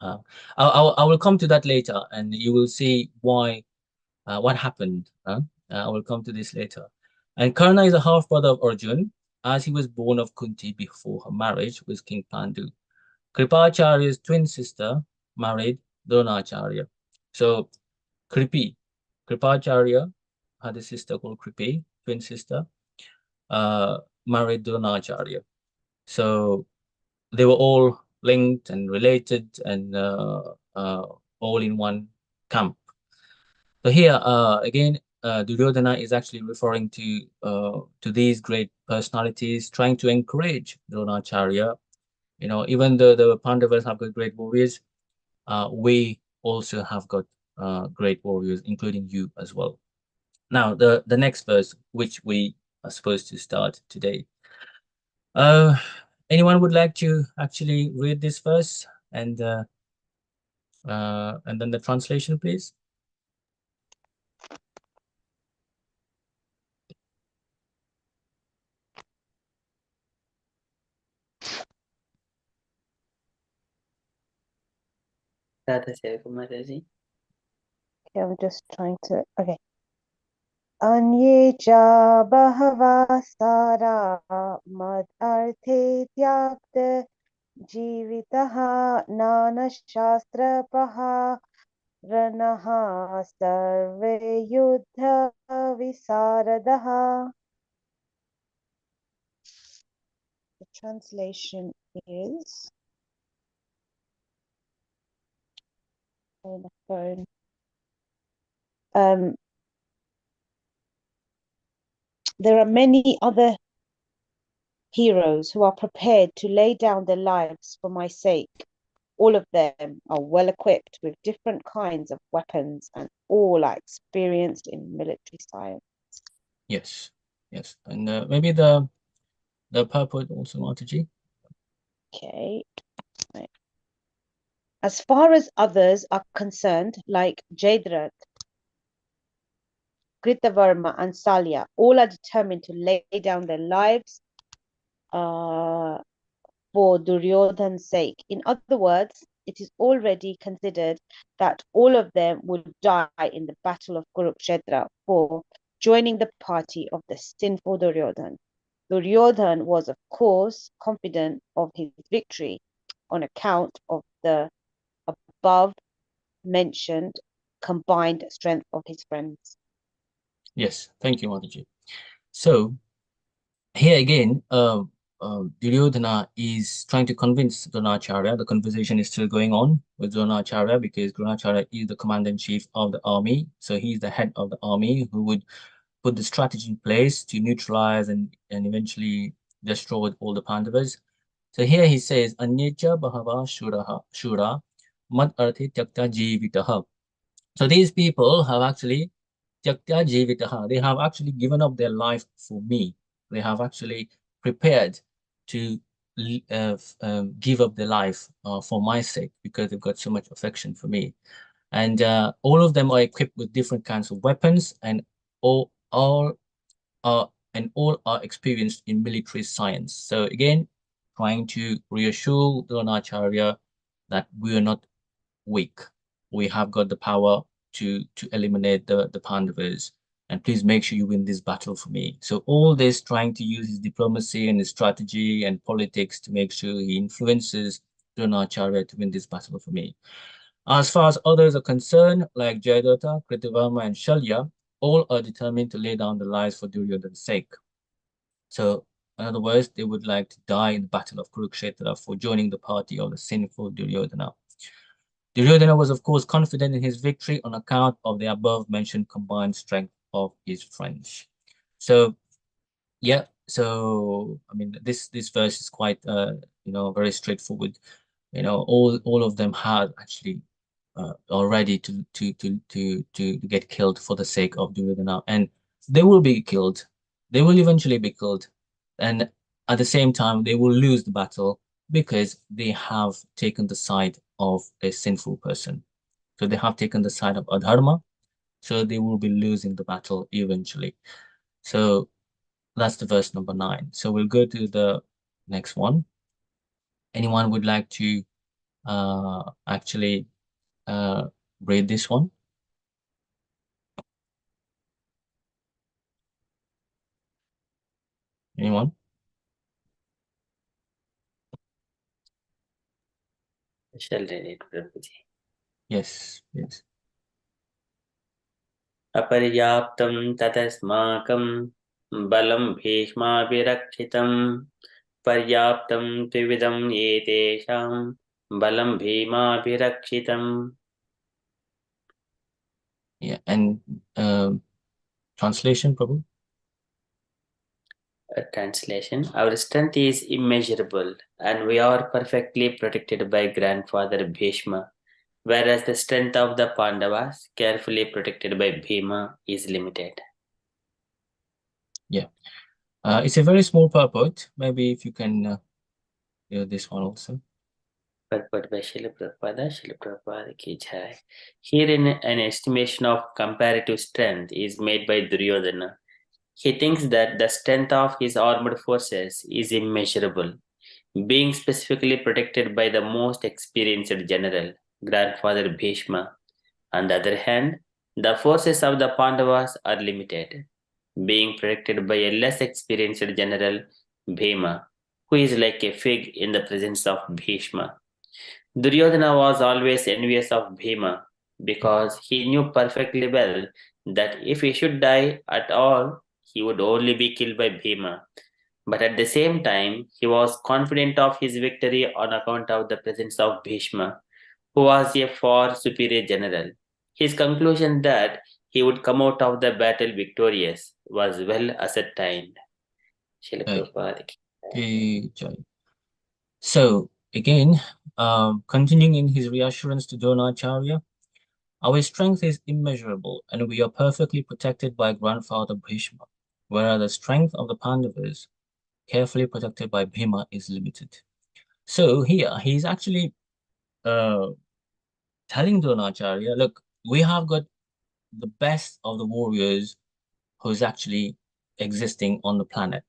Speaker 13: I will come to that later, and you will see why what happened. I will come to this later. And Karna is a half brother of Arjun, as he was born of Kunti before her marriage with King Pandu. Kripacharya's twin sister married Dronacharya. So Kripacharya had a sister called Kripi, twin sister, married Dronacharya. So they were all linked and related and all in one camp. So here again, Duryodhana is actually referring to these great personalities, trying to encourage Dronacharya. You know, even though the Pandavas have got great warriors, we also have got great warriors, including you as well. Now, the next verse, which we are supposed to start today. Anyone would like to actually read this verse and then the translation, please?
Speaker 2: Mataji.
Speaker 16: Okay, I'm just trying to. Okay. Anye cha bahava sara mad arte tyakta jivitaha nana shastra paha ranaha sarve yuddha visaradaha. The translation is on the phone. There are many other heroes who are prepared to lay down their lives for my sake. All of them are well equipped with different kinds of weapons and all are experienced in military science.
Speaker 13: Yes, yes. And maybe the purport also, Mataji.
Speaker 16: Okay. Right. As far as others are concerned, like Jayadratha, Kritavarma and Salya, all are determined to lay down their lives for Duryodhan's sake. In other words, it is already considered that all of them will die in the battle of Kurukshetra for joining the party of the sinful Duryodhan. Duryodhan was, of course, confident of his victory on account of the above mentioned combined strength of his friends.
Speaker 13: Yes, thank you, Mataji. So here again, Duryodhana is trying to convince Dronacharya. The conversation is still going on with Dronacharya because Dronacharya is the commander-in-chief of the army. So he's the head of the army who would put the strategy in place to neutralize and eventually destroy all the Pandavas. So here he says, Anyecha Bahava Shura Mad Arthi Tyakta Jivitaha. So these people have actually Tyakta Jivitaha. They have actually given up their life for me. They have actually prepared to give up their life for my sake because they've got so much affection for me. And all of them are equipped with different kinds of weapons and all are experienced in military science. So again, trying to reassure Dronacharya that we are not weak. We have got the power to eliminate the Pandavas. And please make sure you win this battle for me. So all this trying to use his diplomacy and his strategy and politics to make sure he influences Dronacharya to win this battle for me. As far as others are concerned, like Jayadratha, Kritavarma, and Shalya, all are determined to lay down their lives for Duryodhana's sake. So, in other words, they would like to die in the battle of Kurukshetra for joining the party of the sinful Duryodhana. Duryodhana was, of course, confident in his victory on account of the above-mentioned combined strength of his friends. So, yeah. So, I mean, this verse is quite, very straightforward. You know, all of them had actually are ready to get killed for the sake of Duryodhana, and they will be killed. They will eventually be killed, and at the same time, they will lose the battle because they have taken the side of a sinful person. So they have taken the side of Adharma, so they will be losing the battle eventually. So that's the verse number 9. So we'll go to the next one. Anyone would like to actually read this one? Anyone?
Speaker 2: Shall read it, Prabhuji.
Speaker 13: Yes, yes.
Speaker 2: अपर्याप्तं ततस्माकं बलं भीष्माभिरक्षितं पर्याप्तं त्रिविधं एतेषां बलं भीमाभिरक्षितम्.
Speaker 13: Yeah, and translation, Prabhu?
Speaker 2: Translation: Our strength is immeasurable and we are perfectly protected by grandfather Bhishma, whereas the strength of the Pandavas, carefully protected by Bhima, is limited.
Speaker 13: Yeah. It's a very small purport. Maybe if you can hear this one also.
Speaker 2: Purport by Srila Prabhupada ki jai. Herein an estimation of comparative strength is made by Duryodhana. He thinks that the strength of his armed forces is immeasurable, being specifically protected by the most experienced general, grandfather Bhishma. On the other hand, the forces of the Pandavas are limited, being protected by a less experienced general, Bhima, who is like a fig in the presence of Bhishma. Duryodhana was always envious of Bhima because he knew perfectly well that if he should die at all, he would only be killed by Bhima. But at the same time, he was confident of his victory on account of the presence of Bhishma, who was a far superior general. His conclusion that he would come out of the battle victorious was well ascertained. Srila Prabhupada ki
Speaker 13: Okay, Jai. So again, continuing in his reassurance to Dronacharya, our strength is immeasurable and we are perfectly protected by grandfather Bhishma, whereas the strength of the Pandavas, carefully protected by Bhima, is limited. So here he's actually telling Dronacharya, look, we have got the best of the warriors who's actually existing on the planet.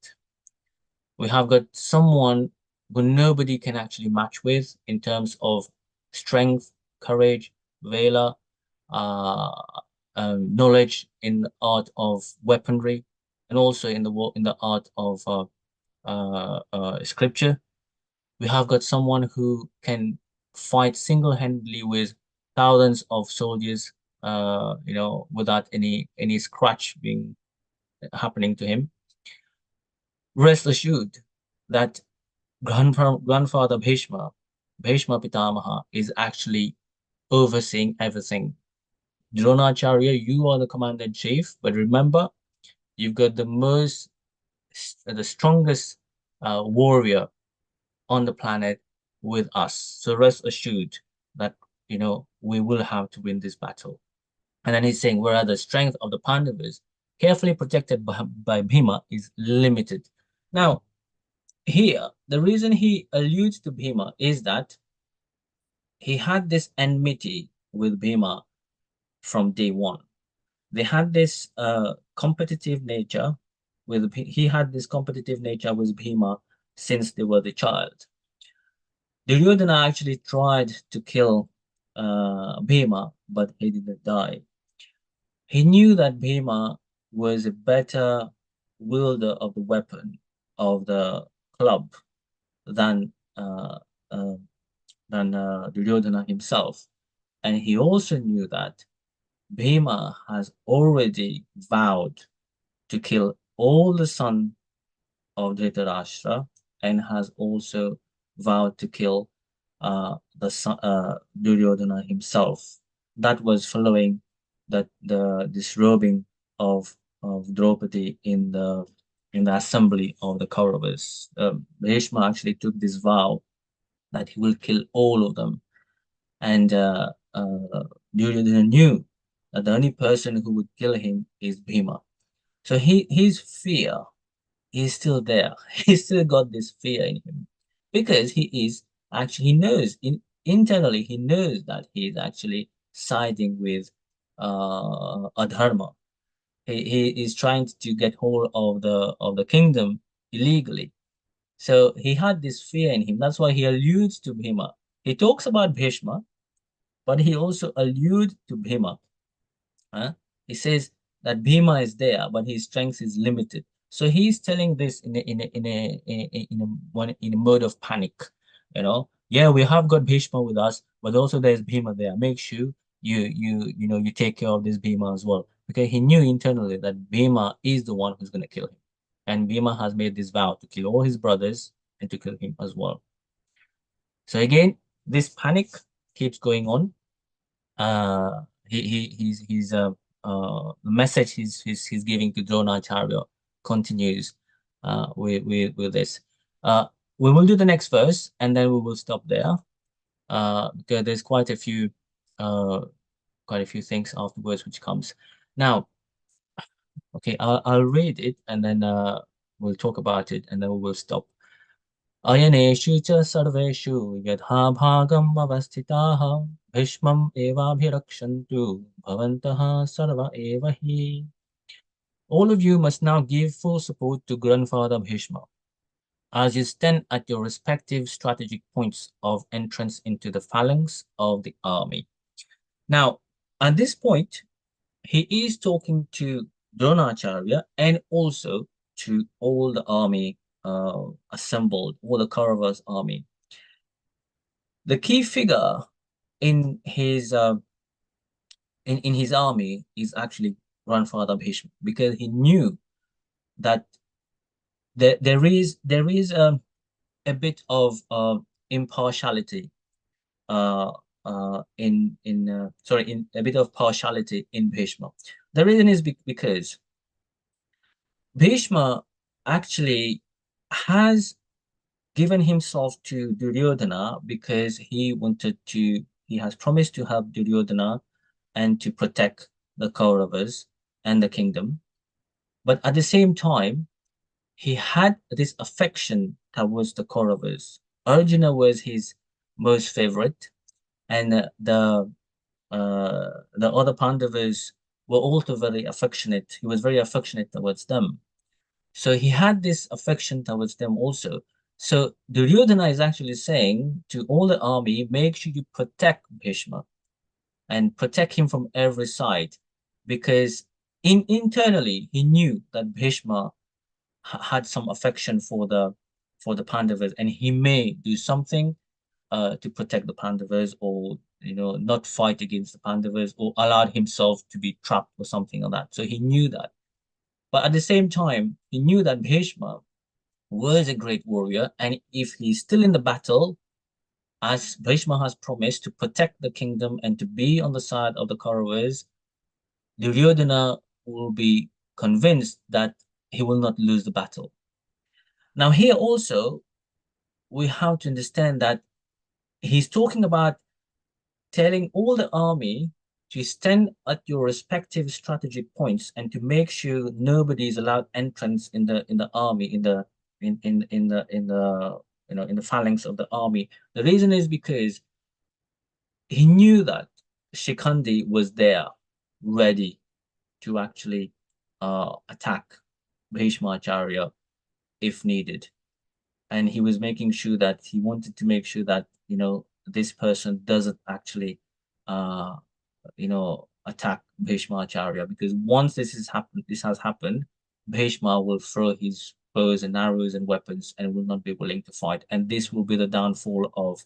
Speaker 13: We have got someone who nobody can actually match with in terms of strength, courage, valor, knowledge in the art of weaponry, and also in the art of scripture. We have got someone who can fight single-handedly with thousands of soldiers, without any scratch being happening to him. Rest assured that grandfather Bhishma Pitamaha, is actually overseeing everything. Dronacharya, you are the commander-in-chief, but remember, you've got the strongest warrior on the planet with us. So rest assured that, we will have to win this battle. And then he's saying, whereas the strength of the Pandavas, carefully protected by Bhima, is limited. Now, here, the reason he alludes to Bhima is that he had this enmity with Bhima from day one. They had this competitive nature he had this competitive nature with Bhima since they were the child. Duryodhana actually tried to kill Bhima, but he didn't die. He knew that Bhima was a better wielder of the weapon of the club than Duryodhana himself. And he also knew that Bhima has already vowed to kill all the sons of Dhritarashtra and has also vowed to kill Duryodhana himself. That was following the disrobing of Draupadi in the assembly of the Kauravas. Bhishma actually took this vow that he will kill all of them, and Duryodhana knew that the only person who would kill him is Bhima. So his fear is still there. He's still got this fear in him because he knows internally he knows that he is actually siding with adharma. He is trying to get hold of the kingdom illegally. So he had this fear in him. That's why he alludes to Bhima. He talks about Bhishma, but he also alludes to Bhima. He says that Bhima is there, but his strength is limited. So he's telling this in a mode of panic. Yeah, we have got Bhishma with us, but also there's Bhima there. Make sure you take care of this Bhima as well. because he knew internally that Bhima is the one who's going to kill him. And Bhima has made this vow to kill all his brothers and to kill him as well. So again, this panic keeps going on. The message he's giving to Dronacharya continues with this. We will do the next verse and then we will stop there because there's quite a few things afterwards which comes. Now, okay, I'll read it and then we'll talk about it and then we will stop. Ayaneshu cha sarveshu yadha bhagam avastitaha bhishmam evabhirakshantu bhavantaha sarva eva hi. All of you must now give full support to Grandfather Bhishma as you stand at your respective strategic points of entrance into the phalanx of the army. Now, at this point, he is talking to Dronacharya and also to all the army assembled, all the Kauravas army. The key figure in his in his army is actually Grandfather Bhishma, because he knew that there is a bit of impartiality a bit of partiality in Bhishma. The reason is because Bhishma actually has given himself to Duryodhana because he has promised to help Duryodhana and to protect the Kauravas and the kingdom. But at the same time, he had this affection towards the Kauravas. Arjuna was his most favorite, and the other Pandavas were also very affectionate. He was very affectionate towards them. So he had this affection towards them also. So Duryodhana is actually saying to all the army, make sure you protect Bhishma and protect him from every side, because internally he knew that Bhishma had some affection for the Pandavas, and he may do something to protect the Pandavas, or not fight against the Pandavas, or allow himself to be trapped or something like that. So he knew that. But at the same time, he knew that Bhishma was a great warrior, and if he's still in the battle, as Bhishma has promised to protect the kingdom and to be on the side of the Kauravas, Duryodhana will be convinced that he will not lose the battle. Now here also, we have to understand that he's talking about telling all the army to stand at your respective strategic points and to make sure nobody is allowed entrance in the army, in the phalanx of the army. The reason is because he knew that Shikhandi was there, ready to actually attack Bhishmacharya if needed. And he was making sure that he wanted to make sure that, this person doesn't actually, attack Bhishmacharya, because once this has happened, Bhishma will throw his bows and arrows and weapons and will not be willing to fight. And this will be the downfall of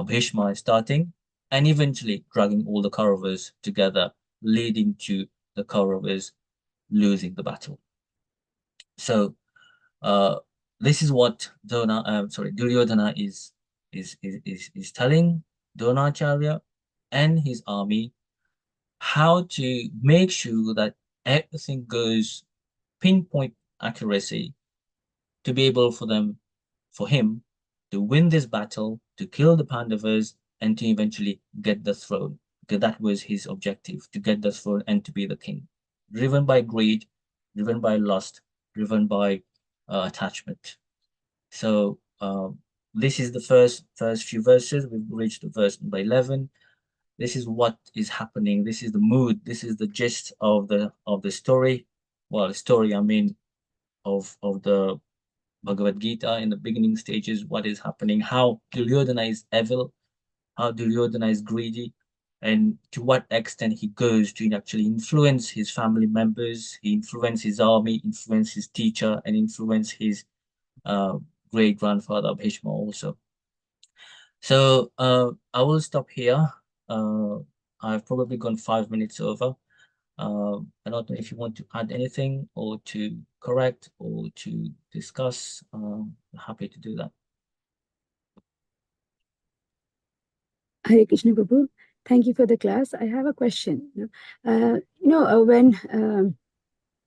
Speaker 13: Bhishma starting and eventually dragging all the Kauravas together, leading to the Kauravas losing the battle. So this is what Duryodhana is telling Dronacharya and his army, how to make sure that everything goes pinpoint accuracy to be able for him to win this battle, to kill the Pandavas, and to eventually get the throne, because that was his objective, to get the throne and to be the king. Driven by greed, driven by lust, driven by attachment. So this is the first few verses. We've reached verse number 11. This is what is happening. This is the mood. This is the gist of the story. Well, story, I mean, of the BhagavadGita in the beginning stages. What is happening? How Duryodhana is evil. How Duryodhana is greedy, and to what extent he goes to actually influence his family members. He influences his army, influence his teacher, and influence his great grandfather Bhishma also. So I will stop here. I've probably gone 5 minutes over. I don't know if you want to add anything or to correct or to discuss. Happy to do that.
Speaker 17: Hare Krishna Prabhu, thank you for the class. I have a question. When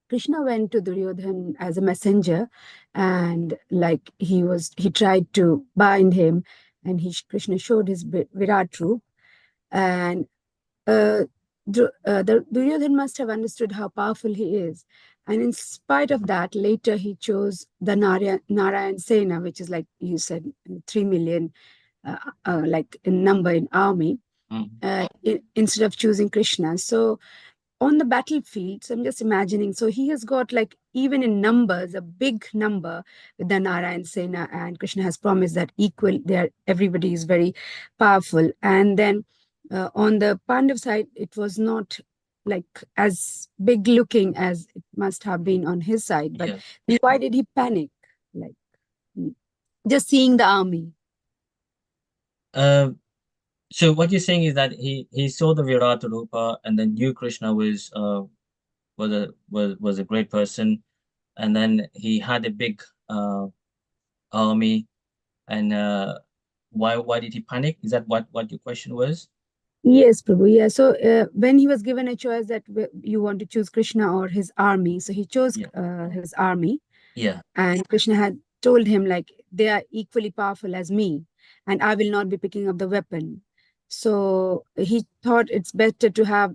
Speaker 17: Krishna went to Duryodhan as a messenger, and like he tried to bind him, and Krishna showed his Virat roop, and the Duryodhan must have understood how powerful he is, and in spite of that, later he chose the Narayan Sena, which is like you said, 3 million, like in number in army, instead of choosing Krishna. So on the battlefield, so I'm just imagining, so he has got like even in numbers a big number with the Narayan Sena, and Krishna has promised that everybody is very powerful. And then on the Pandav side, it was not like as big looking as it must have been on his side. But then why did he panic? Like just seeing the army.
Speaker 13: So what you're saying is that he saw the Virat Rupa and then knew Krishna was a great person, and then he had a big army, and why did he panic? Is that what your question was?
Speaker 17: Yes, Prabhu. Yeah. So when he was given a choice that you want to choose Krishna or his army, so he chose his army.
Speaker 13: Yeah.
Speaker 17: And Krishna had told him like they are equally powerful as me, and I will not be picking up the weapon. So he thought it's better to have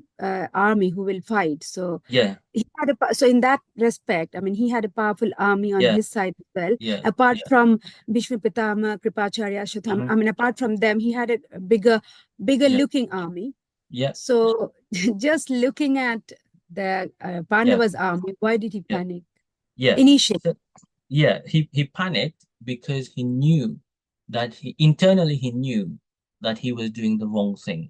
Speaker 17: army who will fight. So
Speaker 13: yeah,
Speaker 17: he had so in that respect, I mean, he had a powerful army on his side as well. Apart from Bhishma Pitama, Kripacharya, Ashwathama, I mean, apart from them, he had a bigger looking army.
Speaker 13: Yeah.
Speaker 17: So just looking at the Pandavas' army, why did he panic?
Speaker 13: Yeah.
Speaker 17: Initially.
Speaker 13: So, yeah, he panicked because he knew that internally he knew that he was doing the wrong thing.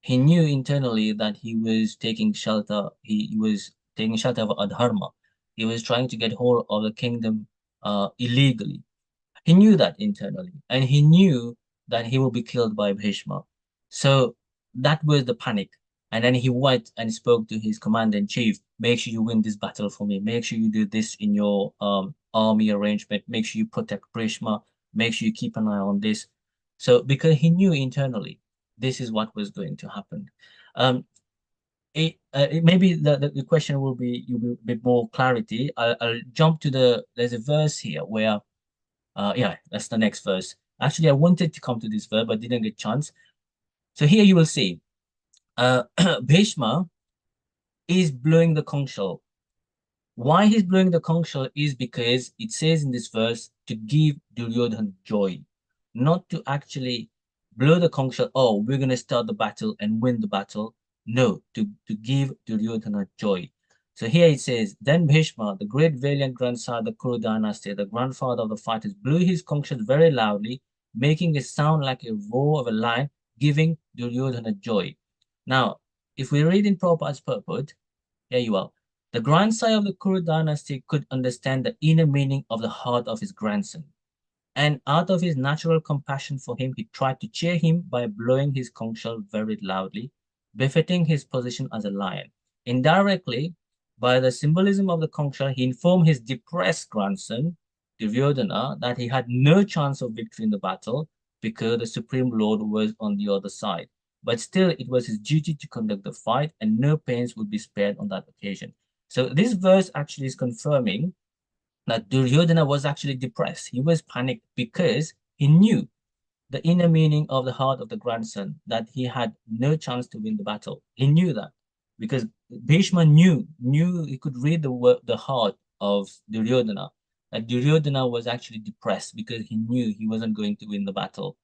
Speaker 13: He knew internally that he was taking shelter. He was taking shelter of adharma. He was trying to get hold of the kingdom illegally. He knew that internally, and he knew that he will be killed by Bhishma. So that was the panic. And then he went and spoke to his commander-in-chief. Make sure you win this battle for me. Make sure you do this in your army arrangement. Make sure you protect Bhishma. Make sure you keep an eye on this. So because he knew internally, this is what was going to happen. Maybe the question will be a bit more clarity. I'll jump to there's a verse here where yeah, that's the next verse. Actually, I wanted to come to this verse, but didn't get a chance. So here you will see, Bhishma is blowing the conch shell. Why he's blowing the conch shell is because it says in this verse to give Duryodhan joy, not to actually blow the conch shell. Oh, we're going to start the battle and win the battle. No, to give Duryodhana joy. So here it says, then Bhishma, the great valiant grandson of the Kuru dynasty, the grandfather of the fighters, blew his conch shell very loudly, making a sound like a roar of a lion, giving Duryodhana joy. Now, if we read in Prabhupada's purport, here you are. The grandson of the Kuru dynasty could understand the inner meaning of the heart of his grandson. And out of his natural compassion for him, he tried to cheer him by blowing his conch shell very loudly, befitting his position as a lion. Indirectly, by the symbolism of the conch shell, he informed his depressed grandson, Duryodhana, that he had no chance of victory in the battle because the Supreme Lord was on the other side. But still, it was his duty to conduct the fight, and no pains would be spared on that occasion. So this verse actually is confirming that Duryodhana was actually depressed. He was panicked because he knew the inner meaning of the heart of the grandson, that he had no chance to win the battle. He knew that because Bhishma knew he could read the heart of Duryodhana, that Duryodhana was actually depressed because he knew he wasn't going to win the battle.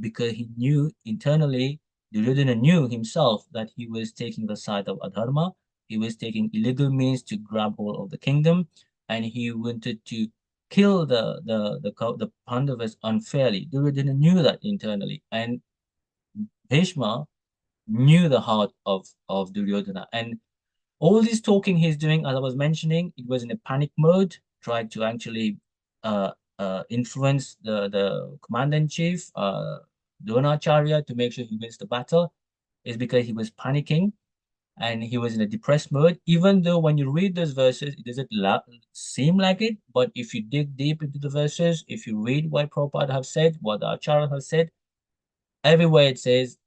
Speaker 13: Because he knew internally, Duryodhana knew himself that he was taking the side of adharma. He was taking illegal means to grab hold of the kingdom, and he wanted to kill the Pandavas unfairly. Duryodhana knew that internally, and Bhishma knew the heart of Duryodhana. And all this talking he's doing, as I was mentioning, it was in a panic mode, tried to actually influence the commander-in-chief, Dronacharya, to make sure he wins the battle, is because he was panicking. and he was in a depressed mode. Even though when you read those verses, it doesn't seem like it, but if you dig deep into the verses, if you read what Prabhupada have said, what the Acharya has said, everywhere it says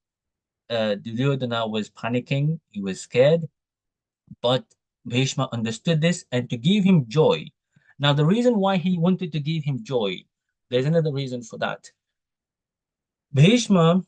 Speaker 13: Duryodhana was panicking, he was scared, but Bhishma understood this, and to give him joy. Now, the reason why he wanted to give him joy, there's another reason for that. Bhishma,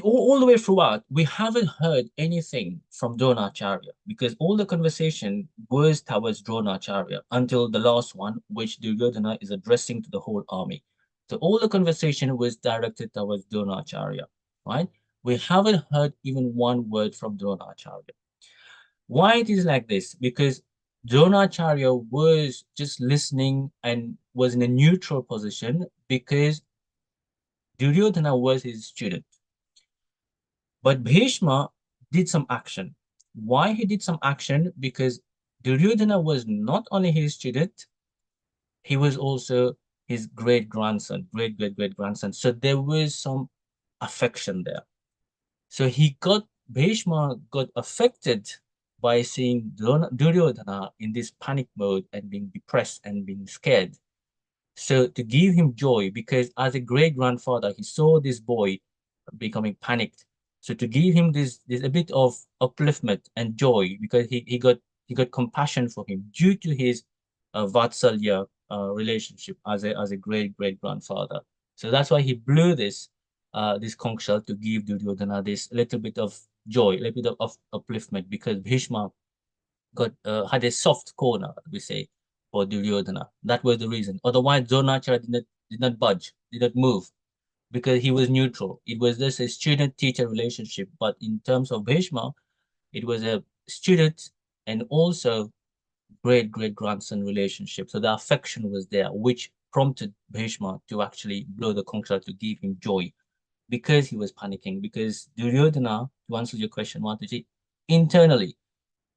Speaker 13: all the way throughout, we haven't heard anything from Dronacharya because all the conversation was towards Dronacharya until the last one, which Duryodhana is addressing to the whole army. So all the conversation was directed towards Dronacharya, right? We haven't heard even one word from Dronacharya. Why it is like this? Because Dronacharya was just listening and was in a neutral position because Duryodhana was his student. But Bhishma did some action. Why he did some action? Because Duryodhana was not only his student, he was also his great-grandson, great-great-great-grandson. So there was some affection there. So Bhishma got affected by seeing Duryodhana in this panic mode and being depressed and being scared. So to give him joy, because as a great-grandfather, he saw this boy becoming panicked. So to give him this a bit of upliftment and joy, because he got compassion for him due to his Vatsalya relationship as a great-great-grandfather. So that's why he blew this conch shell to give Duryodhana this little bit of joy, a little bit of upliftment, because Bhishma had a soft corner, we say, for Duryodhana. That was the reason. Otherwise, Dronacharya did not budge, did not move, because he was neutral. It was just a student-teacher relationship. But in terms of Bhishma, it was a student and also great-great-grandson relationship. So the affection was there, which prompted Bhishma to actually blow the conch shell to give him joy, because he was panicking. Because Duryodhana, to answer your question, Mataji, internally,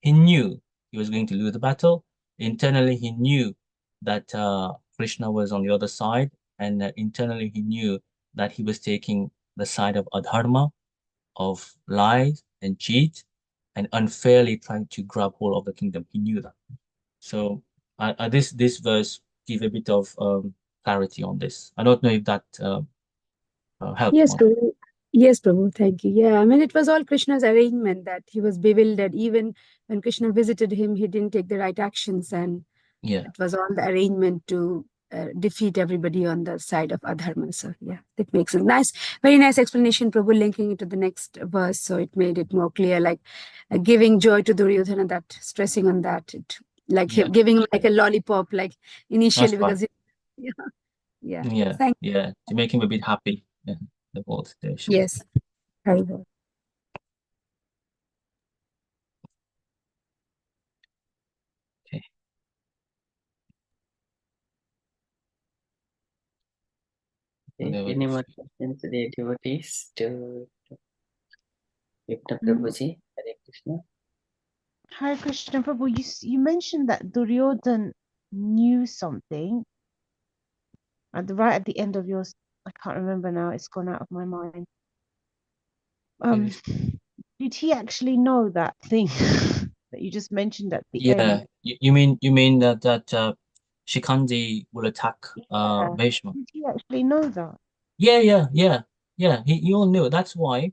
Speaker 13: he knew he was going to lose the battle. Internally, he knew that Krishna was on the other side, and internally he knew that he was taking the side of adharma, of lies and cheat, and unfairly trying to grab hold of the kingdom. He knew that. So this verse give a bit of clarity on this. I don't know if that helped.
Speaker 17: Yes, Prabhu. Yes, Prabhu. Thank you. Yeah, I mean, it was all Krishna's arrangement that he was bewildered. Even when Krishna visited him, he didn't take the right actions, and
Speaker 13: yeah,
Speaker 17: it was all the arrangement to defeat everybody on the side of adharma. So yeah, it makes a nice, very nice explanation, Prabhu, linking it to the next verse. So it made it more clear, like giving joy to Duryodhana, that stressing on that, giving him like a lollipop, like initially,
Speaker 13: that's right.
Speaker 17: because yeah. Thank you.
Speaker 13: Yeah, to make him a bit happy. Yeah, the whole situation.
Speaker 17: Yes. Very well.
Speaker 13: Okay.
Speaker 2: Any more questions, the devotees to Vipina
Speaker 16: Mm.
Speaker 2: Prabhuji? Hare Krishna.
Speaker 16: Hare Krishna Prabhu, you mentioned that Duryodhan knew something right at the end of yours. I can't remember now. It's gone out of my mind. Did he actually know that thing that you just mentioned at the
Speaker 13: Yeah,
Speaker 16: end?
Speaker 13: you mean that Shikandi will attack Bhishma?
Speaker 16: Did he actually know that?
Speaker 13: Yeah. He all knew. That's why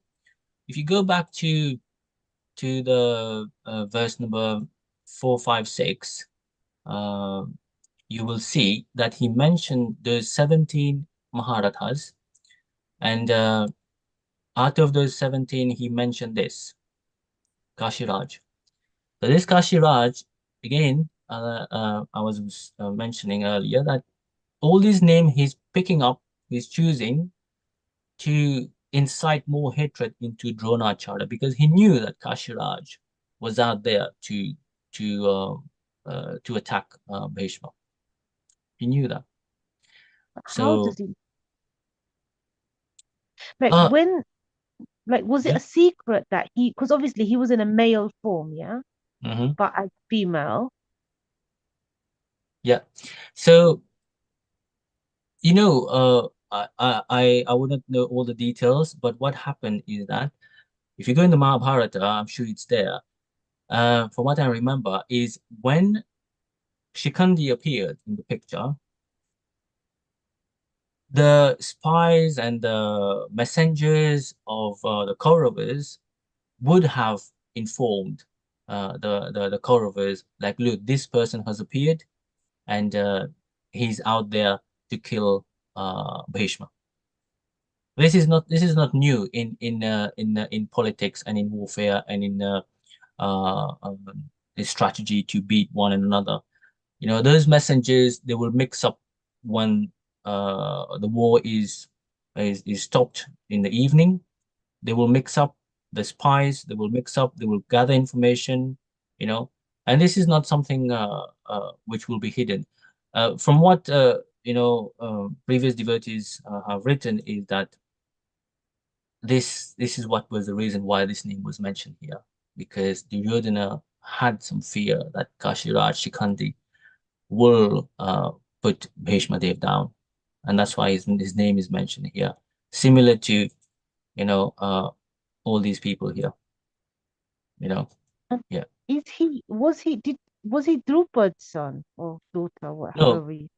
Speaker 13: if you go back to the verse number 4, 5, 6, you will see that he mentioned the 17 Maharathas, and out of those 17, he mentioned this Kashiraj. So this Kashiraj, again, I was mentioning earlier that all these names he's picking up, he's choosing to incite more hatred into Dronacharya, because he knew that Kashiraj was out there to attack Bhishma. He knew that.
Speaker 16: How
Speaker 13: So
Speaker 16: does he? Was it a secret that because obviously he was in a male form, yeah, but as female.
Speaker 13: Yeah. So, I wouldn't know all the details, but what happened is that if you go in the Mahabharata, I'm sure it's there. From what I remember, is when Shikandi appeared in the picture, the spies and the messengers of the Kauravas would have informed the Kauravas, like, look, this person has appeared, and he's out there to kill Bhishma. This is not new in politics and in warfare and in strategy to beat one another. You know, those messengers, they will mix up when the war is stopped in the evening. They will mix up the spies. They will mix up. They will gather information. You know, and this is not something which will be hidden. From what previous devotees have written, is that this is what was the reason why this name was mentioned here, because Duryodhana had some fear that Kashiraj Shikhandi will put Bhishma Dev down, and that's why his name is mentioned here, similar to all these people here. Yeah.
Speaker 16: Was he Drupad's son or daughter,
Speaker 13: No,
Speaker 16: however you...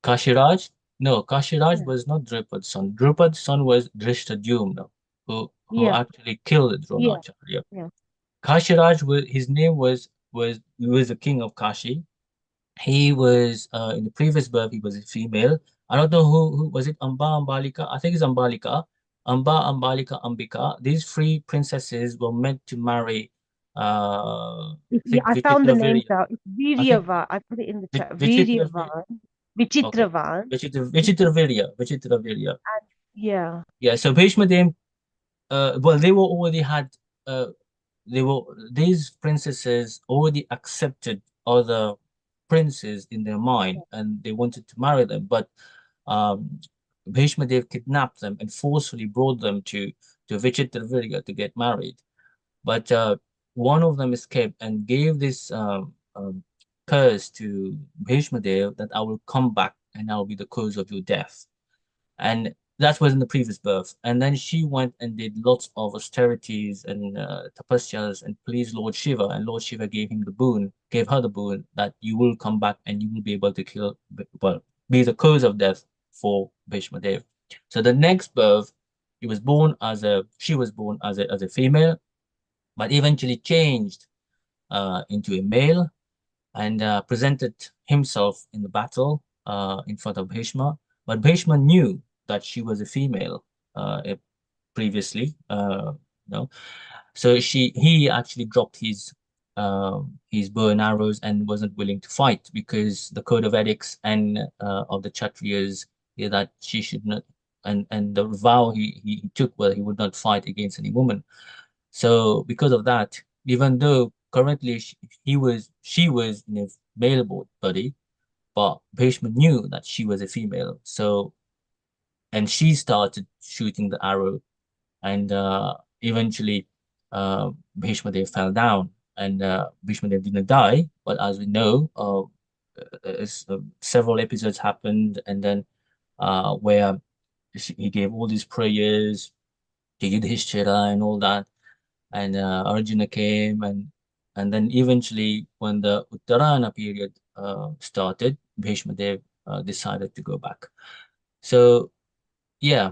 Speaker 13: Kashiraj? No, Kashiraj
Speaker 16: Yeah.
Speaker 13: was not Drupad's son. Drupad's son was Drishtadyumna, who
Speaker 16: Yeah.
Speaker 13: actually killed
Speaker 16: Yeah.
Speaker 13: Dronacharya.
Speaker 16: Yeah.
Speaker 13: Kashiraj his name was he was the king of Kashi. He was in the previous birth he was a female. I don't know who was it, Amba, Ambalika? I think it's Ambalika. Amba, Ambalika, Ambika. These three princesses were meant to marry I
Speaker 16: Yeah,
Speaker 13: think
Speaker 16: I found the names
Speaker 13: Vichitravirya.
Speaker 16: out. It's
Speaker 13: I think
Speaker 16: Viryavan. I put it in the chat.
Speaker 13: Vichitravirya.
Speaker 16: Viryavan,
Speaker 13: Okay.
Speaker 16: Vichitravan.
Speaker 13: Vichitravirya.
Speaker 16: Yeah.
Speaker 13: Yeah, so Bhishma Dev, well, they were already had, these princesses already accepted other princes in their mind, and they wanted to marry them, but Bhishma Dev kidnapped them and forcefully brought them to Vichitravirya to get married. But one of them escaped and gave this curse to Bhishma Dev that I will come back and I will be the cause of your death. And that was in the previous birth. And then she went and did lots of austerities and tapasyas and pleased Lord Shiva. And Lord Shiva gave her the boon that you will come back and you will be able to be the cause of death for Bhishma Dev. So the next birth, she was born as a female, but eventually changed into a male and presented himself in the battle in front of Bhishma. But Bhishma knew that she was a female previously, so he actually dropped his bow and arrows and wasn't willing to fight, because the code of ethics and of the Kshatriyas is that she should not, and the vow he took, well, he would not fight against any woman. So because of that, even though currently she was in a male body, but Bhishma knew that she was a female. So, and she started shooting the arrow, and eventually Bhishma Dev fell down, and Bhishma Dev didn't die. But as we know, several episodes happened, and then where he gave all these prayers to Yudhishthira and all that, and Arjuna came, and then eventually when the Uttarayana period started, Bhishma Dev decided to go back. So yeah,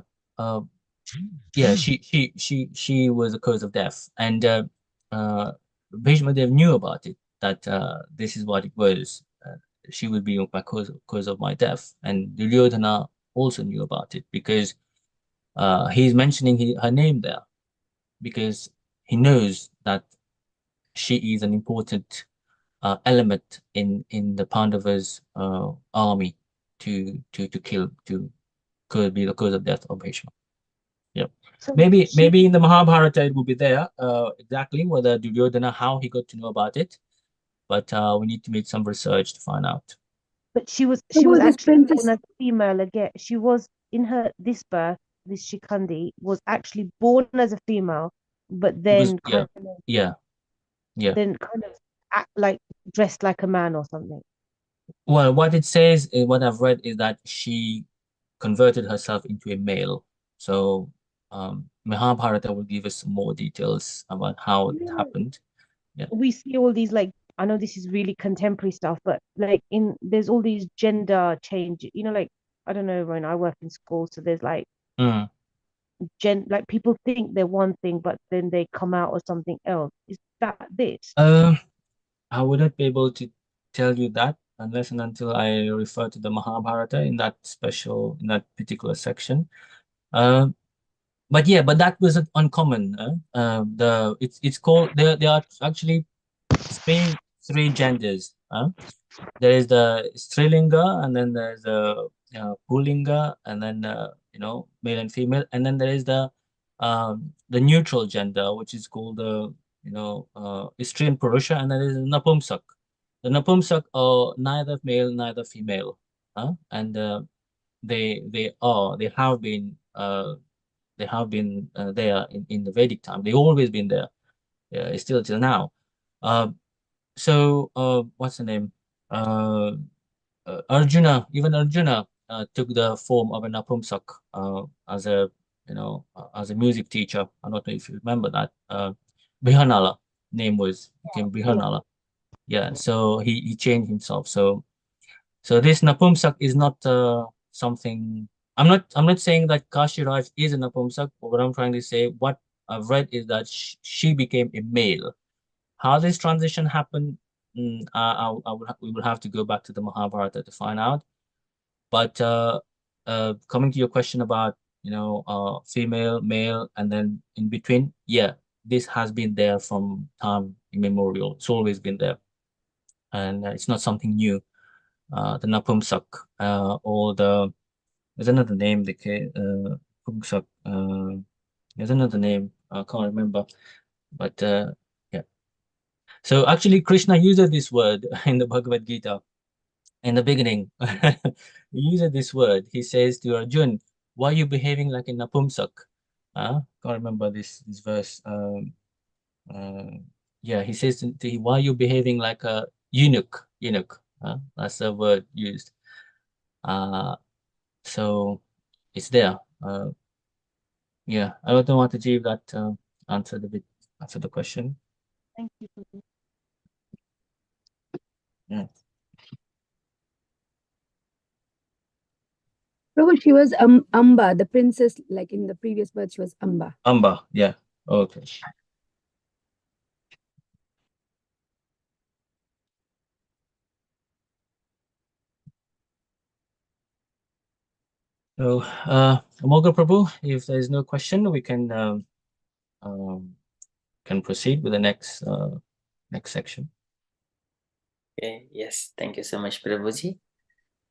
Speaker 13: she was a cause of death, and Bhishma Dev knew about it, that this is what it was. She would be my cause of my death, and Duryodhana also knew about it, because he's mentioning her name there, because he knows that she is an important element in the Pandavas' army to be the cause of death of Bhishma. Yeah,
Speaker 16: So
Speaker 13: maybe in the Mahabharata it will be there exactly whether Duryodhana, how he got to know about it, but we need to make some research to find out.
Speaker 16: But she was
Speaker 17: So was this
Speaker 16: actually
Speaker 17: princess?
Speaker 16: born as a female again. She was in this birth. This Shikandi was actually born as a female, but then kind of act like dressed like a man or something.
Speaker 13: Well, what it says, what I've read, is that she converted herself into a male. So Mahabharata will give us more details about how it happened. Yeah.
Speaker 16: We see all these, like, I know this is really contemporary stuff, but like there's all these gender change, like, I don't know, when I work in school, so there's like
Speaker 13: Mm.
Speaker 16: like people think they're one thing, but then they come out as something else. Is that this?
Speaker 13: I wouldn't be able to tell you that unless and until I refer to the Mahabharata in that particular section. But yeah, but that wasn't uncommon. It's called, there are actually three genders. There is the Strilinga, and then there's the Pullinga, and then male and female, and then there is the neutral gender, which is called the Stri and Purusha, and then there is Napumsak. The Napumsak are neither male neither female, and they have been there in the Vedic time. They've always been there, still till now. So what's the name? Arjuna took the form of an Napumsak as a music teacher. I don't know if you remember that. Brihanala became Brihanala. Yeah, so he changed himself. So this Napumsak is not something. I'm not saying that Kashiraj is a Napumsak. But what I'm trying to say, what I've read is that she became a male. How this transition happened, we will have to go back to the Mahabharata to find out. But coming to your question about female, male, and then in between, yeah, this has been there from time immemorial. It's always been there, and it's not something new. The Napumsak, or there's another name, the Pumsak. There's another name, I can't remember, but yeah. So actually, Krishna uses this word in the Bhagavad Gita. In the beginning, he uses this word. He says to Arjun, "Why are you behaving like a Napumsak?" Can't remember this verse. Yeah, he says to him, "Why are you behaving like a eunuch?" Eunuch. That's the word used. So it's there. Yeah, I don't want to give that answer the question.
Speaker 16: Thank you.
Speaker 13: Yeah.
Speaker 17: Prabhu, she was Amba, the princess, like in the previous birth, she was Amba.
Speaker 13: Amba, yeah. Okay. So, Amoga Prabhu, if there is no question, we can proceed with the next section.
Speaker 2: Okay, yes, thank you so much, Prabhuji.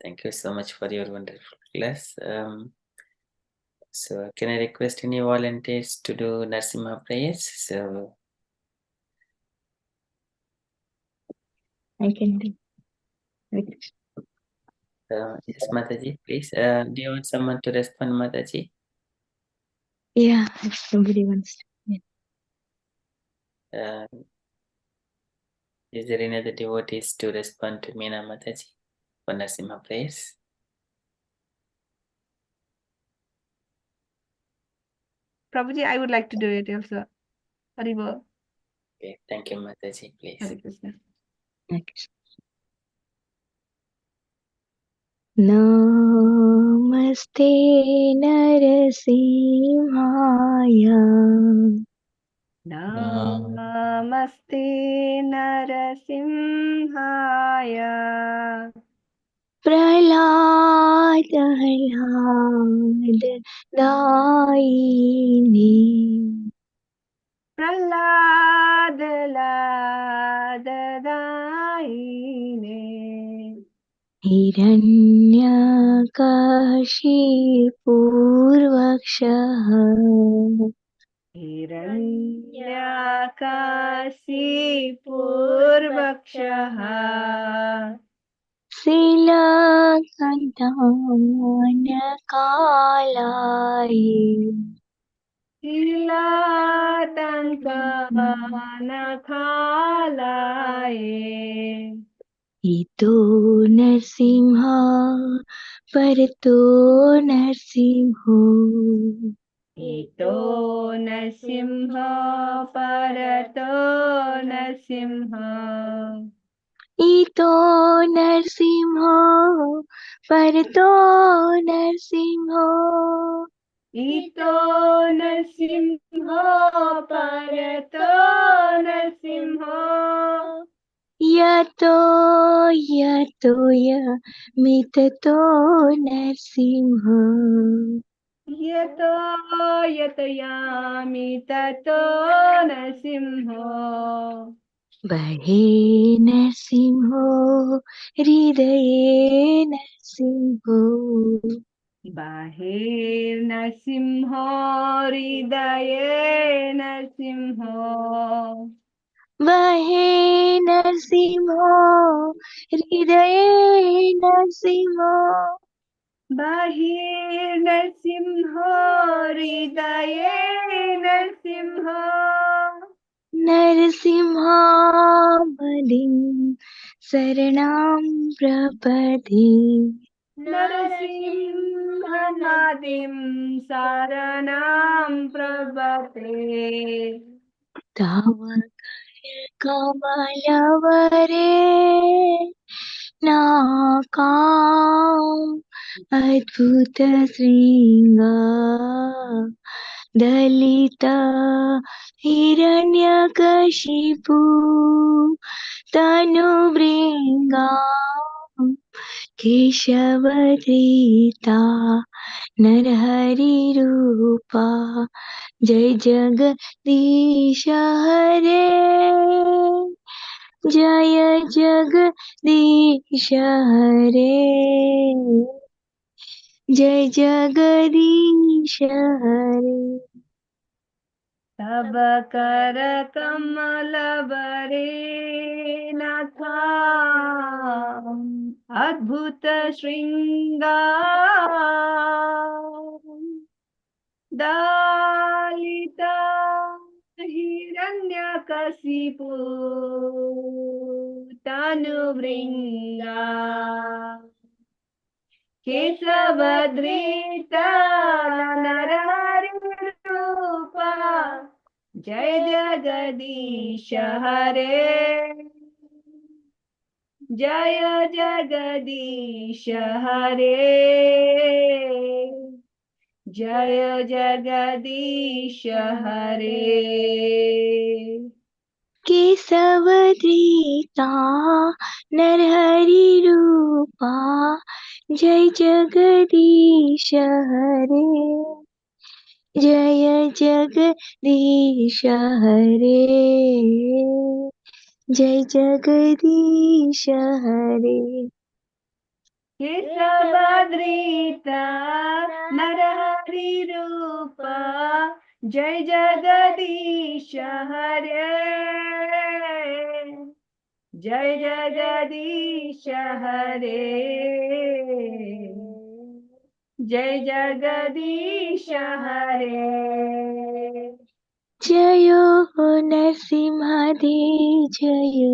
Speaker 2: Thank you so much for your wonderful class. So can I request any volunteers to do Narsimha prayers? So
Speaker 14: I can do.
Speaker 2: yes, Mataji, please. Do you want someone to respond, Mataji?
Speaker 14: Yeah, if somebody wants to.
Speaker 2: Is there any other devotees to respond to Meena Mataji for Narsimha prayers?
Speaker 1: Prabhuji, I would like to do it also. Haribol.
Speaker 2: Okay, thank you, Mataji, please.
Speaker 1: Hare Krishna.
Speaker 14: Namaste Narasimhaya.
Speaker 1: Namaste Narasimhaya.
Speaker 14: Prahlad Prahlad Daini.
Speaker 1: Prahlad Ladadaine.
Speaker 14: Hiranyakashipurvakshaha.
Speaker 1: Hiranyakasipurvakshaha.
Speaker 14: Silakantanakalaye.
Speaker 1: Ilatankanakalaye.
Speaker 14: Ito Narsimha Parato Narsimho.
Speaker 1: इतो नरसिंह परतो नरसिंह
Speaker 14: इतो नरसिंह परतो नरसिंह
Speaker 1: इतो नरसिंह परतो नरसिंह
Speaker 14: यतो यतो यमिततो नरसिंह
Speaker 1: यतो यतयामि ततो नरसिंह
Speaker 14: बहे नरसिंहो हृदये नरसिंहो
Speaker 1: बाहिर्नरसिंह हृदये नरसिंह
Speaker 14: बहे नरसिंहो हृदये नरसिंहो
Speaker 1: बाहिर्नरसिंह हृदये नरसिंह
Speaker 14: नरसिंहामदिं शरणं प्रपदे
Speaker 1: नरसिंहनादिं शरणं प्रपद्ये
Speaker 14: तव कमलवरे नाकाम् अद्भुत शृङ्गा दलिता हिरण्यकशिपु तनुभृङ्गा केशवधृता नरहरिरूपा जय जगदीश हरे जय जगदीश हरे जय जगदीश हरे
Speaker 1: तब कर कमल बरे नाथा अद्भुत श्रृंगार दलिता हिरण्यकशिपु तनुभृङ्गा केशवधृता नरहरिरूपा जय जगदीश हरे जय जगदीश हरे जय जगदीश हरे
Speaker 14: केशवधृता नरहरिरूपा जय जगदीश हरे जय जगदीश हरे जय जगदीश हरे
Speaker 1: केशवधृता नरहरिरूपा जय जगदीश हरे जय जगदीश हरे जय जगदीश हरे
Speaker 14: जयो नरसिंहदेव जय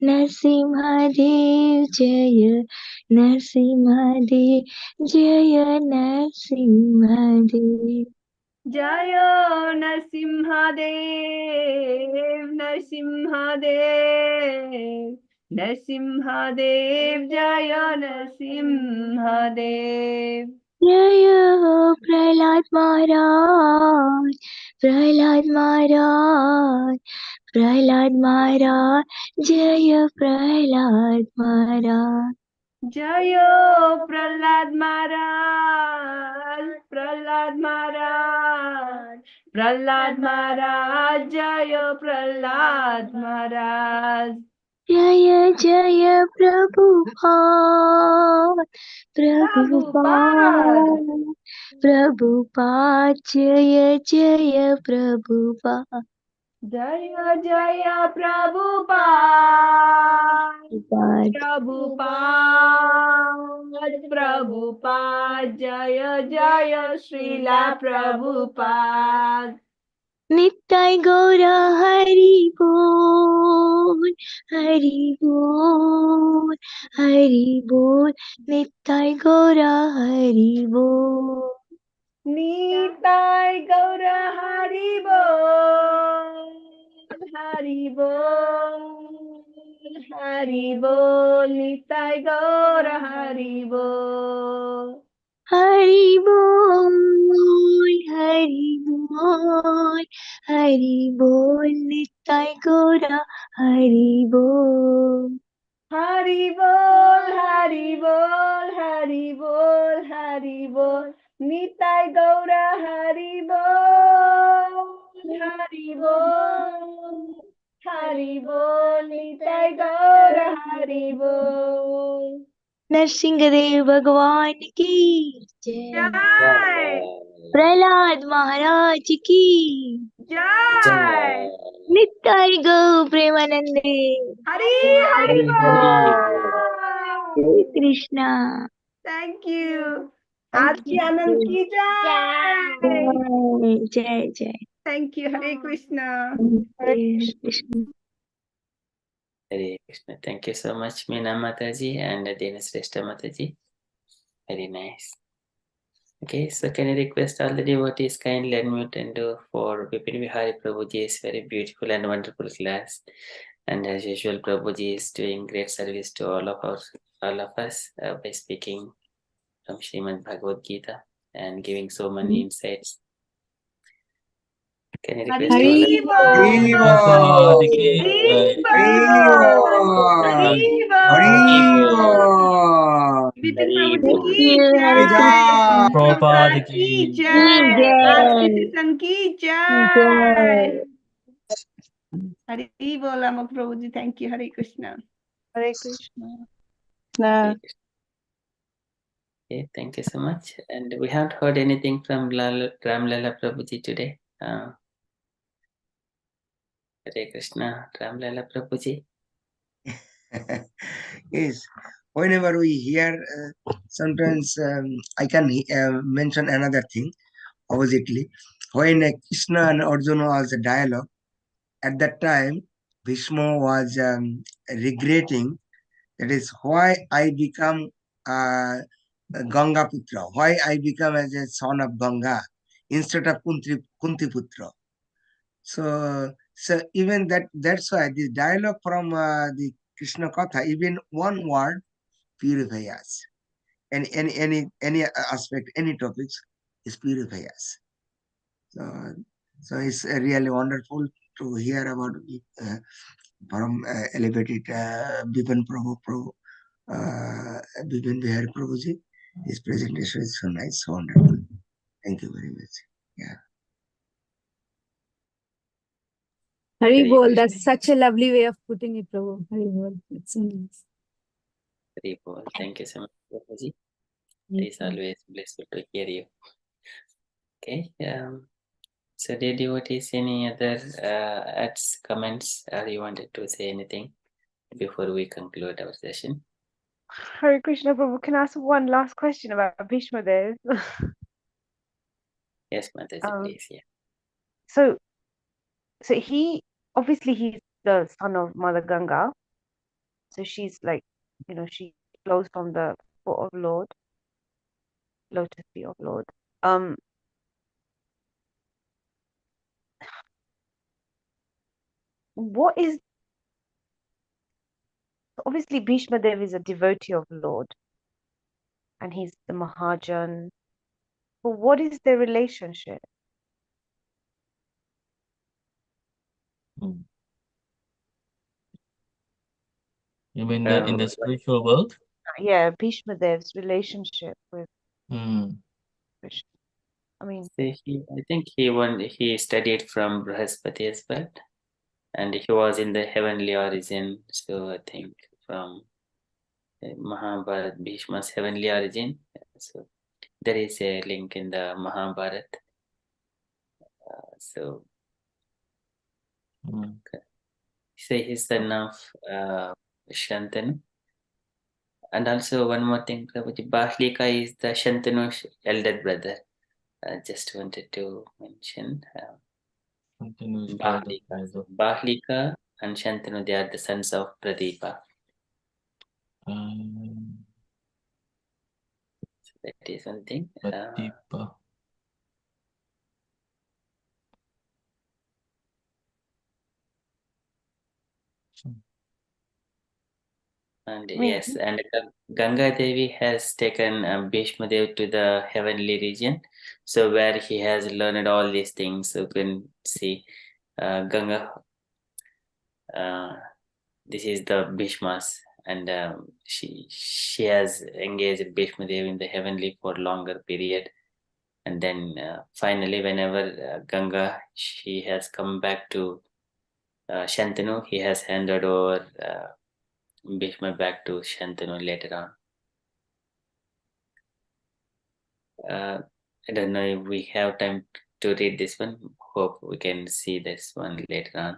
Speaker 14: नरसिंहदेव जय नरसिंहदेव जय नरसिंहदेव
Speaker 1: जय नरसिंहदेव नरसिंहदेव नरसिंहदेव जय नरसिंहदेव
Speaker 14: जय प्रहलाद महाराज प्रहलाद महाराज प्रहलाद महाराज जय प्रहलाद महाराज
Speaker 1: जय प्रहलाद महाराज प्रहलाद महाराज प्रहलाद महाराज जय प्रहलाद महाराज
Speaker 14: जय जय प्रभुपाद प्रभुपाद प्रभुपाद जय जय प्रभुपाद
Speaker 1: जय जय प्रभुपाद प्रभुपाद प्रभुपाद जय जय श्रीला प्रभुपाद
Speaker 14: नित्य गौर हरि बोल हरि बोल हरि बोल नित्य गौर हरि बोल
Speaker 1: Nitai Gaura Haribol, Haribol, Haribol, Nitai Gaura Haribol.
Speaker 14: Hari Bol, Hari Bol, Hari Bol, Nitai Gaura Hari Bol.
Speaker 1: Haribol, Haribol, Haribol, Haribol, Nitai Gaura Haribol, Haribol, Haribol, Nitai Gaura Haribol.
Speaker 14: Narasimhadeva भगवान की जय,
Speaker 1: Jai,
Speaker 14: प्रहलाद महाराज की
Speaker 1: Jai,
Speaker 14: नित्य गौ प्रेमानंदे,
Speaker 1: Hari
Speaker 14: Hari
Speaker 1: Haribol.
Speaker 14: Hare Krishna.
Speaker 1: Thank you.
Speaker 14: Thank
Speaker 1: आज की आनंद
Speaker 14: you.
Speaker 1: की जय.
Speaker 14: जय जय।
Speaker 1: Thank you. Hare Krishna.
Speaker 14: Hare Krishna.
Speaker 2: Hare Krishna. Thank you so much, Meena Mataji and Dinasreshta Mataji. Very nice. Okay, so can I request all the devotees kindly unmute and do for Vipina Vihari Prabhuji's very beautiful and wonderful class. And as usual, Prabhuji is doing great service to all of us by speaking from Srimad BhagavadGita and giving so many insights. Can I request all the
Speaker 13: Prabhupada ki
Speaker 1: Vipin Prabhuji
Speaker 14: Thank
Speaker 1: ki
Speaker 14: you. Hare
Speaker 1: jai.
Speaker 14: Krishna।
Speaker 13: Prabhupada
Speaker 1: की
Speaker 13: ki
Speaker 1: जय। आज के
Speaker 14: जय
Speaker 1: session की जय।
Speaker 14: जय।
Speaker 1: हरि बोल अमुक प्रभु जी। Thank you. Hare Krishna.
Speaker 16: Hare Krishna.
Speaker 2: Hare Krishna. Okay, thank you so much. And we haven't heard anything from Ramlala Prabhuji today. Hare Krishna, Ramlala Prabhuji.
Speaker 15: Yes, whenever we hear, sometimes I can mention another thing oppositely. When Krishna and Arjuna was a dialogue, at that time, Bhishma was regretting, that is why I become Ganga Putra, why I become as a son of Ganga instead of Kunti Putra. So even that's why this dialogue from the Krishna Katha, even one word purify us. And any aspect, any topics is purify us. So it's really wonderful to hear about from elevated Vipin Vipin Vihari Prabhuji. His presentation is so nice, so wonderful. Thank you very much. Yeah.
Speaker 17: Hari
Speaker 2: Hare
Speaker 17: Bol,
Speaker 2: Krishna.
Speaker 17: that's such a lovely way of putting it, Prabhu. Hari Bol. It's so nice.
Speaker 2: Hare Bol. Thank you so much, Prabhuji.
Speaker 17: Thank
Speaker 2: It is always blissful to hear you. Okay. So dear devotees, any other adds, comments, or you wanted to say anything before we conclude our session?
Speaker 16: Hare Krishna Prabhu, can I ask one last question about Bhishma there?
Speaker 2: Yes, Mataji, please. Yeah.
Speaker 16: So he, obviously he's the son of Mother Ganga. So she's like, she flows from the foot of Lord, lotus feet of Lord. What is, obviously Bhishma Dev is a devotee of Lord and he's the Mahajan. But what is their relationship?
Speaker 13: You mean in the spiritual world?
Speaker 16: Yeah, Bhishma Dev's relationship with Krishna. I mean,
Speaker 2: So I think he studied from Brahaspati as well, and he was in the heavenly origin. So I think from Mahabharat, Bhishma's heavenly origin. So there is a link in the Mahabharat. So he's son of Shantanu. And also one more thing, Prabhuji, Bahlika is the Shantanu's elder brother. Just wanted to mention. Bahlika and Shantanu, they are the sons of Pradeepa. So that is one thing. And
Speaker 16: mean,
Speaker 2: yes, and Ganga Devi has taken Bhishma Dev to the heavenly region, so where he has learned all these things. So you can see Ganga. This is the Bhishmas, and she has engaged Bhishma Dev in the heavenly for longer period, and then finally, whenever Ganga she has come back to Shantanu, he has handed over Bhishma back to Shantanu later on. I don't know if we have time to read this one. Hope we can see this one later on.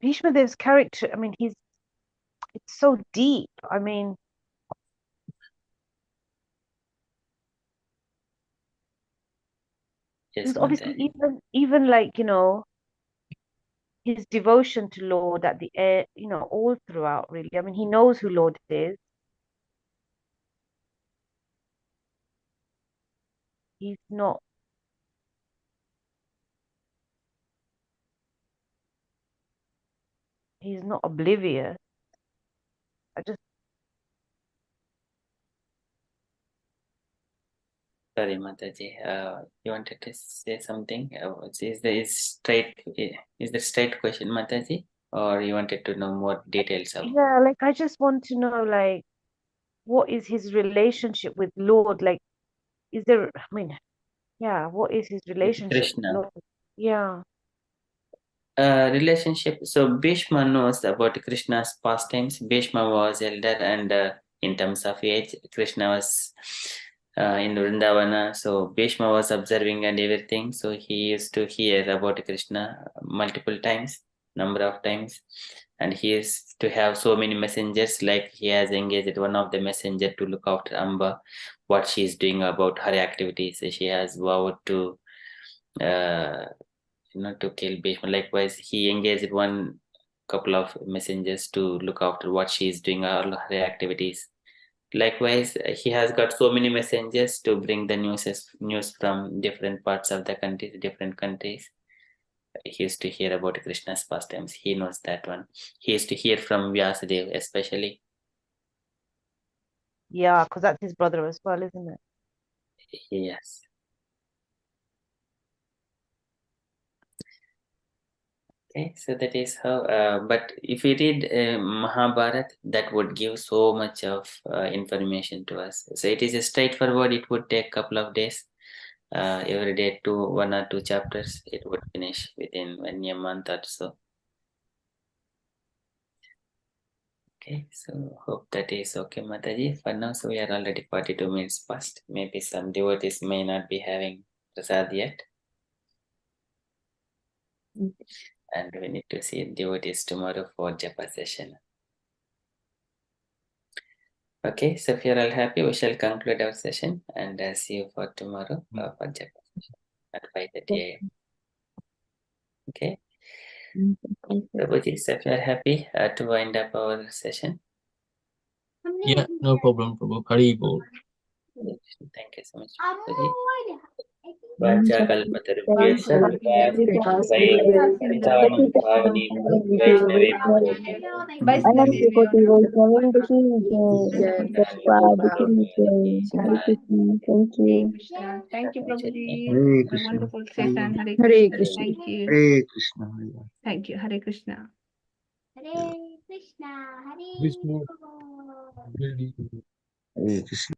Speaker 16: Bhishma Dev's character, I mean, it's so deep. I mean,
Speaker 2: Yes,
Speaker 16: he's obviously even like, you know, his devotion to Lord at the end, you know, all throughout, really. I mean, he knows who Lord is. He's not oblivious.
Speaker 2: Sorry, Mataji. You wanted to say something? Is the straight question, Mataji, or you wanted to know more details of?
Speaker 16: Yeah, like I just want to know, like, what is his relationship with Lord? Like, is there? I mean, yeah, what is his relationship with
Speaker 2: Krishna.
Speaker 16: Lord? Yeah.
Speaker 2: Relationship. So Bhishma knows about Krishna's pastimes. Bhishma was elder, and in terms of age, Krishna was in Vrindavana. So Bhishma was observing and everything. So he used to hear about Krishna multiple times, number of times, and he used to have so many messengers. Like he has engaged one of the messenger to look after Amba, what she is doing about her activities. She has vowed to. Not to kill Bhishma. Likewise, he engaged one couple of messengers to look after what she is doing, all her activities. Likewise, he has got so many messengers to bring the news from different parts of the country, different countries. He used to hear about Krishna's pastimes. He knows that one. He used to hear from Vyasadeva, especially.
Speaker 16: Yeah, because that's his brother as well, isn't it?
Speaker 2: Yes. Okay, so that is how. But if we read Mahabharata, that would give so much of information to us. So it is a straightforward. It would take a couple of days. Every day, one or two chapters. It would finish within a month or so. Okay, so hope that is okay, Mataji. For now, so we are already 42 minutes past. Maybe some devotees may not be having prasad yet. And we need to see devotees tomorrow for japa session. Okay, so if you're all happy, we shall conclude our session and see you for tomorrow for japa session at 5:30 AM. Okay. Prabhuji, so if you're happy to wind up our session.
Speaker 13: Yeah, no problem, Prabhu. Hari Bol.
Speaker 2: Thank you so much, Prabhuji. Vacha kalpatarubhyascha Paritanam Bhavani Vaishnavi
Speaker 10: Anantapati Vaishnavi ki jai. Prabhupada ki jai. Hare Krishna. Thank you.
Speaker 1: Thank you, Prabhuji.
Speaker 15: Hare
Speaker 1: A
Speaker 15: Krishna.
Speaker 1: wonderful session. Hare
Speaker 17: Hare
Speaker 1: Krishna.
Speaker 17: Krishna.
Speaker 1: Thank you.
Speaker 15: Hare Krishna.
Speaker 1: Thank you. Hare Krishna.
Speaker 5: Hare Krishna. Hare
Speaker 12: Krishna.
Speaker 5: Krishna.
Speaker 15: Hare Krishna.